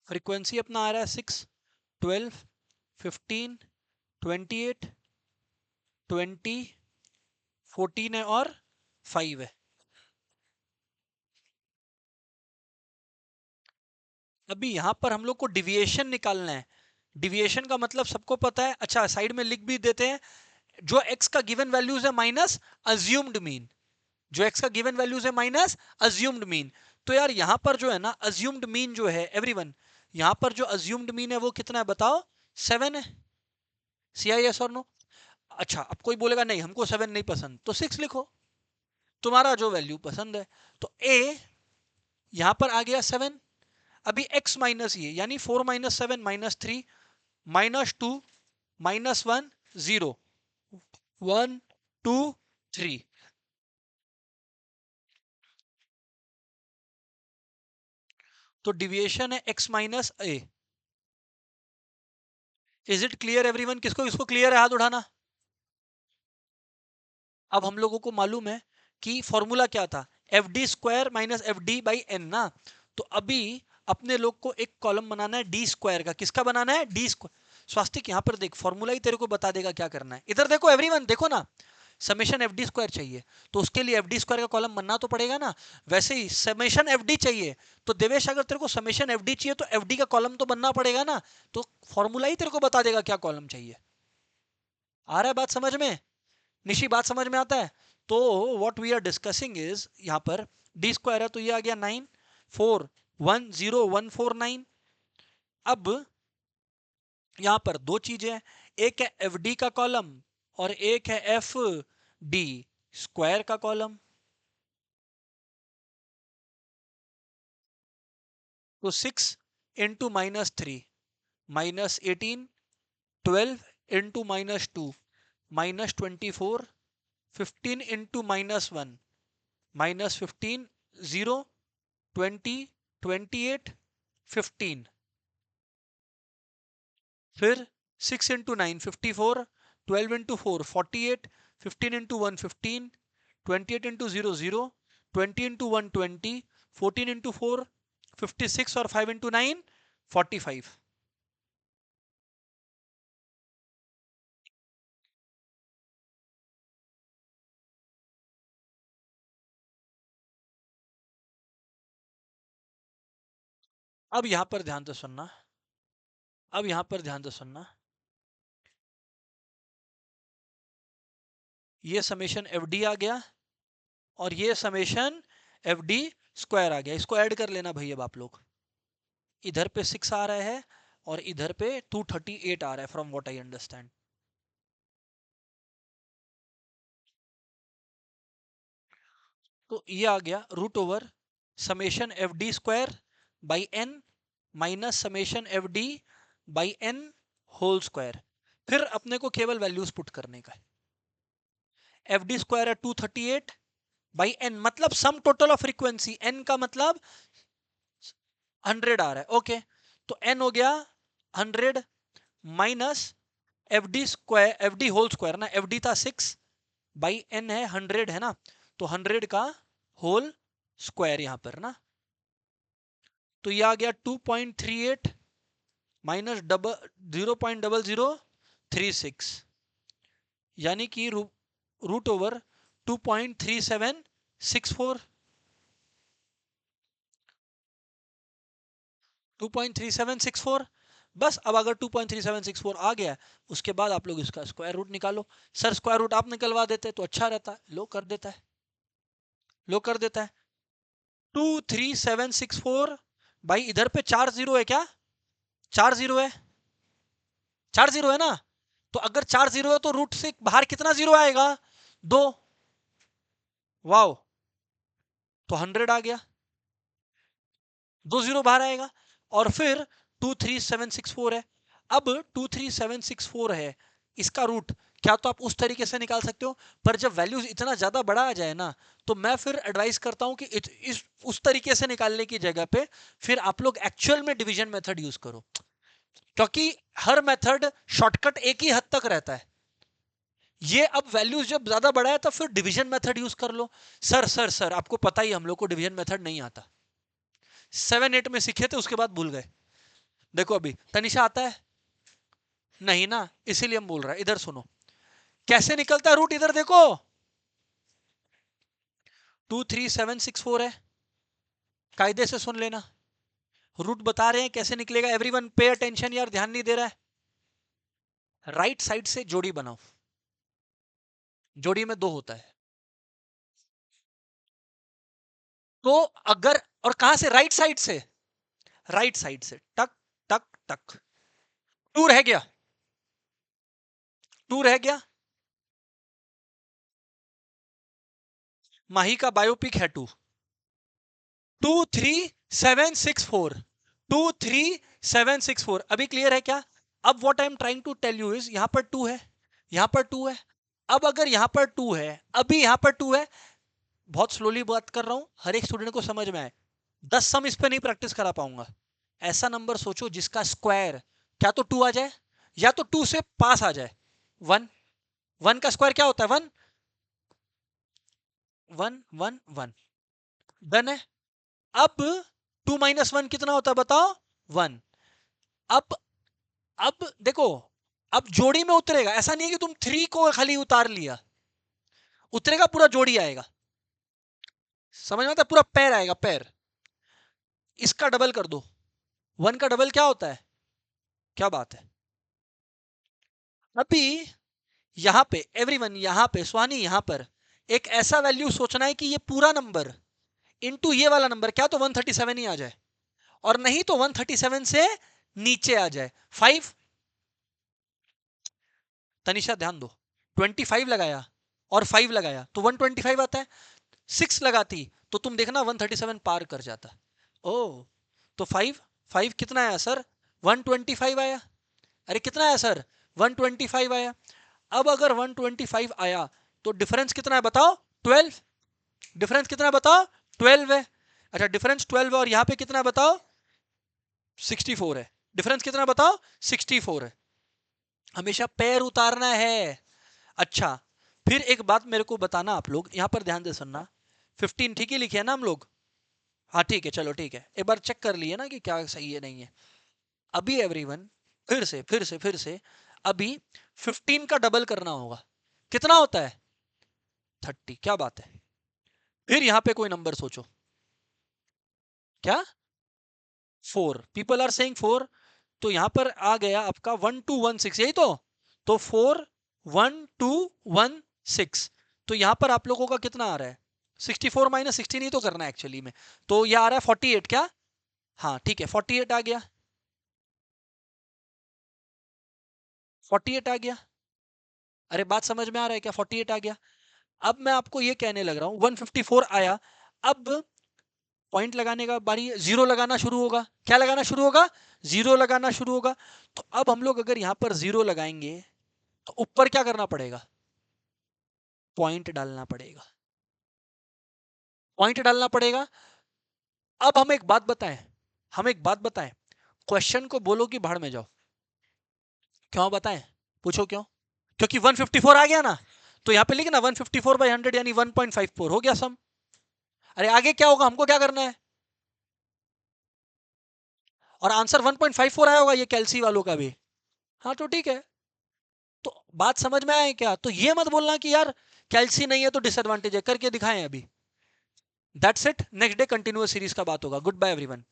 फ्रीक्वेंसी अपना आ रहा है 6, 12, 15, 28, 20, 14 है, और 5 है। अभी यहां पर हम लोग को डिविएशन निकालना है। डिविएशन का मतलब सबको पता है, अच्छा साइड में लिख भी देते हैं, जो एक्स का गिवन वैल्यूज है माइनस अज्यूम्ड मीन, जो एक्स का गिवन वैल्यूज है माइनस अज्यूम्ड मीन। तो यार यहां पर जो है ना अज्यूम्ड मीन जो है एवरीवन, यहां पर जो अज्यूम्ड मीन है वो कितना है बताओ, 7 है। सी आई एस और नो? अच्छा अब कोई बोलेगा नहीं हमको 7 नहीं पसंद, तो 6 लिखो, तुम्हारा जो वैल्यू पसंद है। तो ए यहां पर आ गया 7, अभी x माइनस ये यानी 4 माइनस 7 माइनस 3 माइनस 2 माइनस 1 0 1 2 3। तो डिविएशन है x minus A. Is it clear everyone? किसको किसको क्लियर है हाथ उठाना। अब हम लोगों को मालूम है कि फॉर्मूला क्या था, f d square minus f d by n ना। तो अभी अपने लोग को एक कॉलम बनाना है डी स्क्वायर का, किसका बनाना है, डी स्क्वायर। स्वास्तिक यहाँ पर देख फॉर्मूला ही तेरे को बता देगा क्या करना है, इधर देखो एवरीवन देखो ना, समेशन एफ डी स्क्वायर चाहिए तो उसके लिए एफ डी स्क्वायर का कॉलम बनना तो पड़ेगा ना। वैसे ही समेशन एफ डी चाहिए, तो देवेश अगर तेरे को समेशन एफ डी चाहिए तो एफ डी का कॉलम तो बनना पड़ेगा ना। तो फॉर्मूला ही तेरे को बता देगा क्या कॉलम चाहिए। आ रहा है बात समझ में, निशी बात समझ में आता है? तो what we are discussing is यहाँ पर डी स्क्वायर है तो ये आ गया 9 4 1 0 1 4 9। अब यहाँ पर दो चीजें हैं, एक है एफ डी का कॉलम और एक है एफ डी स्क्वायर का कॉलम। तो 6 into minus 3 minus 18, 12 into minus 2 minus 24, 15 into minus 1 minus 15, 0 20 28 15। फिर 6 into 9 54, 12 into 4 48, 15 into 1 15, 28 into 0 0, 20 into 1 20, 14 into 4 56 और 5 इंटू 9 45। अब यहां पर ध्यान से सुनना, अब यहां पर ध्यान से सुनना, ये समेशन एफ डी आ गया और ये समेशन एफ डी स्क्वायर आ गया, इसको ऐड कर लेना भाई। अब आप लोग इधर पे 6 आ रहा है और इधर पे 238 आ रहा है फ्रॉम व्हाट आई अंडरस्टैंड। तो ये आ गया root over summation f d square by N minus summation f d by N whole square. फिर अपने को केवल वैल्यूज पुट करने का है। एफ डी स्क्वायर है 238 बाई एन, मतलब sum total of frequency, n का मतलब 100 आ रहा है। ओके, तो एन हो गया 100 minus f d square, f d whole square ना, एफ डी था 6 बाई एन है 100 है ना, तो 100 का होल स्क्वायर यहां पर ना, तो ये आ गया 2.38 माइनस 0.0036, यानी कि रूट ओवर 2.3764, 2.3764। बस अब अगर 2.3764 आ गया उसके बाद आप लोग इसका स्क्वायर रूट निकालो। सर स्क्वायर रूट आप निकलवा देते तो अच्छा रहता है, लो कर देता है, लो कर देता है। 23764 भाई इधर पे 4 जीरो है क्या, 4 जीरो है, 4 जीरो है ना, तो अगर 4 जीरो है तो रूट से बाहर कितना जीरो आएगा, 2। वाओ, तो 100 आ गया, 2 जीरो बाहर आएगा। और फिर 23764 है। अब 23764 है, इसका रूट क्या तो आप उस तरीके से निकाल सकते हो, पर जब वैल्यूज इतना ज्यादा बड़ा आ जाए ना, तो मैं फिर एडवाइस करता हूं कि इस उस तरीके से निकालने की जगह पे फिर आप लोग एक्चुअल में डिवीजन मेथड यूज करो, क्योंकि हर मेथड शॉर्टकट एक ही हद तक रहता है। ये अब वैल्यूज जब ज्यादा बड़ा है तब फिर डिवीजन मेथड यूज कर लो। सर आपको पता ही हम लोग को डिवीजन मेथड नहीं आता, 7-8 में सीखे थे उसके बाद भूल गए। देखो अभी तनिषा आता है नहीं ना, इसीलिए हम बोल रहे हैं। इधर सुनो कैसे निकलता है रूट, इधर देखो 23764 है, कायदे से सुन लेना, रूट बता रहे हैं कैसे निकलेगा। एवरीवन पे अटेंशन यार, ध्यान नहीं दे रहा है। राइट साइड से जोड़ी बनाओ, जोड़ी में 2 होता है, तो अगर, और कहां से, राइट साइड से, राइट साइड से टक टक टक, 2 रह गया, 2 रह गया, माही का बायोपिक है 2, 23764, 23764 अभी क्लियर है क्या। अब what I am trying to tell you is, यहां पर 2 है, यहां पर 2 है, अब अगर यहां पर 2 है, अभी यहां पर 2 है, बहुत स्लोली बात कर रहा हूं, हर एक स्टूडेंट को समझ में आए, 10 सम इस पे नहीं प्रैक्टिस करा पाऊंगा। ऐसा नंबर सोचो जिसका स्क्वायर क्या तो 2 आ जाए या तो 2 से पास आ जाए 1, 1 का स्क्वायर क्या होता है 1, 1 1 1, डन है। अब 2 माइनस 1 कितना होता है बताओ, 1। अब अब देखो, अब जोड़ी में उतरेगा, ऐसा नहीं है कि तुम 3 को खाली उतार लिया, उतरेगा पूरा जोड़ी आएगा, समझ में आता है, पूरा पैर आएगा, पैर। इसका डबल कर दो, 1 का डबल क्या होता है, क्या बात है। अभी यहां पे एवरीवन, यहां पे सुहानी, यहां पर एक ऐसा वैल्यू सोचना है कि ये पूरा नंबर इनटू ये वाला नंबर क्या तो 137 ही आ जाए, और नहीं तो 137 से नीचे आ जाए 5। तनिषा ध्यान दो, 25 लगाया और 5 लगाया तो 125 आता है, 6 लगाती तो तुम देखना 137 पार कर जाता। ओ, तो 5 5 कितना आया सर, 125 आया। अरे कितना आया सर, 125 आया। अब अगर 125 आया तो डिफरेंस कितना है बताओ, 12। डिफरेंस कितना है बताओ, 12 है। अच्छा डिफरेंस 12 है और यहां पे कितना है बताओ, 64 है। डिफरेंस कितना है बताओ, 64 है। हमेशा पैर उतारना है। अच्छा, फिर एक बात मेरे को बताना, आप लोग यहां पर ध्यान से सुनना, 15 ठीक ही लिखे है ना हम लोग, हाँ ठीक है, चलो ठीक है, एक बार चेक कर लिए ना कि क्या सही है नहीं है। अभी एवरीवन फिर से अभी 15 का डबल करना होगा, कितना होता है 30, क्या बात है। फिर यहां पे कोई नंबर सोचो, क्या 4, पीपल आर सेइंग 4, तो यहां पर आ गया आपका 1216, यही तो 4 1216, तो यहां पर आप लोगों का कितना आ रहा है, 64 माइनस 16 ही तो करना है एक्चुअली में, तो ये आ रहा है 48 क्या, हाँ ठीक है 48 आ गया, 48 आ गया। अरे बात समझ में आ रहा है क्या, 48 आ गया। अब मैं आपको ये कहने लग रहा हूं 154 आया, अब पॉइंट लगाने का बारी है, जीरो लगाना शुरू होगा, क्या लगाना शुरू होगा, जीरो लगाना शुरू होगा। तो अब हम लोग अगर यहां पर जीरो लगाएंगे तो ऊपर क्या करना पड़ेगा, पॉइंट डालना पड़ेगा, पॉइंट डालना पड़ेगा। अब हम एक बात बताएं, हम एक बात बताएं, क्वेश्चन को बोलो कि भाड़ में जाओ, क्यों बताएं, पूछो क्यों, क्योंकि 154 आ गया ना, तो यहां पे लिखे ना 154 बाई 100 यानी 1.54 हो गया सम। अरे आगे क्या होगा, हमको क्या करना है, और आंसर 1.54 आया होगा ये कैलसी वालों का भी, हाँ तो ठीक है। तो बात समझ में आए क्या, तो ये मत बोलना कि यार कैलसी नहीं है तो डिसएडवांटेज है, करके दिखाएं अभी। That's it, next day continuous series का बात होगा। Good bye everyone.